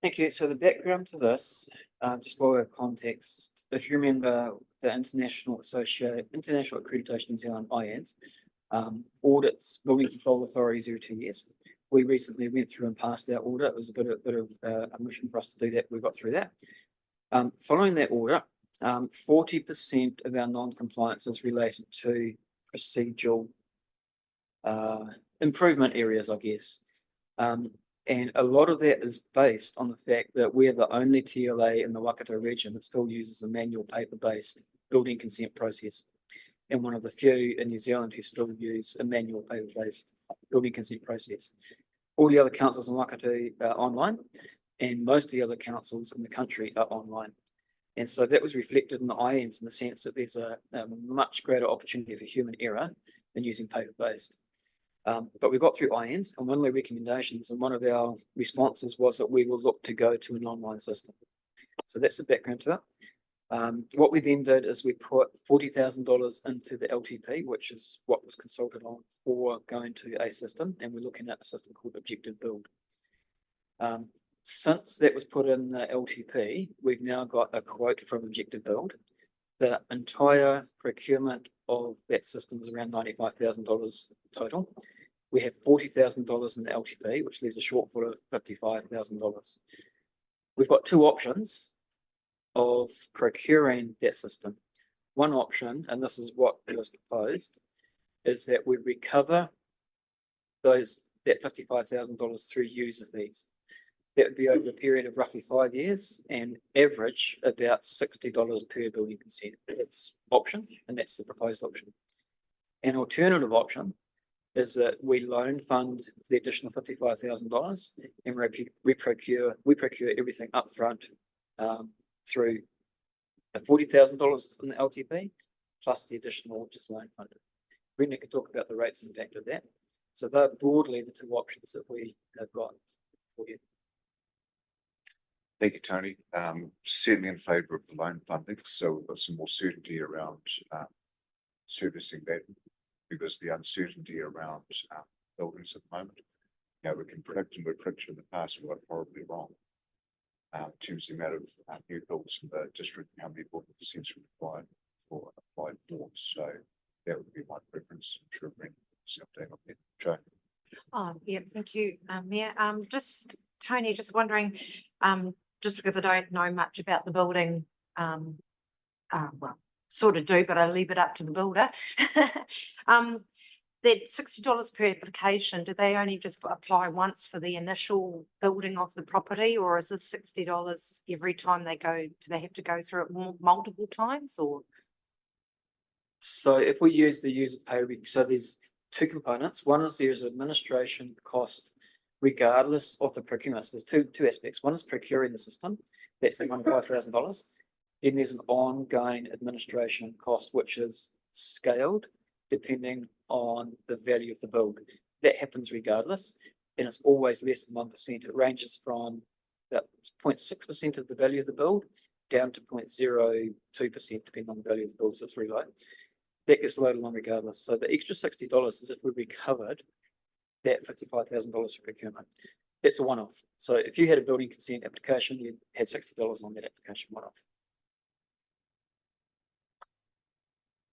Thank you. So the background to this, just by way of context, if you remember the International Accreditation New Zealand IANZ audits building control authorities every 2 years. We recently went through and passed our audit. It was a bit of a mission for us to do that. We got through that. Following that audit, 40% of our non-compliance is related to procedural improvement areas, I guess. And a lot of that is based on the fact that we're the only TLA in the Waikato region that still uses a manual paper-based building consent process. And one of the few in New Zealand who still use a manual paper-based building consent process. All the other councils in Waikato are online, and most of the other councils in the country are online. And so that was reflected in the INs in the sense that there's a much greater opportunity for human error than using paper-based. But we got through INs, and one of the recommendations and one of our responses was that we will look to go to an online system. So that's the background to it. What we then did is we put $40,000 into the LTP, which is what was consulted on for going to a system, and we're looking at a system called Objective Build. Since that was put in the LTP, we've now got a quote from Objective Build. The entire procurement of that system is around $95,000 total. We have $40,000 in the LTP, which leaves a shortfall of $55,000. We've got two options of procuring that system. One option, and this is what was proposed, is that we recover that $55,000 through user fees. That would be over a period of roughly 5 years and average about $60 per building consent. That's option, and that's the proposed option. An alternative option is that we loan fund the additional $55,000 and we procure everything up front through the $40,000 in the LTP plus the additional which is loan funded. Brenda can talk about the rates impact of that. So they're broadly the two options that we have got for you. Thank you, Tony. Certainly in favour of the loan funding, so we've got some more certainty around servicing that, because the uncertainty around buildings at the moment, we can predict, and we've predicted in the past, we got horribly wrong in terms of the amount of new builds in the district and how many building consents are required or applied for. So that would be my preference. I'm sure Brent will update on that. Joe. Oh, yeah, thank you, Mayor. Just Tony, just wondering, just because I don't know much about the building, well, sort of do, but I leave it up to the builder. That $60 per application, do they only just apply once for the initial building of the property, or is this $60 every time they go? Do they have to go through it multiple times, or? So if we use the user pay, so there's two components. One is there's administration cost regardless of the procurement. So there's two aspects. One is procuring the system. That's the $5,000. Then there's an ongoing administration cost, which is scaled depending on the value of the build. That happens regardless, and it's always less than 1%. It ranges from about 0.6% of the value of the build down to 0.02% depending on the value of the build, so it's very low. That gets loaded on regardless. So the extra $60 is if we recovered that $55,000 for procurement. That's a one-off. So if you had a building consent application, you had $60 on that application one-off.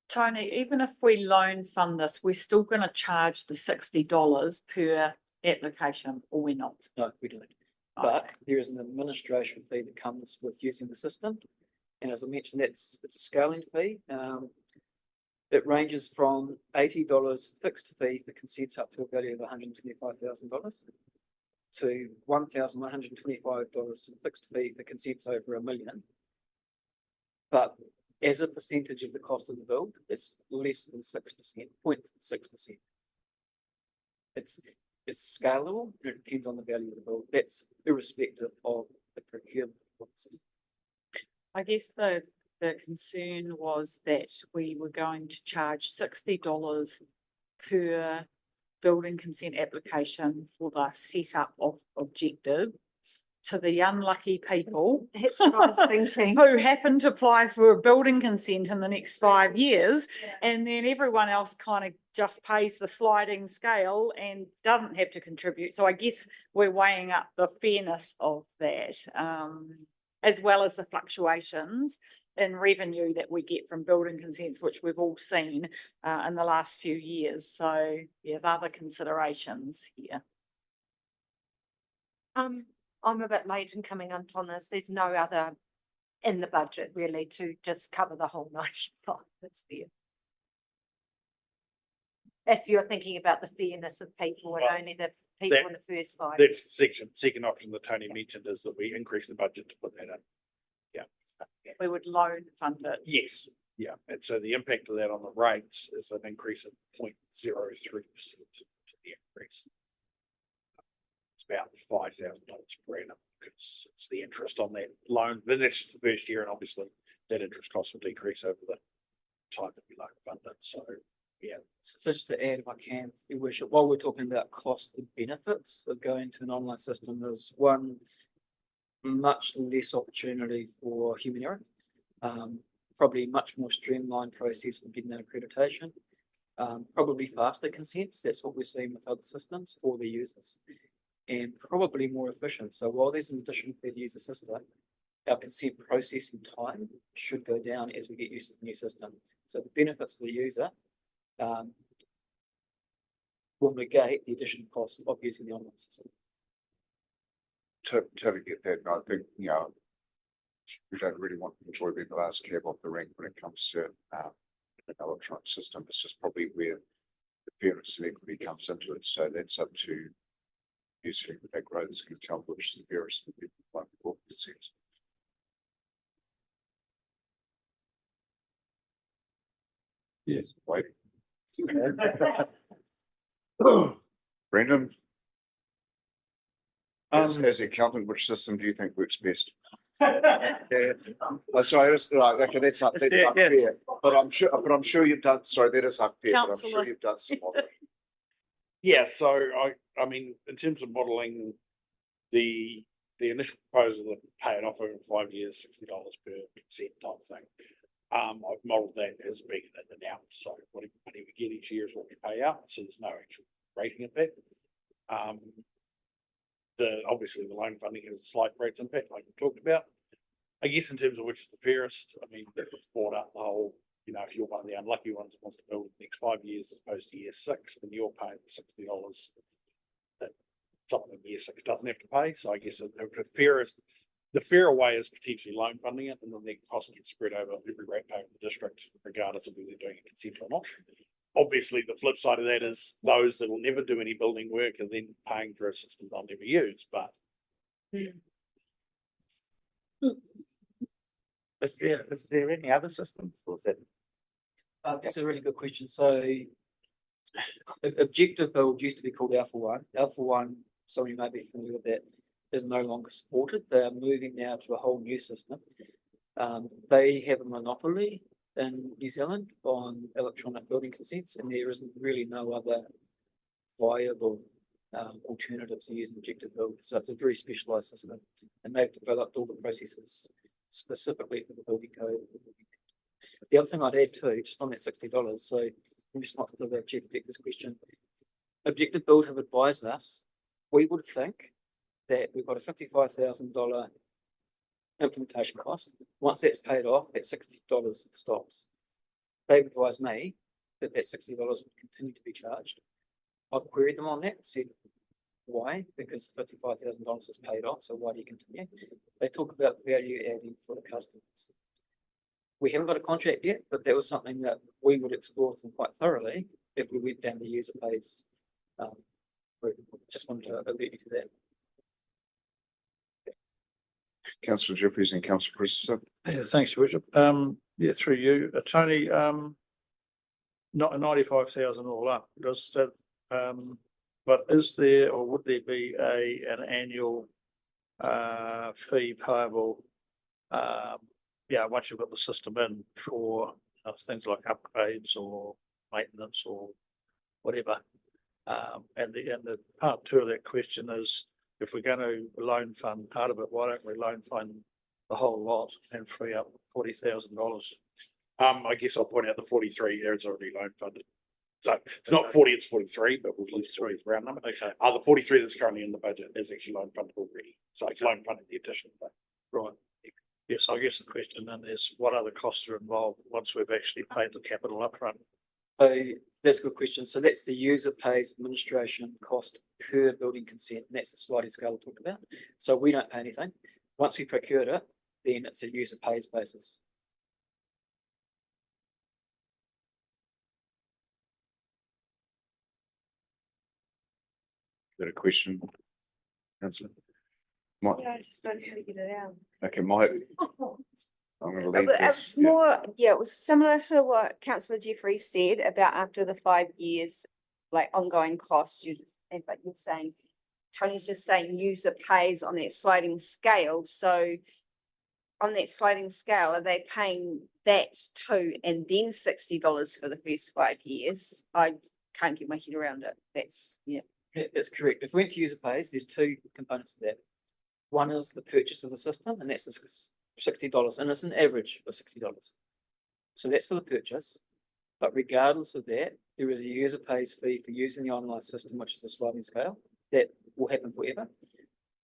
Tony, even if we loan fund this, we're still going to charge the $60 per application, or we're not? No, we don't. But there is an administration fee that comes with using the system. And as I mentioned, it's a scaling fee. It ranges from $80 fixed fee for consents up to a value of $125,000 to $1,125 fixed fee for consents over $1 million. But as a percentage of the cost of the build, it's less than 6%, 0.6%. It's scalable, and it depends on the value of the build. That's irrespective of the procurement system. I guess the concern was that we were going to charge $60 per building consent application for the setup of Objective to the unlucky people That's what I was thinking. who happen to apply for a building consent in the next 5 years, and then everyone else kind of just pays the sliding scale and doesn't have to contribute. So I guess we're weighing up the fairness of that, as well as the fluctuations in revenue that we get from building consents, which we've all seen in the last few years. So yeah, the other considerations here. I'm a bit late in coming on this. There's no other in the budget really to just cover the whole 95 that's there. if you're thinking about the fairness of people and Well, only the people that- in the first five. That's the second option that Tony mentioned is that we increase the budget to put that in. We would loan fund it. Yes, yeah, and so the impact of that on the rates is an increase of 0.03% to the increase. It's about $5,000 per annum because it's the interest on that loan. Then that's just the first year, and obviously that interest cost will decrease over the time that we loan fund it. So yeah, So just to add, if I can, Your Worship, while we're talking about costs and benefits of going to an online system, there's one, much less opportunity for human error. Probably much more streamlined process for getting that accreditation. Probably faster consents, that's what we're seeing with other systems for the users. And probably more efficient. So while there's an additional fee to use the system, our consent processing time should go down as we get used to the new system. So the benefits for the user will negate the additional cost of using the online system. Totally get that. And I think, we don't really want to enjoy being the last cab off the rank when it comes to an electronic system. It's just probably where the fairness and equity comes into it. So that's up to you sitting with that growth is going to tell which is the fairest for people like the board consents. Yes, wait. Brendan, as the accountant, which system do you think works best? Oh, sorry, that's right. Okay, that's unfair. But I'm sure you've done. Sorry, that is unfair. But I'm sure Councillor. you've done some modelling. yeah. So I mean, in terms of modelling, the initial proposal that pay it off over 5 years, $60 per consent type thing. I've modelled that as being an amount. So whatever money we get each year is what we pay out. So there's no actual rating impact. Obviously the loan funding has a slight rates impact, like we talked about. I guess in terms of which is the fairest, I mean, that was brought up the whole, if you're one of the unlucky ones that wants to build in the next 5 years as opposed to year 6, then you're paying the $60 that someone in year 6 doesn't have to pay. So I guess the fairer way is potentially loan funding it, and then the cost gets spread over every ratepayer in the district, regardless of whether they're doing a consent or not. Obviously, the flip side of that is those that will never do any building work are then paying for a system they'll never use. But is there any other systems, or is that? That's a really good question. So objective build used to be called Alpha One. Alpha One, some of you may be familiar with that, is no longer supported. They are moving now to a whole new system. They have a monopoly in New Zealand on electronic building consents, and there isn't really no other viable alternative to using objective build. So it's a very specialised system, and they've developed all the processes specifically for the building code. The other thing I'd add too, just on that $60, so in response to the Chief Executive's question, Objective Build have advised us, we would think that we've got a $55,000 implementation cost. Once that's paid off, that $60 stops. They've advised me that that $60 would continue to be charged. I've queried them on that, said why? Because $55,000 is paid off, so why do you continue? They talk about value adding for the customers. We haven't got a contract yet, but that was something that we would explore them quite thoroughly if we went down the user pays. Just wanted to alert you to that. Councillor Jeffries and Councillor Christensen. Yeah, thanks, Your Worship. Yeah, through you, Tony. Not 95,000 all up. Does that? But is there, or would there be an annual fee payable? Once you've got the system in for things like upgrades or maintenance or whatever. And the part two of that question is, if we're going to loan fund part of it, why don't we loan fund the whole lot and free up $40,000? I guess I'll point out the 43 there is already loan funded. So it's not 40, it's 43, but we'll use 3 as a round number. Okay. The 43 that's currently in the budget is actually loan funded already. So it's loan funded the addition. Right. Yes, I guess the question then is what other costs are involved once we've actually paid the capital upfront? So that's a good question. So that's the user pays administration cost per building consent. And that's the sliding scale I talked about. So we don't pay anything. Once we procured it, then it's a user pays basis. that a question? Councillor? My, Yeah, I just don't know how to get it out. okay, my, I'm gonna leave It this. was more, yeah, it was similar to what councillor Jeffrey said about after the 5 years, like ongoing costs, but you're saying, Tony's just saying user pays on that sliding scale, so on that sliding scale, are they paying that too, and then $60 for the first 5 years? I can't get my head around it, that's, yeah. That's correct. If we went to user pays, there's two components to that. One is the purchase of the system, and that's $60, and it's an average of $60. So that's for the purchase. But regardless of that, there is a user pays fee for using the online system, which is the sliding scale. That will happen forever.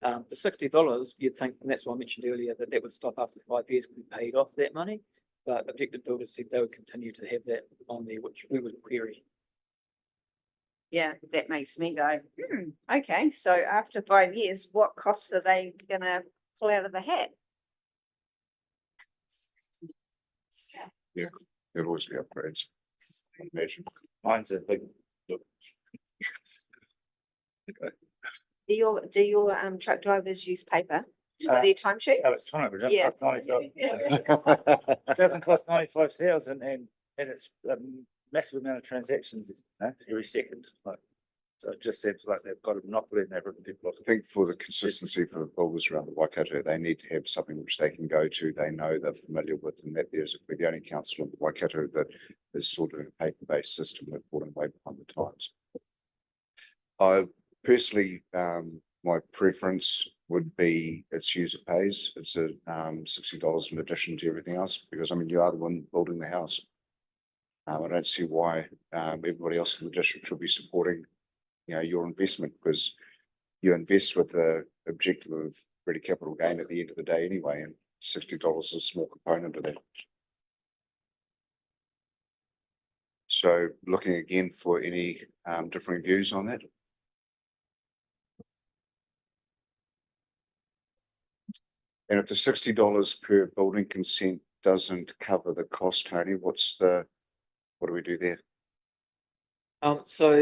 The $60, you'd think, and that's what I mentioned earlier, that that would stop after 5 years and be paid off that money. But Objective Builders said they would continue to have that on there, which we would query. Yeah, that makes me go, okay, so after 5 years, what costs are they gonna pull out of the hat? Yeah, there'll always be upgrades. I imagine. Mine's a big, look, Do your truck drivers use paper for Uh, their timesheets? electronic, it Yeah. doesn't cost 95,000 and it's a massive amount of transactions, every second. Like, so it just seems like they've got a monopoly and they've written people off. I think for the consistency for the builders around the Waikato, they need to have something which they can go to, they know they're familiar with, and that there's, we're the only council in the Waikato that is still doing a paper-based system that falling way behind the times. I personally, my preference would be it's user pays, it's a $60 in addition to everything else, because I mean, you are the one building the house. I don't see why everybody else in the district should be supporting, you know, your investment, because you invest with the objective of ready capital gain at the end of the day anyway, and $60 is a small component of that. So looking again for any differing views on that. And if the $60 per building consent doesn't cover the cost, Tony, what do we do there? So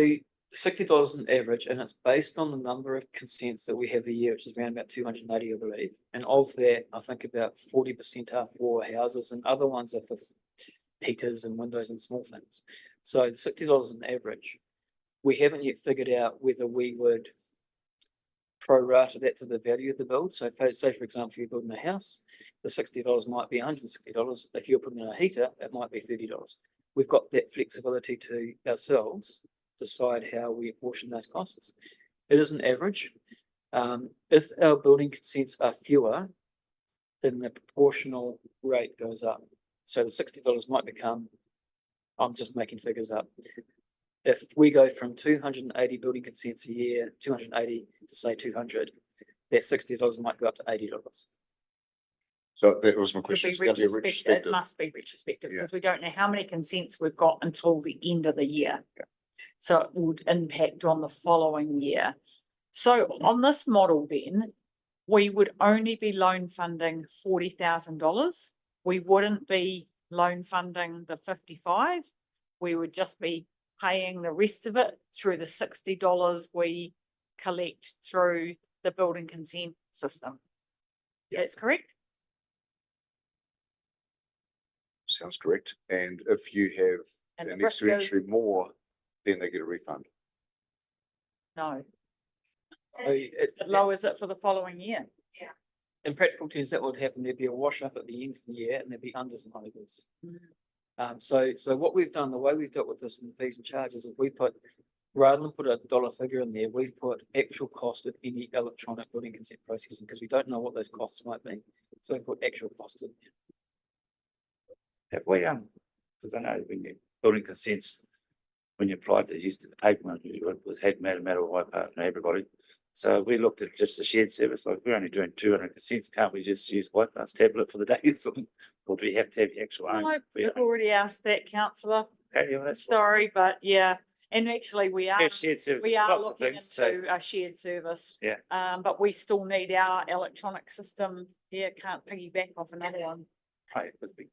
$60 an average, and it's based on the number of consents that we have a year, which is around about 280, I believe. And of that, I think about 40% are for houses, and other ones are for heaters and windows and small things. So the $60 an average. We haven't yet figured out whether we would pro rata that to the value of the build. So say for example, you're building a house, the $60 might be $160. If you're putting in a heater, it might be $30. We've got that flexibility to ourselves decide how we apportion those costs. It is an average. If our building consents are fewer, then the proportional rate goes up. So the $60 might become, I'm just making figures up. If we go from 280 building consents a year, 280 to say 200, that $60 might go up to $80. So that was my It'll question. be It's going to be retrospective. It retrospective. must be retrospective Yeah. because we don't know how many consents we've got until the end of the year. Yeah. So it would impact on the following year. So on this model then, we would only be loan funding $40,000. We wouldn't be loan funding the 55. We would just be paying the rest of it through the $60 we collect through the building consent system. That's correct? Sounds correct. And if you have And an the risk goes- exponentially more, then they get a refund. No, So it lowers it for the following year. in practical terms, that would happen. There'd be a wash up at the end of the year and there'd be unders and overs. So what we've done, the way we've dealt with this in the fees and charges is we put, rather than put a dollar figure in there, we've put actual cost of any electronic building consent processing because we don't know what those costs might be. So we put actual cost in there. Have we, because I know when you building consents, when you applied to use the paper, it was had matter wipe out and everybody. So we looked at just the shared service, like we're only doing 200 consents, can't we just use Wipeout's tablet for the day or something? Or do we have to have the actual own? I've already asked that, councillor. Okay, yeah, that's. Sorry, but yeah, and actually we are. Yeah, shared service. We are lots of looking things, so- into a shared service. Yeah. But we still need our electronic system. Yeah, can't piggyback off another one. Right, because we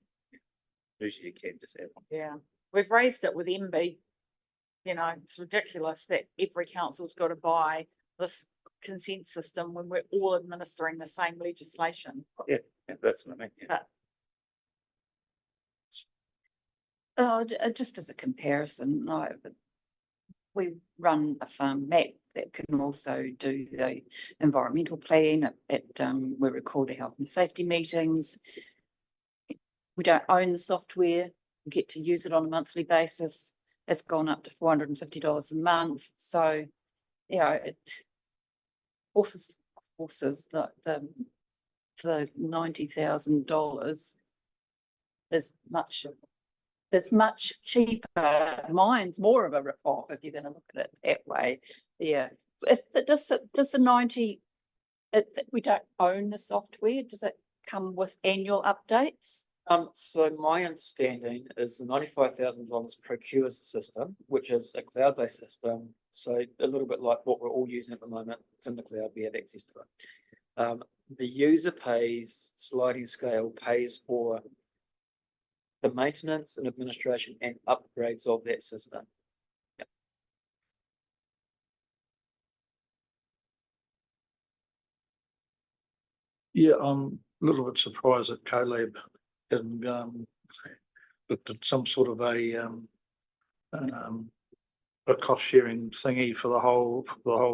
usually you can just have one. Yeah, we've raised it with MB. You know, it's ridiculous that every council's got to buy this consent system when we're all administering the same legislation. Yeah, that's what I mean. Yeah. But Just as a comparison, we run a farm map that can also do the environmental plan. We record our health and safety meetings. We don't own the software. We get to use it on a monthly basis. It's gone up to $450 a month. So, horses, the $90,000 is much cheaper. Mine's more of a rip-off if you're going to look at it that way. Yeah. Does the 90, we don't own the software, does it come with annual updates? So my understanding is the $95,000 procures the system, which is a cloud-based system. So a little bit like what we're all using at the moment. It's in the cloud, we have access to it. The user pays, sliding scale pays for the maintenance and administration and upgrades of that system. Yep. Yeah, I'm a little bit surprised that CoLab hasn't looked at some sort of a cost sharing thingy for the whole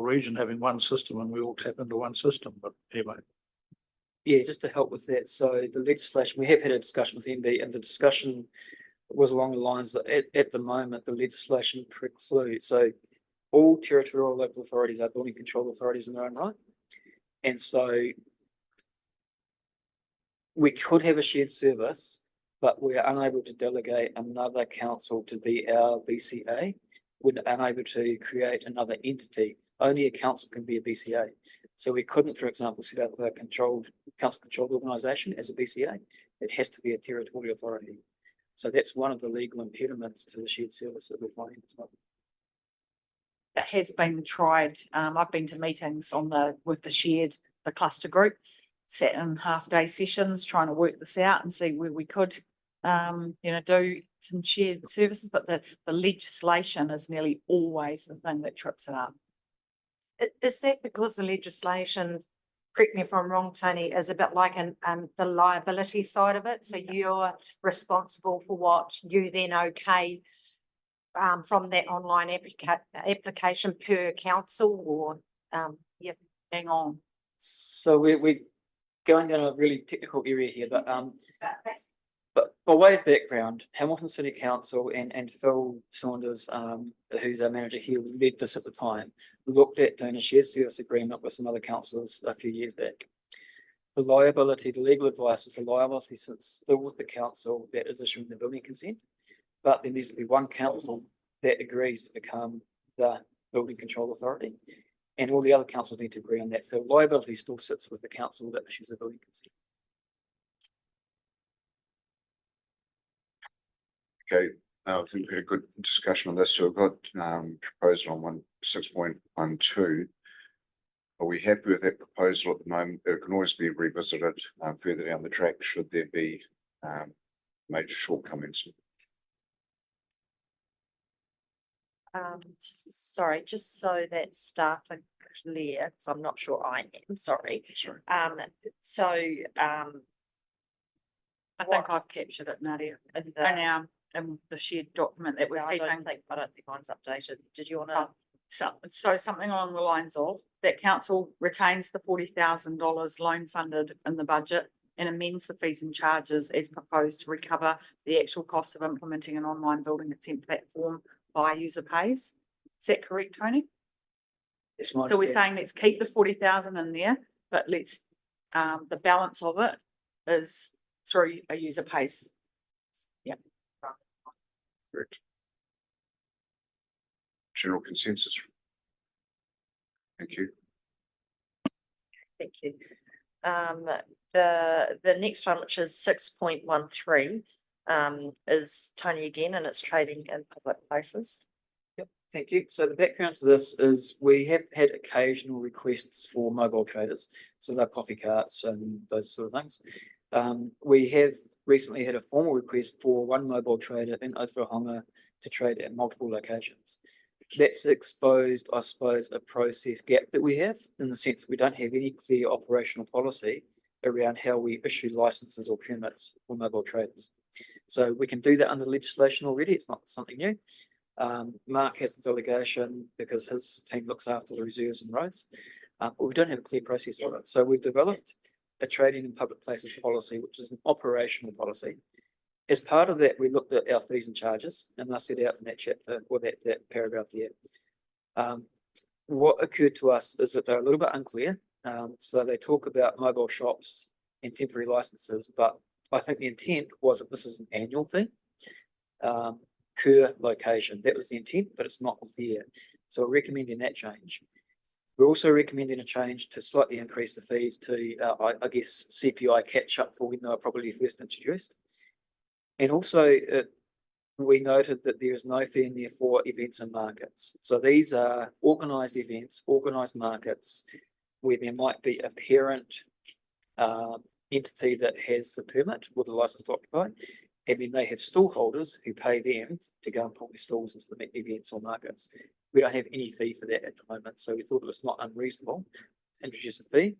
region, having one system and we all tap into one system. But anyway. Yeah, just to help with that. So the legislation, we have had a discussion with MD, and the discussion was along the lines that at the moment, the legislation precludes, so all territorial local authorities are building control authorities in their own right. And so we could have a shared service, but we're unable to delegate another council to be our BCA. We're unable to create another entity. Only a council can be a BCA. So we couldn't, for example, set up a council-controlled organisation as a BCA. It has to be a territorial authority. So that's one of the legal impediments to the shared service that we're finding as well. it has been tried. I've been to meetings with the cluster group, sat in half-day sessions trying to work this out and see where we could, do some shared services, but the legislation is nearly always the thing that trips it up. Is that because the legislation, correct me if I'm wrong, Tony, is a bit like the liability side of it? So you're responsible for what you then okay from that online application per council, or yeah. Hang on. So we're going down a really technical area here, but by way of background, Hamilton City Council and Phil Saunders, who's our manager here, led this at the time, looked at doing a shared service agreement with some other councils a few years back. The legal advice was the liability sits still with the council that is issuing the building consent, but there needs to be one council that agrees to become the building control authority, and all the other councils need to agree on that. So liability still sits with the council that issues the building consent. Okay, I think we had a good discussion on this. So we've got proposal on 6.12. Are we happy with that proposal at the moment? It can always be revisited further down the track should there be major shortcomings. Sorry, just so that staff are clear, because I'm not sure I am, sorry. Sorry. I think I've captured it, Nadia, in the shared document that we're keeping. I don't think mine's updated. Did you want to? So something along the lines of that council retains the $40,000 loan funded in the budget and amends the fees and charges as proposed to recover the actual cost of implementing an online building consent platform by user pays. Is that correct, Tony? So we're saying let's keep the 40,000 in there, but let's the balance of it is through a user pays. Yeah. Correct. General consensus. Thank you. Thank you. The next one, which is 6.13, is Tony again, and it's trading in public places. Yep, thank you. So the background to this is we have had occasional requests for mobile traders, so they're coffee carts and those sort of things. We have recently had a formal request for one mobile trader in Ōtorohanga to trade at multiple locations. that's exposed, I suppose, a process gap that we have in the sense that we don't have any clear operational policy around how we issue licenses or permits for mobile traders. So we can do that under legislation already. It's not something new. Mark has the delegation because his team looks after the reserves and roads, but we don't have a clear process for it. So we've developed a trading in public places policy, which is an operational policy. As part of that, we looked at our fees and charges, and I set out in that chapter or that paragraph there. What occurred to us is that they're a little bit unclear. So they talk about mobile shops and temporary licenses, but I think the intent was that this is an annual fee. Per location, that was the intent, but it's not there. So we're recommending that change. We're also recommending a change to slightly increase the fees to, I guess, CPI catch up for when they were probably first introduced. And also, we noted that there is no fee in there for events and markets. So these are organised events, organised markets, where there might be a parent entity that has the permit or the license to occupy, and then they have stall holders who pay them to go and put their stalls into the events or markets. We don't have any fee for that at the moment, so we thought it was not unreasonable to introduce a fee,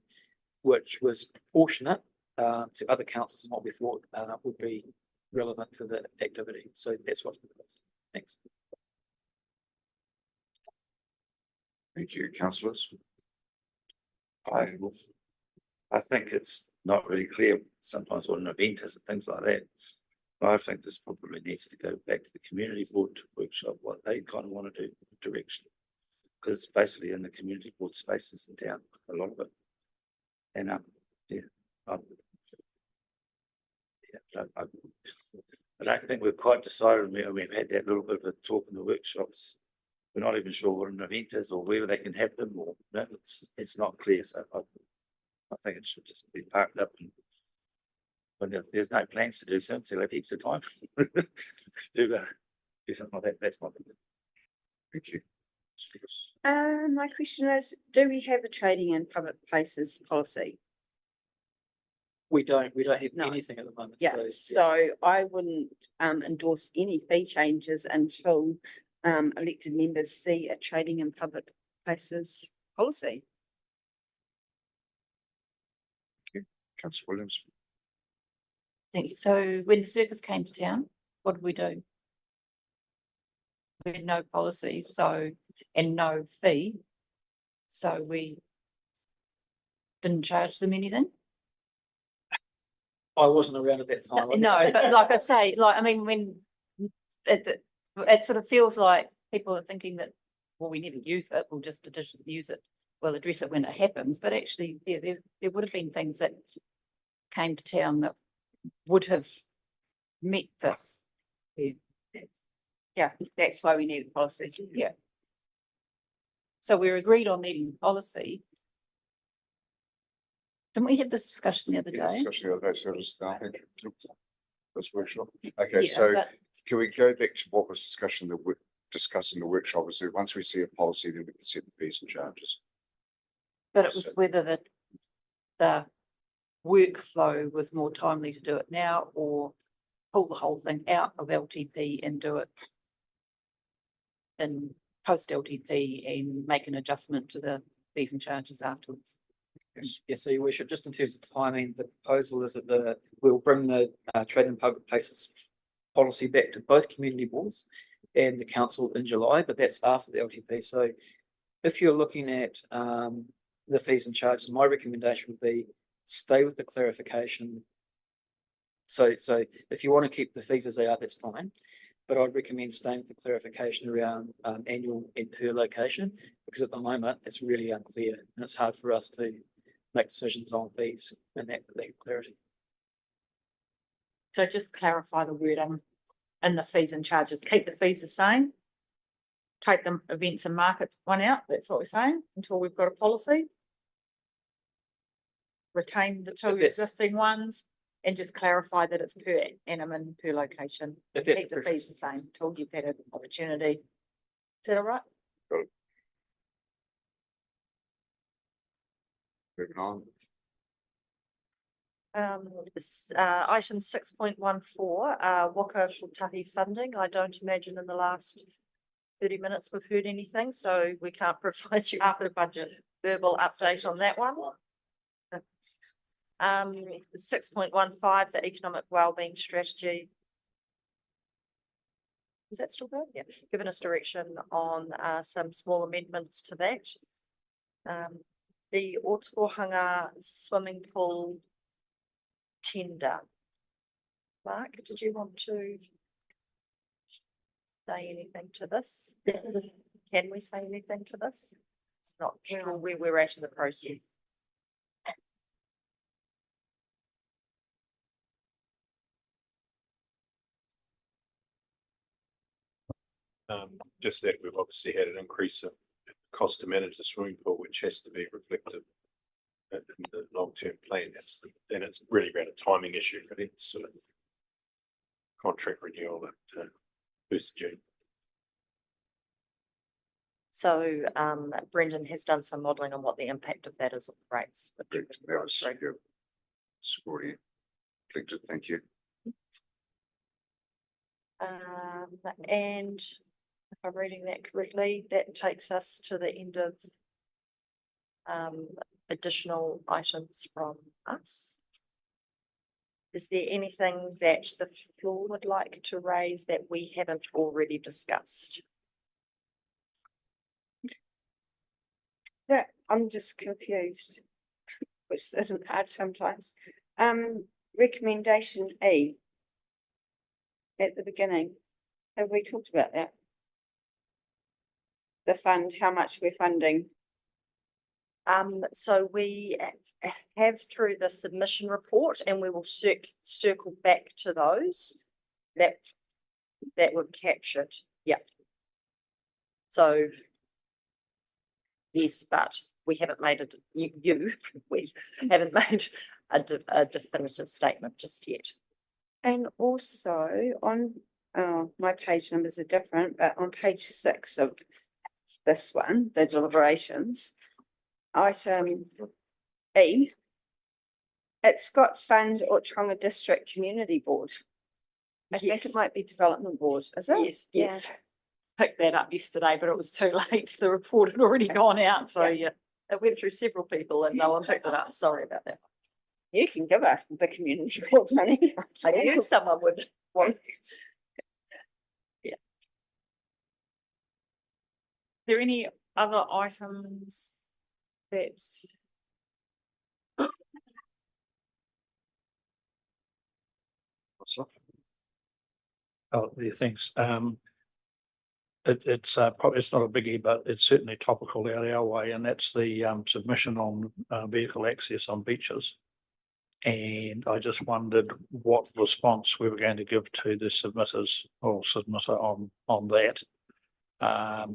which was proportionate to other councils and what we thought would be relevant to the activity. So that's what's proposed. Thanks. Thank you, councillors. I think it's not really clear sometimes what an event is and things like that. I think this probably needs to go back to the community board to workshop what they kind of want to do direction. Because it's basically in the community board spaces in town, a lot of it. And I don't think we've quite decided. We've had that little bit of a talk in the workshops. We're not even sure what an event is or whether they can have them, or no, it's not clear. So I think it should just be parked up, and when there's no plans to do something, so they'll have heaps of time do something like that. That's my opinion. Thank you. My question is, do we have a trading in public places policy? We don't have No. anything at the moment. Yeah, so I wouldn't endorse any fee changes until elected members see a trading in public places policy. Councillor Williams. Thank you. So when the circus came to town, what did we do? We had no policy, and no fee. So we didn't charge them anything. I wasn't around at that time. No, but like I say, when it sort of feels like people are thinking that, well, we never use it, we'll just use it, we'll address it when it happens. But actually, there would have been things that came to town that would have met this. Yeah, that's why we need a policy. Yeah. So we're agreed on needing policy. Didn't we have this discussion the other day? Discussion the other day, so just, I think, this workshop. Okay, Yeah, so but- can we go back to what was discussion that we discussed in the workshop? Is that once we see a policy, then we can set the fees and charges. But it was whether the workflow was more timely to do it now or pull the whole thing out of LTP and do it in post LTP and make an adjustment to the fees and charges afterwards. Yes, so your worship, just in terms of timing, the proposal is that we'll bring the trade in public places policy back to both community boards and the council in July, but that's after the LTP. So if you're looking at the fees and charges, my recommendation would be stay with the clarification. So if you want to keep the fees as they are, that's fine. But I'd recommend staying with the clarification around annual and per location, because at the moment it's really unclear and it's hard for us to make decisions on fees and that clarity. So just clarify the wording in the fees and charges, keep the fees the same. Take the events and market one out, that's what we're saying, until we've got a policy. Retain the two existing ones and just clarify that it's per annum and per location. If that's Keep the fees the same until you've had an opportunity. Is that all right? Moving on. Item 6.14, Waka Kotahi funding. I don't imagine in the last 30 minutes we've heard anything, so we can't provide you after the budget verbal update on that one. 6.15, the economic wellbeing strategy. Is that still good? Yeah, given us direction on some small amendments to that. The Ōtorohanga swimming pool tender. Mark, did you want to say anything to this? Can we say anything to this? It's not sure where we're at in the process. Just that we've obviously had an increase in cost to manage the swimming pool, which has to be reflected in the long-term plan. And it's really about a timing issue, but it's sort of contract renewal at 1st June. So Brendan has done some modelling on what the impact of that is on rates. That was, yeah, it's already reflected. Thank you. And if I'm reading that correctly, that takes us to the end of additional items from us. Is there anything that the floor would like to raise that we haven't already discussed? Yeah, I'm just confused, which isn't hard sometimes. Recommendation E at the beginning. Have we talked about that? The fund, how much we're funding. So we have through the submission report, and we will circle back to those that were captured. Yeah. So yes, but we haven't made we haven't made a definitive statement just yet. And also on, my page numbers are different, but on page 6 of this one, the deliberations, item E, it's got fund Ōtorohanga District Community Board. I think it might be Development Board, is it? Yes, yes. Picked that up yesterday, but it was too late. The report had already gone out, so yeah. It went through several people and no one picked it up. Sorry about that. You can give us the community board money. I knew someone would want. Yeah. Are there any other items that? Oh, yeah, thanks. It's probably, it's not a biggie, but it's certainly topical out our way, and that's the submission on vehicle access on beaches. And I just wondered what response we were going to give to the submitters or submitter on that.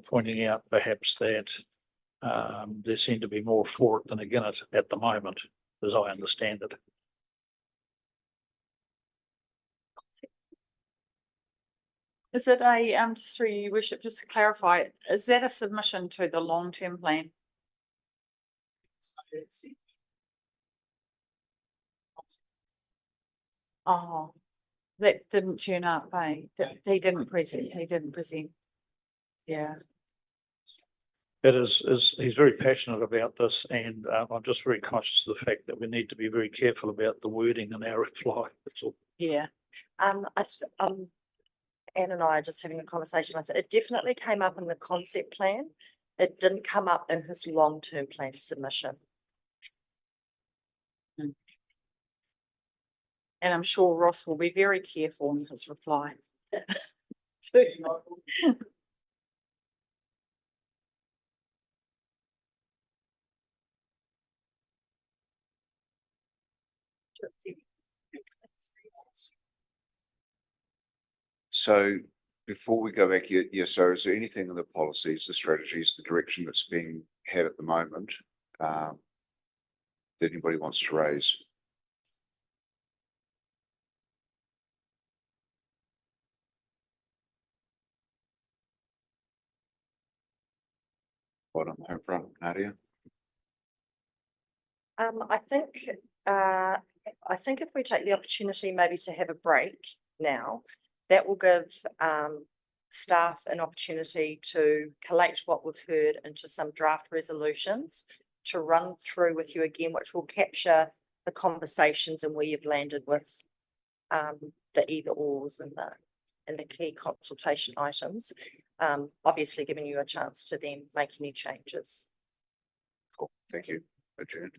Pointing out perhaps that there seemed to be more for it than against it at the moment, as I understand it. Is it a, just through your worship, just to clarify, is that a submission to the long-term plan? Oh, that didn't turn up, eh? He didn't present. Yeah. It is, he's very passionate about this, and I'm just very conscious of the fact that we need to be very careful about the wording in our reply, that's all. Yeah. Anne and I are just having a conversation. It definitely came up in the concept plan. It didn't come up in his long-term plan submission. And I'm sure Ross will be very careful in his reply. So before we go back, yes, so is there anything in the policies, the strategies, the direction that's being had at the moment that anybody wants to raise? Bottom home front, Nadia? I think if we take the opportunity maybe to have a break now, that will give staff an opportunity to collate what we've heard into some draft resolutions to run through with you again, which will capture the conversations and where you've landed with the either ors and the key consultation items. Obviously giving you a chance to then make any changes. Cool, thank you. Adjourned.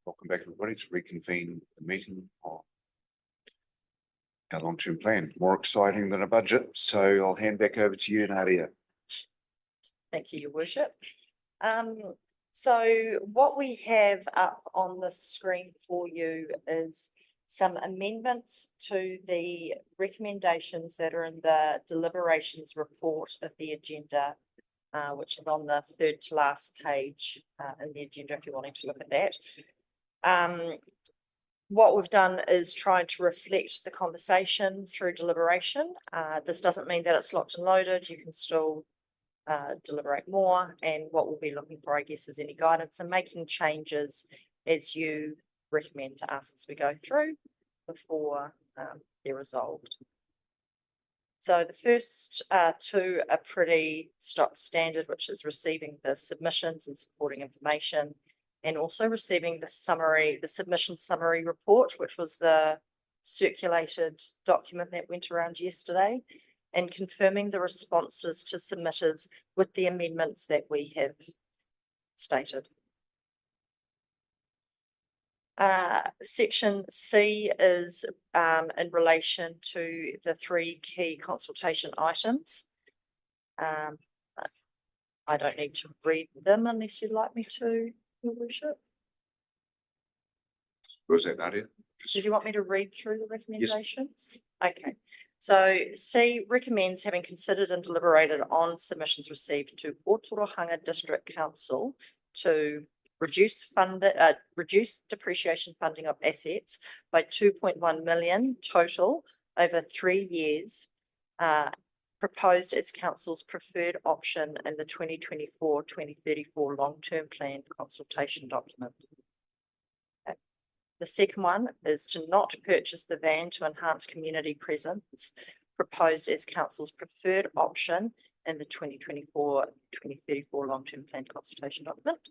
welcome back everybody to reconvene the meeting on our long-term plan. More exciting than a budget, so I'll hand back over to you, Nadia. Thank you, Your Worship. So what we have up on the screen for you is some amendments to the recommendations that are in the deliberations report of the agenda, which is on the third to last page in the agenda if you're wanting to look at that. What we've done is tried to reflect the conversation through deliberation. This doesn't mean that it's locked and loaded. You can still deliberate more, and what we'll be looking for, I guess, is any guidance and making changes as you recommend to us as we go through before they're resolved. So the first two are pretty stock standard, which is receiving the submissions and supporting information, and also receiving the submission summary report, which was the circulated document that went around yesterday, and confirming the responses to submitters with the amendments that we have stated. Section C is in relation to the three key consultation items. I don't need to read them unless you'd like me to, Your Worship. Was that Nadia? Did you want me to read through the recommendations? Yes. Okay. So C recommends, having considered and deliberated on submissions received to Ōtorohanga District Council to reduce depreciation funding of assets by 2.1 million total over 3 years, proposed as council's preferred option in the 2024-2034 long-term plan consultation document. The second one is to not purchase the van to enhance community presence, proposed as council's preferred option in the 2024-2034 long-term plan consultation document.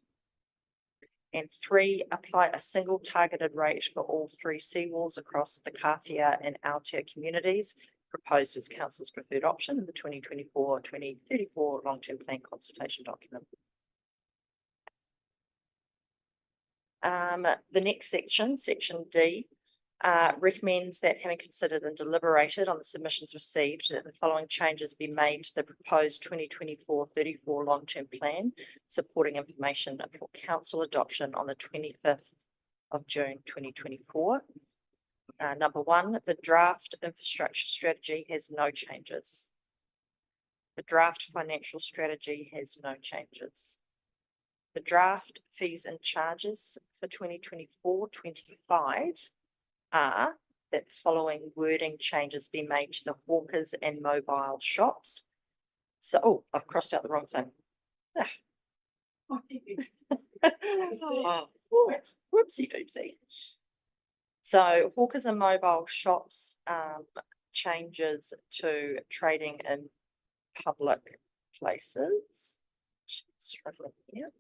And 3, apply a single targeted rate for all 3 seawalls across the Kawhia and Aotea communities, proposed as council's preferred option in the 2024-2034 long-term plan consultation document. The next section, section D, recommends that having considered and deliberated on the submissions received, that the following changes be made to the proposed 2024-34 long-term plan, supporting information for council adoption on the 25th of June 2024. Number 1, the draft infrastructure strategy has no changes. The draft financial strategy has no changes. The draft fees and charges for 2024-25 are that following wording changes be made to the hawkers and mobile shops. So, oh, I've crossed out the wrong thing. Whoopsie doopsie. So hawkers and mobile shops changes to trading in public places. Struggling here.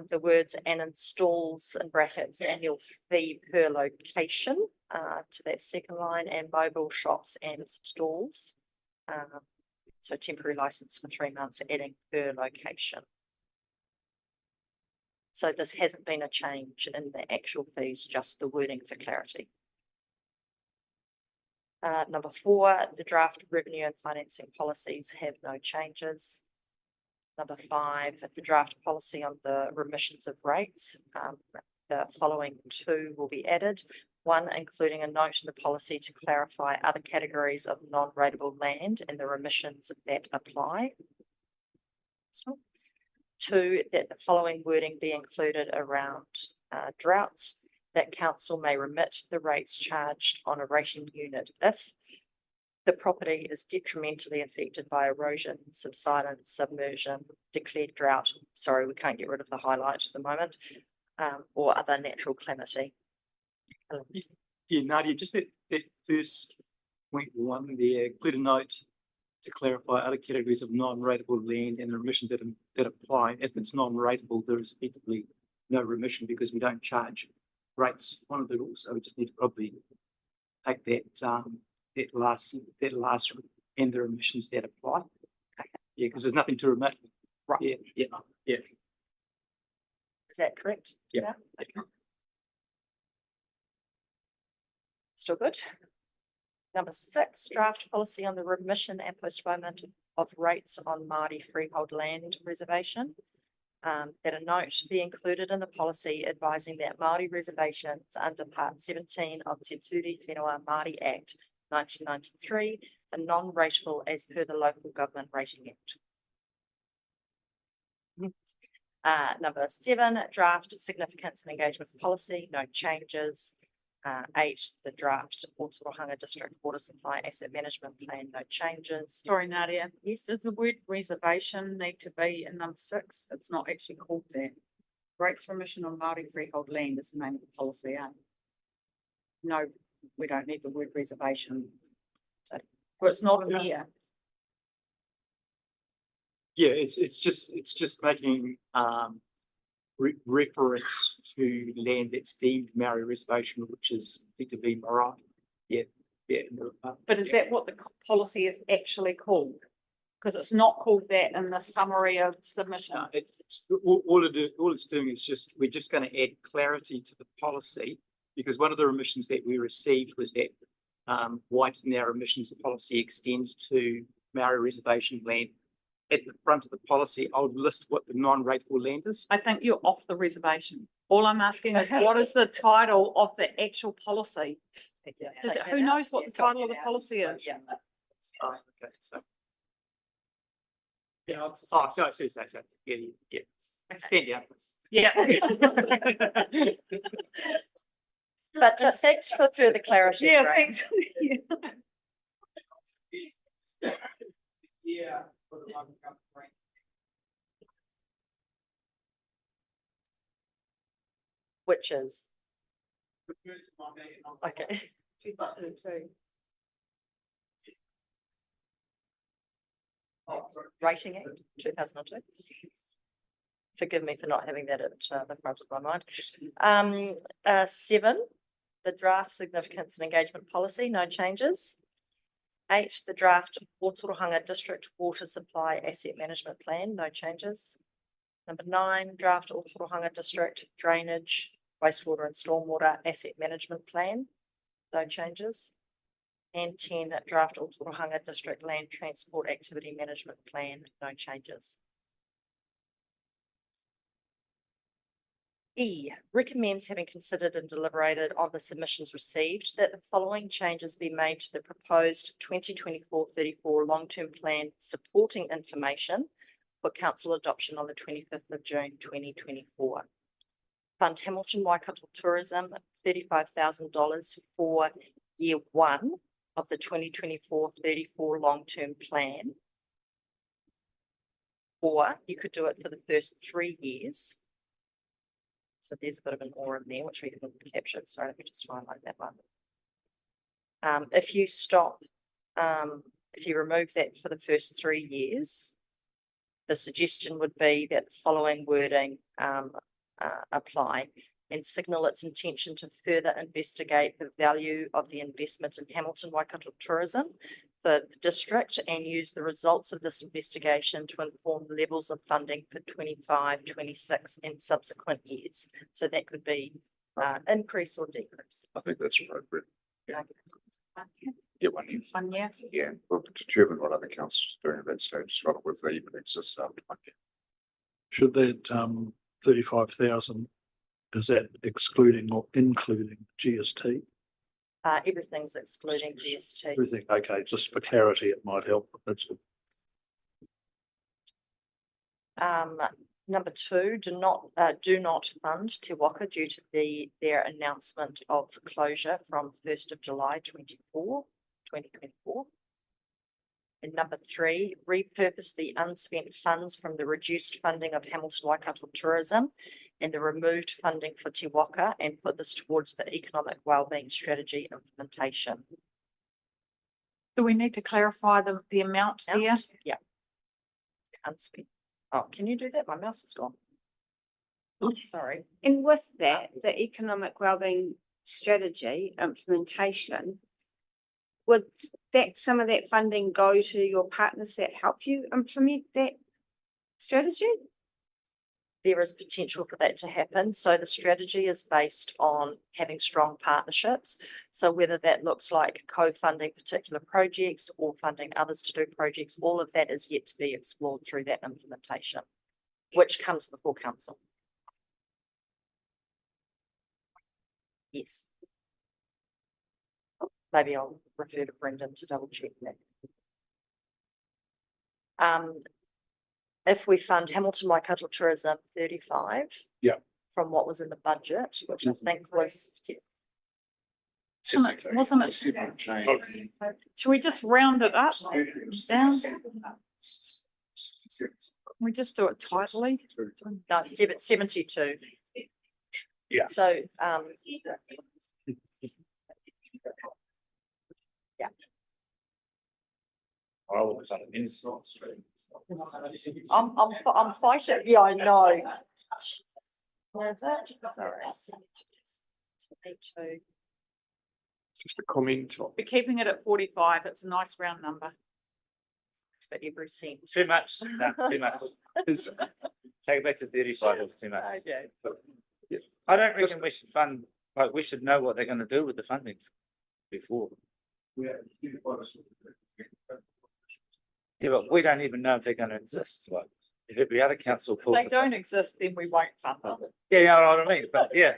The words and installs in brackets annual fee per location to that second line, and mobile shops and stalls. So temporary license for 3 months, adding per location. So this hasn't been a change in the actual fees, just the wording for clarity. Number 4, the draft revenue and financing policies have no changes. Number 5, the draft policy on the remissions of rates. The following 2 will be added. 1, including a note in the policy to clarify other categories of non-rateable land and the remissions that apply. 2, that the following wording be included around droughts, that council may remit the rates charged on a rating unit if the property is detrimentally affected by erosion, subsidence, submersion, declared drought. Sorry, we can't get rid of the highlight at the moment, or other natural calamity. Yeah, Nadia, just that first point 1 there, include a note to clarify other categories of non-rateable land and the remissions that apply. If it's non-rateable, there is effectively no remission because we don't charge rates on the rules. So we just need to probably take that last and the emissions that apply. Yeah, because there's nothing to remit. Right. Yeah. Is that correct? Yeah. Still good. Number 6, draft policy on the remission and postponement of rates on Māori freehold land reservation. That a note be included in the policy advising that Māori reservations under Part 17 of Te Ture Whenua Māori Act 1993 are non-rateable as per the Local Government Rating Act. Number 7, draft significance and engagement policy, no changes. 8, the draft Ōtorohanga District Water Supply Asset Management Plan, no changes. Sorry, Nadia. Yes, does the word reservation need to be in number 6? It's not actually called that. Rates remission on Māori freehold land is the name of the policy, No, we don't need the word reservation. So, well, it's not in here. Yeah, it's just making reference to land that's deemed Maori reservation, which is effectively marae. Yeah. But is that what the policy is actually called? Because it's not called that in the summary of submissions. All it's doing is we're just going to add clarity to the policy, because one of the remissions that we received was that widen our emissions policy extends to Maori reservation land. At the front of the policy, I would list what the non-rateable land is. I think you're off the reservation. All I'm asking is what is the title of the actual policy? Who knows what the title of the policy is? Yeah. Okay, so. Yeah. Oh, so. Yeah. Stand down. Yeah. But thanks for further clarity. Yeah, Graham. thanks. Yeah. Which is okay. 2002. Rating Act 2002. Forgive me for not having that at the front of my mind. 7, the draft significance and engagement policy, no changes. 8, the draft Ōtorohanga District Water Supply Asset Management Plan, no changes. Number 9, draft Ōtorohanga District Drainage, Wastewater and Stormwater Asset Management Plan, no changes. And 10, draft Ōtorohanga District Land Transport Activity Management Plan, no changes. E, recommends, having considered and deliberated on the submissions received, that the following changes be made to the proposed 2024-34 long-term plan supporting information for council adoption on the 25th of June 2024. Fund Hamilton Waikato Tourism $35,000 for year 1 of the 2024-34 long-term plan. Or you could do it for the first 3 years. So there's a bit of an or in there, which we haven't captured. Sorry, let me just highlight that one. If you stop, if you remove that for the first 3 years, the suggestion would be that the following wording apply and signal its intention to further investigate the value of the investment in Hamilton Waikato tourism, the district, and use the results of this investigation to inform levels of funding for 25, 26 and subsequent years. So that could be increase or decrease. I think that's appropriate. Okay. Yeah, 1 year. 1 year. Yeah, we'll determine what other councils are doing at that stage, as well, whether they even exist after 1 year. Should that 35,000, is that excluding or including GST? Everything's excluding GST. Everything, okay, just for clarity, it might help. That's good. Number 2, do not fund Te Waka due to their announcement of closure from 1st of July 2024. And number 3, repurpose the unspent funds from the reduced funding of Hamilton Waikato tourism and the removed funding for Te Waka and put this towards the economic wellbeing strategy implementation. Do we need to clarify the amount there? Yeah. Unspent. Oh, can you do that? My mouse is gone. Sorry. And with that, the economic wellbeing strategy implementation, would that, some of that funding go to your partners that help you implement that strategy? There is potential for that to happen. So the strategy is based on having strong partnerships. So whether that looks like co-funding particular projects or funding others to do projects, all of that is yet to be explored through that implementation, which comes before council. Yes. Maybe I'll refer to Brendan to double check that. If we fund Hamilton Waikato Tourism 35. Yeah. From what was in the budget, which I think was. Wasn't it? Should we just round it up? Down? We just do it tightly? No, 72. Yeah. So, yeah. I'm fighting. Yeah, I know. Where is it? Sorry. 72. Just a comment. We're keeping it at 45. It's a nice round number. For every cent. Too much, no, too much. Is, Take it back to 35, it's too much. Okay. I don't reckon we should fund, like, we should know what they're gonna do with the funding before. Yeah, but we don't even know if they're gonna exist, like, if every other council If pulls. they don't exist, then we won't fund them. Yeah, you know what I mean, but yeah.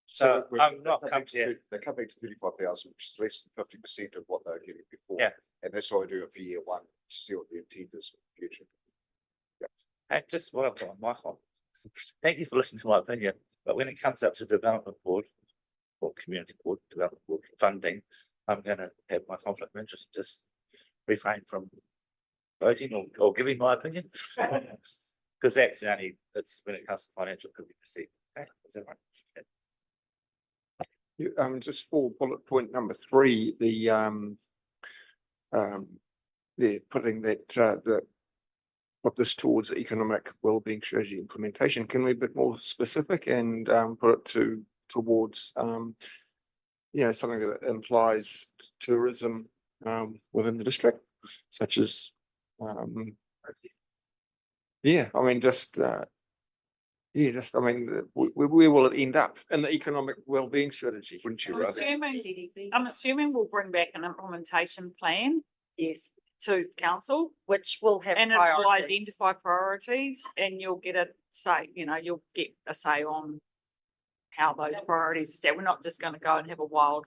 So we're- I'm not they're come coming to, They're coming to 35,000, which is less than 50% of what they were getting before. Yeah. And that's why I do it for year one, to see what the intent is for the future. hey, just what I've got on my home. Thank you for listening to my opinion, but when it comes up to development board or community board, development board funding, I'm gonna have my conflict of interest, just refrain from voting or giving my opinion. Because that's the only, that's when it comes to financial could be perceived. Okay, is that right? just for bullet point number 3, they're putting that, put this towards economic wellbeing strategy implementation. Can we be a bit more specific and, put it towards, something that implies tourism, within the district, such as, yeah, I mean, just, I mean, where will it end up in the economic wellbeing strategy? Wouldn't you I'm rather? assuming we'll bring back an implementation plan Yes, to council which will have and it will priorities. identify priorities and you'll get a say, you'll get a say on how those priorities stand. We're not just going to go and have a wild,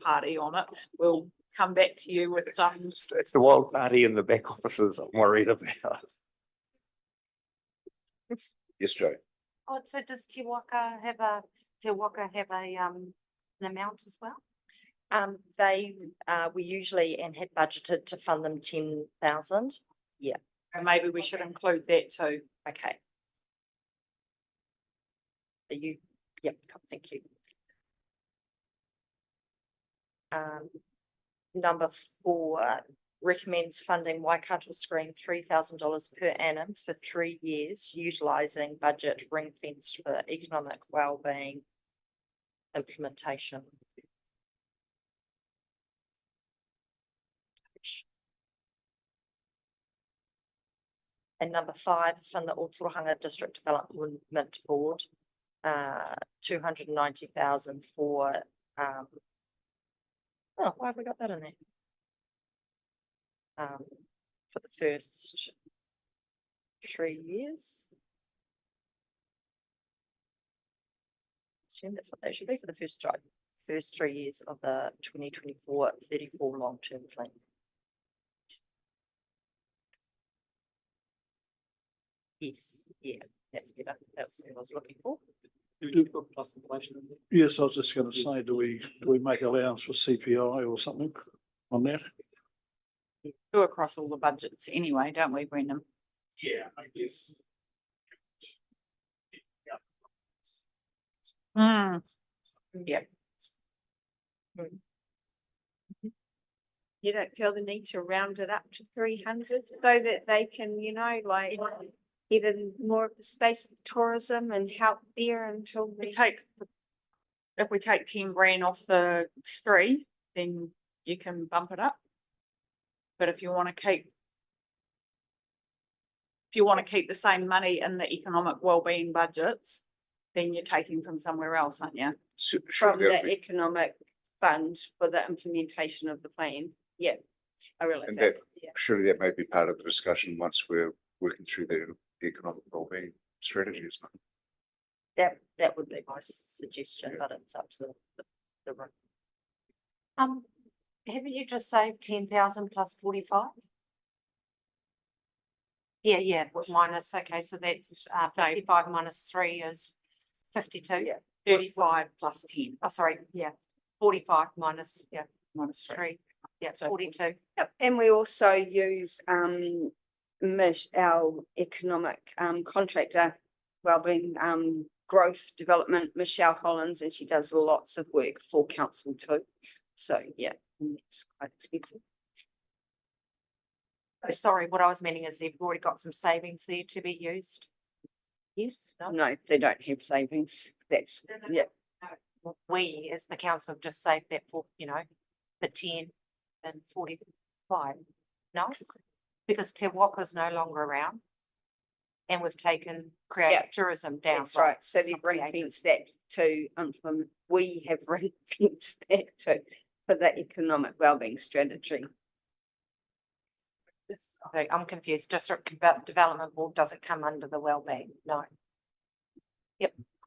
party on it. We'll come back to you with some. It's the wild party in the back offices I'm worried about. Yes, Joe. Oh, so does Te Waka have an amount as well? We usually and had budgeted to fund them 10,000. Yeah, And maybe we should include that too. okay. Are you, yep, thank you. Number 4 recommends funding Waikato Screen $3,000 per annum for 3 years, utilising budget ring fenced for economic wellbeing implementation. And number 5, fund the Ōtorohanga District Development Board, 290,000 for, why have we got that in there? For the first 3 years. Assume that's what they should be for the first 3 years of the 2024-34 long-term plan. Yes, yeah, that's better. That's what I was looking for. Yes, I was just going to say, do we make allowance for CPI or something on that? Do across all the budgets anyway, don't we, Brendan? Yeah, I guess. Yeah. You don't feel the need to round it up to 300 so that they can, get in more of the space of tourism and help there until If we take 10 grand off the 3, then you can bump it up. But if you want to keep the same money in the economic wellbeing budgets, then you're taking from somewhere else, aren't you? From Surely the economic fund for the implementation of the plan. Yeah, I realize and that. that, Yeah. surely that may be part of the discussion once we're working through the economic wellbeing strategy, isn't it? That would be my suggestion, but it's up to the room. Haven't you just saved 10,000 plus 45? Yeah, minus, okay, so that's 55 minus 3 is 52. Yeah. 35 plus 10. Oh, sorry, yeah, 45 minus, yeah, Minus 3. 3, yeah, So 42. Yep, and we also use our economic contractor wellbeing growth development, Michelle Hollins, and she does lots of work for council too. So yeah, it's quite expensive. Oh, sorry, what I was meaning is they've already got some savings there to be used. Yes, No, they don't have savings. That's yeah. We, as the council, have just saved that for, the 10 and 45. No, because Te Waka's no longer around. And we've taken creative tourism down. That's right. So they've ring-fenced that to implement. We have ring-fenced that for the economic wellbeing strategy. Okay, I'm confused. District Development Board doesn't come under the wellbeing. No.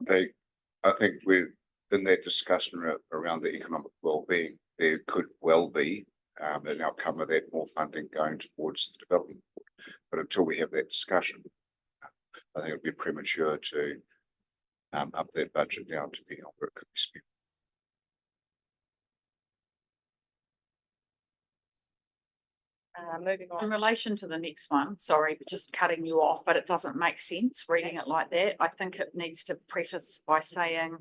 I think we're in that discussion around the economic wellbeing, there could well be an outcome of that more funding going towards the development board. But until we have that discussion, I think it'd be premature to up that budget down to be where it could be spent. Moving on. In relation to the next one, sorry, just cutting you off, but it doesn't make sense reading it like that. I think it needs to preface by saying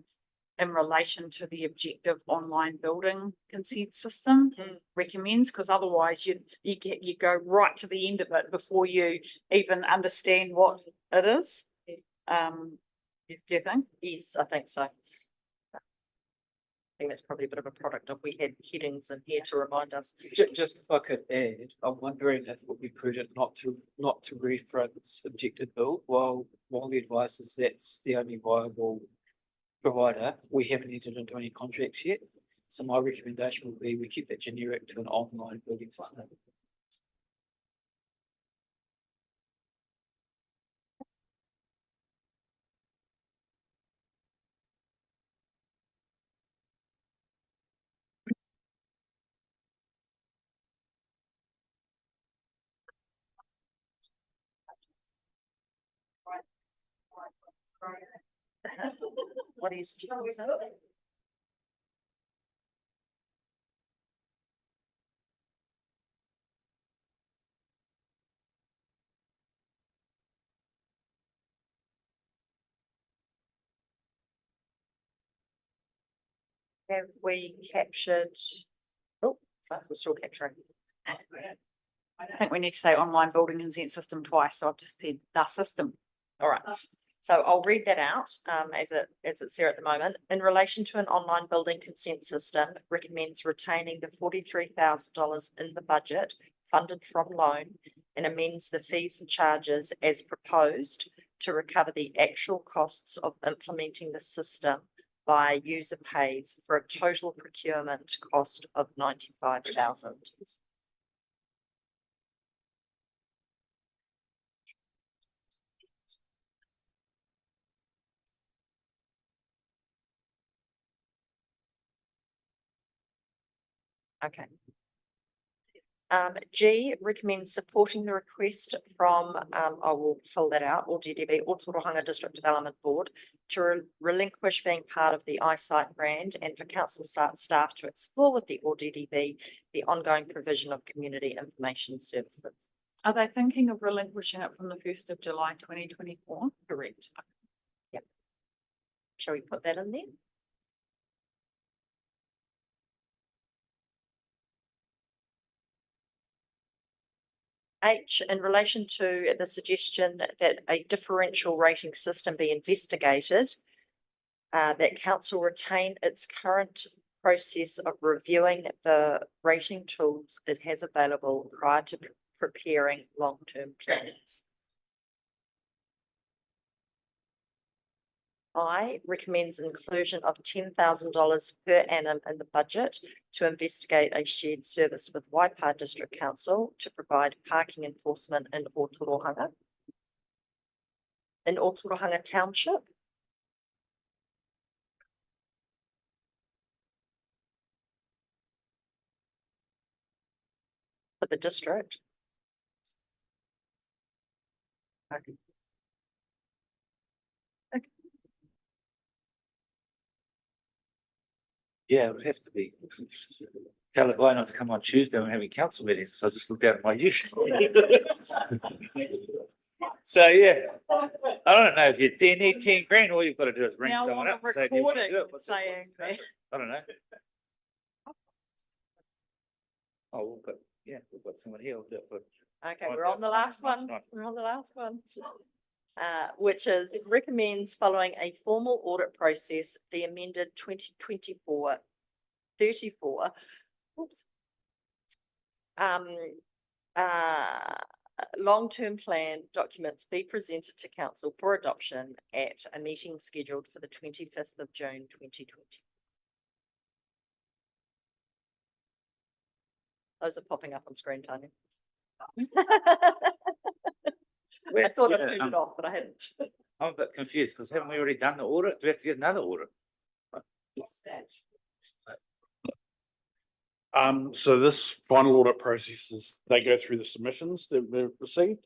in relation to the objective online building consent system recommends, because otherwise you go right to the end of it before you even understand what it is. Do you think? Yes, I think so. I think that's probably a bit of a product of we had headings in here to remind us. Just if I could add, I'm wondering if it would be prudent not to reference objective build while the advice is that's the only viable provider. We haven't entered into any contracts yet. So my recommendation would be we keep that generic to an online building system. What do you suggest? Have we captured? Oh, we're still capturing. I think we need to say online building consent system twice, so I've just said the system. All right. So I'll read that out as it's there at the moment. In relation to an online building consent system, recommends retaining the $43,000 in the budget funded from loan and amends the fees and charges as proposed to recover the actual costs of implementing the system by user pays for a total procurement cost of $95,000. Okay. G recommends supporting the request from, I will fill that out, ODDB, Ōtorohanga District Development Board, to relinquish being part of the eyesight brand and for council staff to explore with the ODDB the ongoing provision of community information services. Are they thinking of relinquishing it from the 1st of July 2024? Correct. Yeah. Shall we put that in there? H, in relation to the suggestion that a differential rating system be investigated, that council retain its current process of reviewing the rating tools it has available prior to preparing long-term plans. I recommends inclusion of $10,000 per annum in the budget to investigate a shared service with Waipa District Council to provide parking enforcement in Ōtorohanga. In Ōtorohanga Township. For the district. Okay. Yeah, it would have to be. Tell the guy not to come on Tuesday when we're having council meetings, so I just looked out at my youth. So, yeah, I don't know, if you need 10 grand, all you've got to do is ring Now someone on a up and say, do you want to recording do it? What's it- saying that. I don't know. Oh, we've got someone here. We'll do it for Okay, Right, we're on the last one. right. We're on the last one. Which is recommends following a formal audit process, the amended 2024-34. Oops. Long-term plan documents be presented to council for adoption at a meeting scheduled for the 25th of June, 2020. Those are popping up on screen, Tanya. I thought I turned it off, but I hadn't. I'm a bit confused because haven't we already done the audit? Do we have to get another audit? So this final audit process is, they go through the submissions that they've received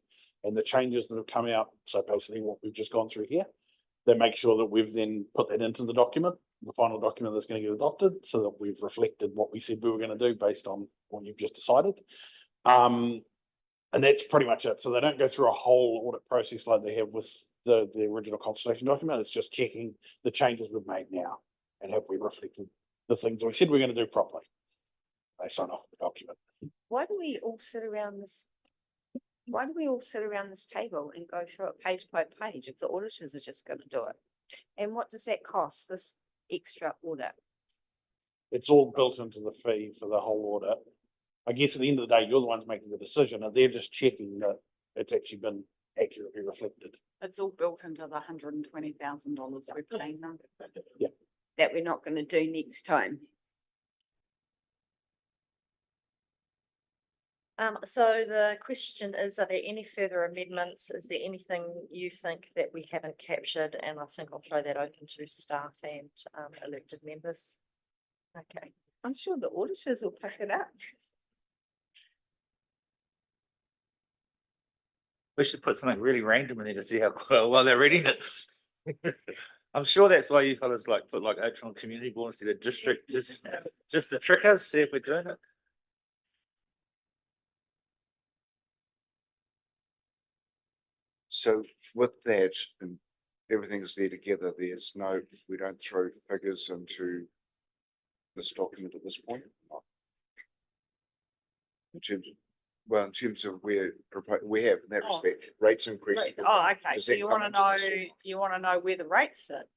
and the changes that have come out. So basically what we've just gone through here, they make sure that we've then put that into the document, the final document that's going to get adopted, so that we've reflected what we said we were going to do based on what you've just decided. And that's pretty much it. So they don't go through a whole audit process like they have with the original consultation document. It's just checking the changes we've made now and have we reflected the things we said we're going to do properly. They sign off the document. Why do we all sit around this? Why do we all sit around this table and go through it page by page if the auditors are just going to do it? And what does that cost, this extra audit? It's all built into the fee for the whole audit. I guess at the end of the day, you're the ones making the decision and they're just checking that it's actually been accurately reflected. It's all built into the $120,000 we're paying them. Yeah. That we're not going to do next time. So the question is, are there any further amendments? Is there anything you think that we haven't captured? And I think I'll throw that open to staff and elected members. Okay. I'm sure the auditors will pick it up. We should put something really random in there to see how well they're reading it. I'm sure that's why you fellas like put like Ōtorohanga Community Board instead of district, just to trick us, see if we're doing it. So with that, and everything's there together, we don't throw figures into this document at this point. In terms of where we have in that respect, rates increase. Oh, okay. Does So that you come want to into know, this? you want to know where the rates sit?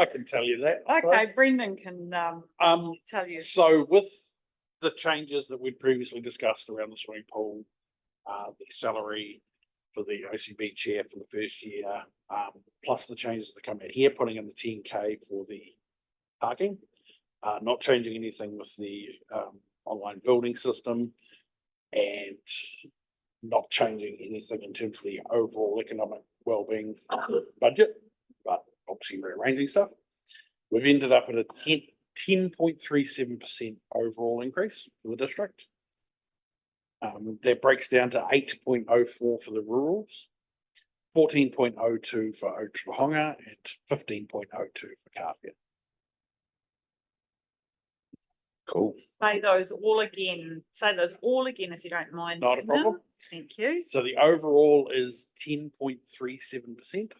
I can tell you that. I Okay, suppose. Brendan can tell you. So with the changes that we'd previously discussed around the swimming pool, the salary for the OCB chair for the first year, plus the changes that come in here, putting in the 10K for the parking, not changing anything with the online building system, and not changing anything in terms of the overall economic wellbeing budget, but obviously rearranging stuff. We've ended up at a 10.37% overall increase for the district. That breaks down to 8.04 for the rurals, 14.02 for Ōtorohanga, and 15.02 for Kāwhia. Cool. Say those all again. Say those all again if you don't mind. Not a Brendan. problem. Thank you. So the overall is 10.37%.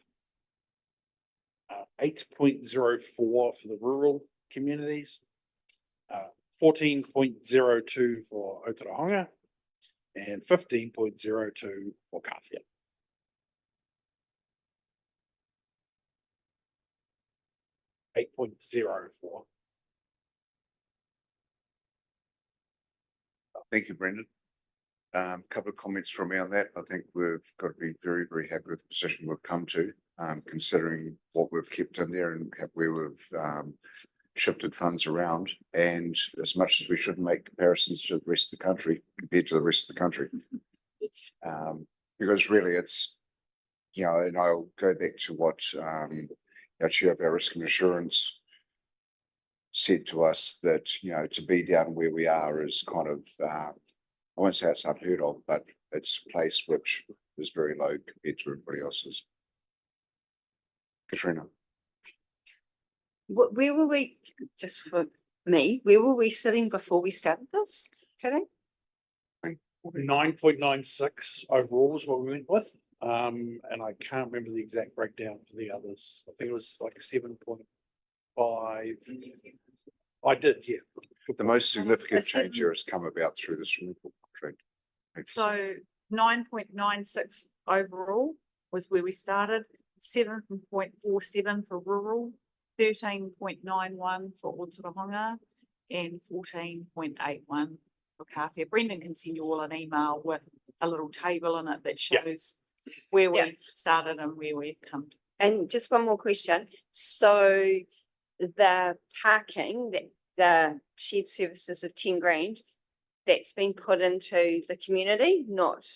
8.04 for the rural communities, 14.02 for Ōtorohanga, and 15.02 for Kāwhia. 8.04. Thank you, Brendan. Couple of comments from me on that. I think we've got to be very, very happy with the position we've come to, considering what we've kept in there and where we've shifted funds around. And as much as we shouldn't make comparisons to the rest of the country, compared to the rest of the country, because really it's, you know, and I'll go back to what our chair of our risk and assurance said to us, that, you know, to be down where we are is kind of, I won't say it's unheard of, but it's a place which is very low compared to everybody else's. Katrina. Where were we, just for me, where were we sitting before we started this today? 9.96 overall is what we went with. And I can't remember the exact breakdown for the others. I think it was like 7.5. I did, yeah. The most significant change here has come about through the swimming pool contract. So 9.96 overall was where we started, 7.47 for rural, 13.91 for Ōtorohanga, and 14.81 for Kāwhia. Brendan can send you all an email with a little table in it that shows where we started and where we've come to. And just one more question. So the parking, that the shared services of 10 grand, that's been put into the community, not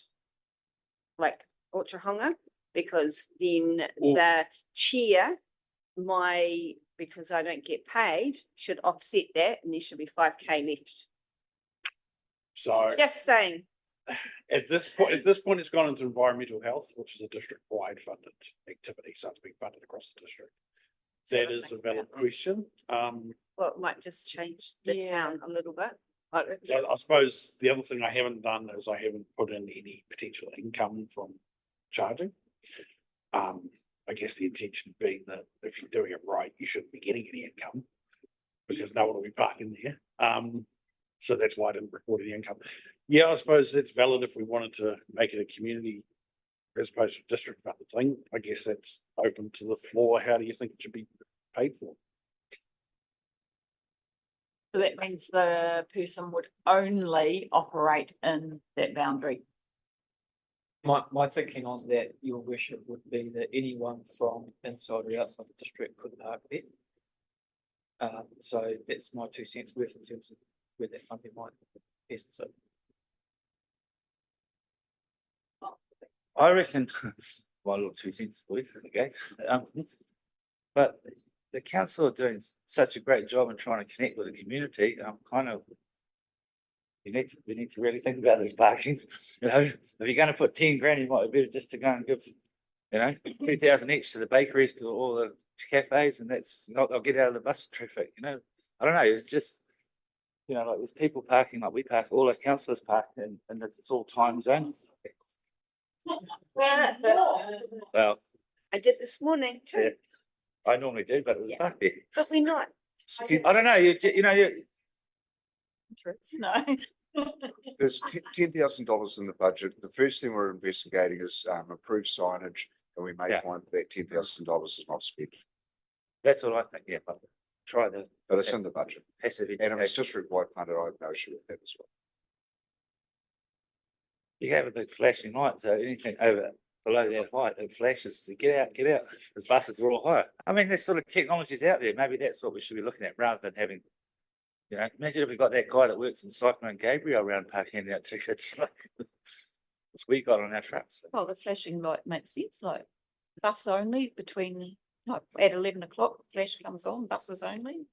like Ōtorohanga, because then the chair, because I don't get paid, should offset that and there should be 5K left. So Just saying. at this point, it's gone into environmental health, which is a district-wide funded activity, so it's being funded across the district. That is a valid question. Well, it might just change the town a little bit. So I suppose the other thing I haven't done is I haven't put in any potential income from charging. I guess the intention being that if you're doing it right, you shouldn't be getting any income because no one will be parking there. So that's why I didn't report any income. Yeah, I suppose that's valid if we wanted to make it a community as opposed to a district funded thing. I guess that's open to the floor. How do you think it should be paid for? So that means the person would only operate in that boundary. My thinking on that, your worship, would be that anyone from inside or outside the district could park there. So that's my 2 cents worth in terms of where that funding might best sit. I reckon, my little 2 cents worth, okay. But the council are doing such a great job in trying to connect with the community. We need to really think about this parking. You know, if you're going to put 10 grand, you might be better just to go and give, 2,000 each to the bakeries, to all the cafes, and they'll get out of the bus traffic. I don't know. It's just, like there's people parking, like we park, all those councillors park, and it's all time zones. Well, I did this morning too. yeah, I normally do, but it was parked there. But we're not. I don't know. You No. There's $10,000 in the budget. The first thing we're investigating is approved signage, and we may find that $10,000 is not spent. That's what I think. Yeah, but But it's in the budget. Passive And if it's district-wide funded, I have no issue with that as well. You have a big flashing light, so anything below that height, it flashes to get out. The buses are all higher. I mean, there's sort of technologies out there. Maybe that's what we should be looking at rather than having, imagine if we got that guy that works in Cyclone Gabriel around parking out tickets like we got on our trucks. Well, the flashing light makes sense, like bus only between, like at 11 o'clock, the flash comes on, buses only.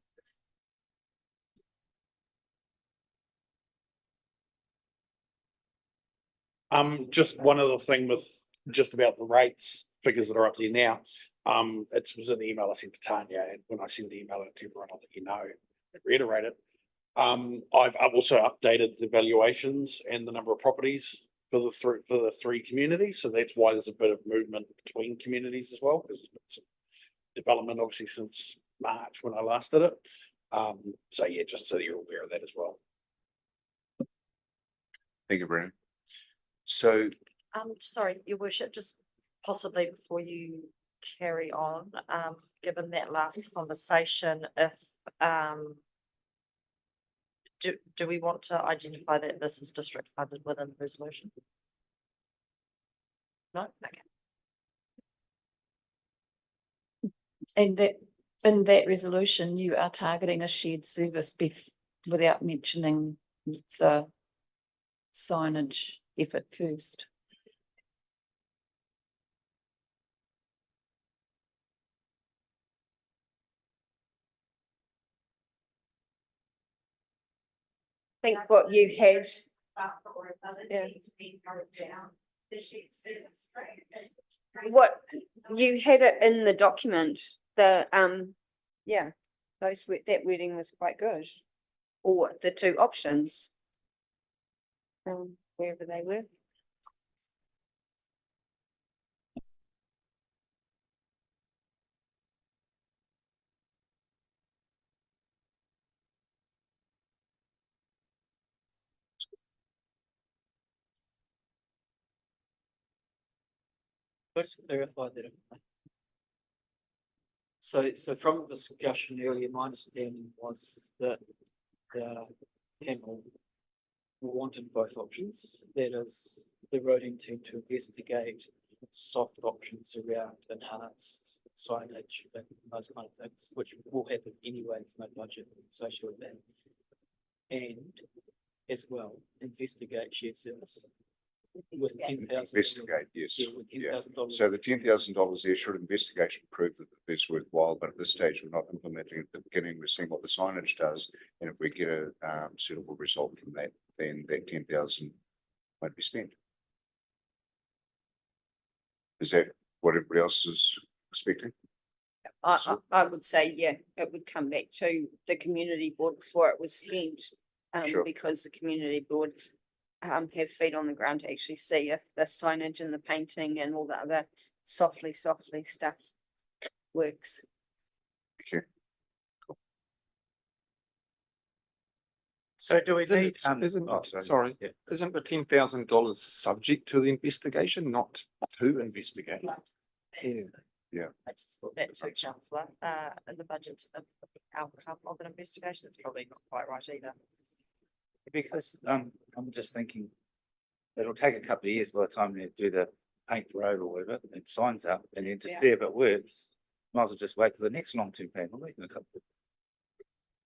Just one other thing with just about the rates figures that are up there now. It was in the email I sent to Tanya, and when I send the email out to everyone, I'll let you know and reiterate it. I've also updated the valuations and the number of properties for the three communities, so that's why there's a bit of movement between communities as well, because there's been some development obviously since March when I last did it. So yeah, just so you're aware of that as well. Thank you, Brendan. So Sorry, your worship, just possibly before you carry on, given that last conversation, if, do we want to identify that this is district funded within the resolution? No, okay. And that, in that resolution, you are targeting a shared service without mentioning the signage effort first. I think what you had. Yeah. What you had it in the document, yeah, that wording was quite good. Or the two options. Wherever they were. Let's clarify that. So from the discussion earlier, my understanding was that the panel wanted both options. That is, the roading team to investigate soft options around enhanced signage and those kind of things, which will happen anyway. There's no budget associated with that. And as well, investigate shared service. With $10,000. Investigate, yes. Yeah, with $10,000. So the $10,000 there, should investigation prove that it's worthwhile, but at this stage, we're not implementing it at the beginning. We're seeing what the signage does. And if we get a suitable result from that, then that 10,000 won't be spent. Is that what everybody else is expecting? I would say, yeah, it would come back to the community board before it was spent. Sure. Because the community board have feet on the ground to actually see if the signage and the painting and all the other softly stuff works. Okay. So do we need, Sorry, isn't the $10,000 subject to the investigation, not to investigate? Yeah. I just thought that to councillor, in the budget of the outcome of an investigation, it's probably not quite right either. because I'm just thinking it'll take a couple of years by the time they do the paint the road or whatever and signs up, and then to see if it works, might as well just wait for the next long-term plan.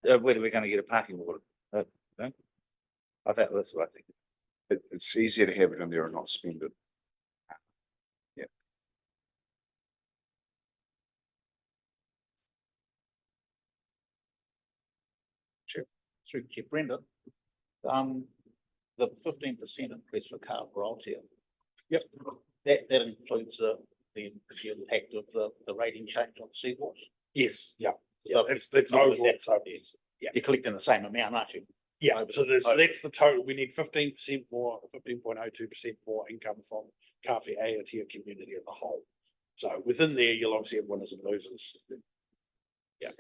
Whether we're going to get a parking order, no? That's what I think. It's easier to have it in there and not spend it. Yeah. Sure. Through Brenda, the 15% increase for car royalty. Yep. That includes the impact of the rating change on seaboards. Yes, yeah. So that's overall. Yeah. You're collecting the same amount, aren't you? Yeah, so that's the total. We need 15% more, 15.02% more income from Kawhi Aotea community as a whole. So within there, you'll obviously have winners and losers. Yeah.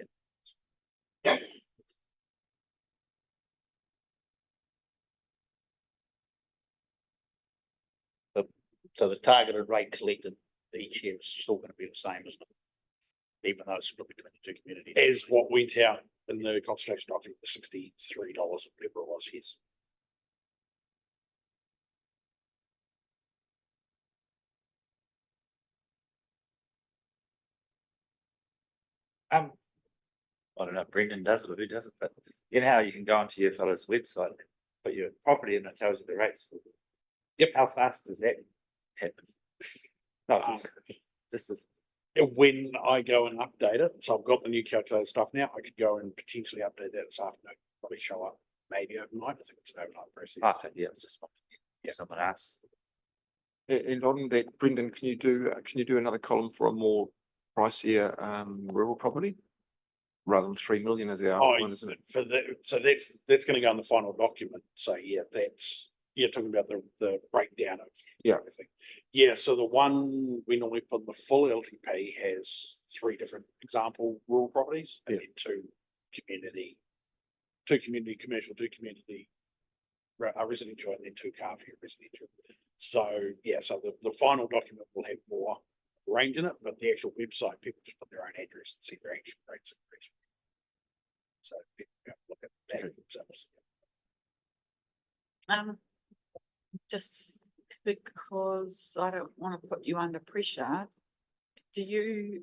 So the targeted rate collected each year is still going to be the same, isn't it? Even though it's split between the two communities. As what went out in the consultation document, the $63 or whatever it was, yes. I don't know if Brendan does it or who does it, but you know how you can go onto your fellow's website, put your property and it tells you the rates. Yep. How fast does that happen? No, just as When I go and update it, so I've got the new calculator stuff now, I could go and potentially update that this afternoon, probably show up maybe overnight. I think it's an overnight process. okay, yeah, it's just someone else. And on that, Brendan, can you do another column for a more pricier rural property? Rather than 3 million as our one, isn't it? For that, so that's going to go in the final document. So yeah, you're talking about the breakdown of everything. Yeah, so the one we normally put in the full LTP has 3 different example rural properties and then 2 community commercial, 2 community residential, and then 2 car residential. So yeah, so the final document will have more range in it, but the actual website, people just put their own address and see their actual rates increase. So people can look at that themselves. Just because I don't want to put you under pressure,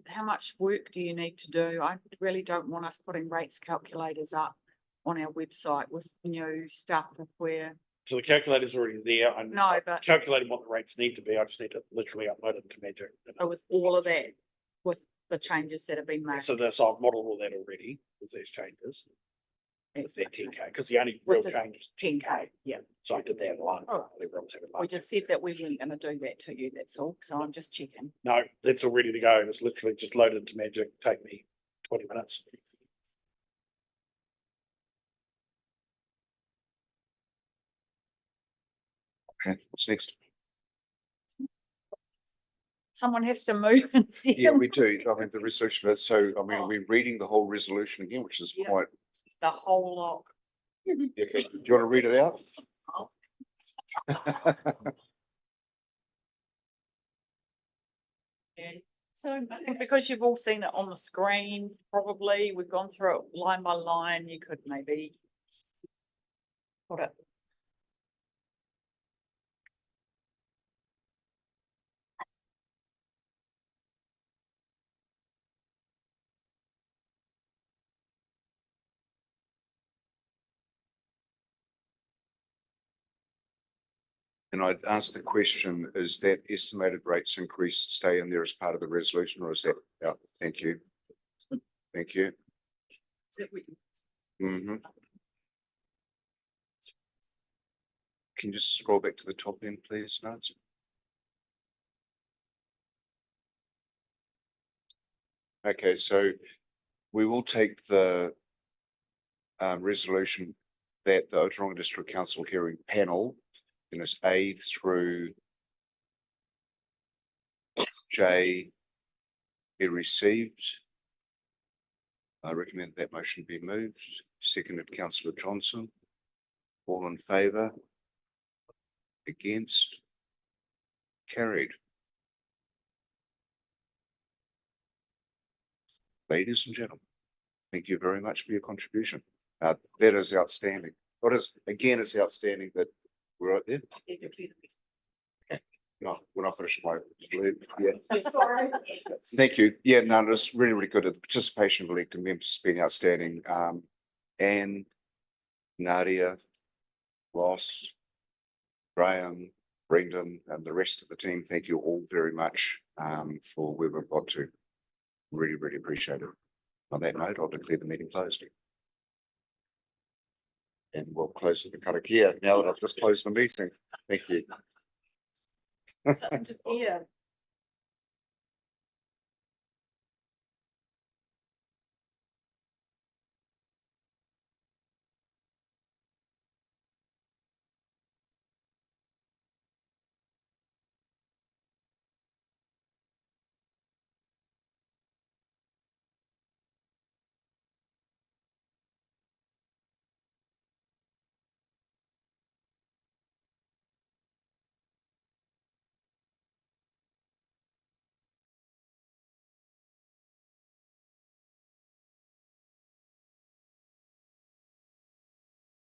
how much work do you need to do? I really don't want us putting rates calculators up on our website with new stuff if we're, So the calculator's already there. I'm no, but calculating what the rates need to be. I just need to literally upload it to Magic. with all of that, with the changes that have been made. So that's, I've modeled all that already with these changes. With their 10K, because the only real With the change is 10K, yeah. So I did that one. Oh. We just said that we weren't gonna do that to you, that's all, so I'm just checking. No, that's all ready to go. It's literally just loaded into Magic, take me 20 minutes. Okay, what's next? Someone has to move and see. Yeah, we do. I mean, the resolution, so I mean, we're reading the whole resolution again, which is Yeah. quite, The whole lot. okay, do you want to read it out? So because you've all seen it on the screen, probably, we've gone through it line by line, you could maybe put it. And I'd ask the question, is that estimated rates increase stay in there as part of the resolution, or is that, yeah, thank you. Thank you. Mhm. Can you just scroll back to the top end, please, Nancy? Okay, so we will take the resolution that the Ōtorohanga District Council hearing panel, and it's A through J, be received. I recommend that motion be moved. Seconded, Councillor Johnson. All in favour? Against? Carried. Ladies and gentlemen, thank you very much for your contribution. That is outstanding. What is, again, it's outstanding that we're right there. Okay. No, we're not finished my, yeah. Sorry. Thank you. Yeah, no, it's really, really good. The participation of elected members has been outstanding. Anne, Nadia, Ross, Graham, Brendan, and the rest of the team, thank you all very much for where we've got to. Really, really appreciate it. On that note, I'll declare the meeting closed. And we'll close with the karakia now that I've just closed the meeting. Thank you. Yeah.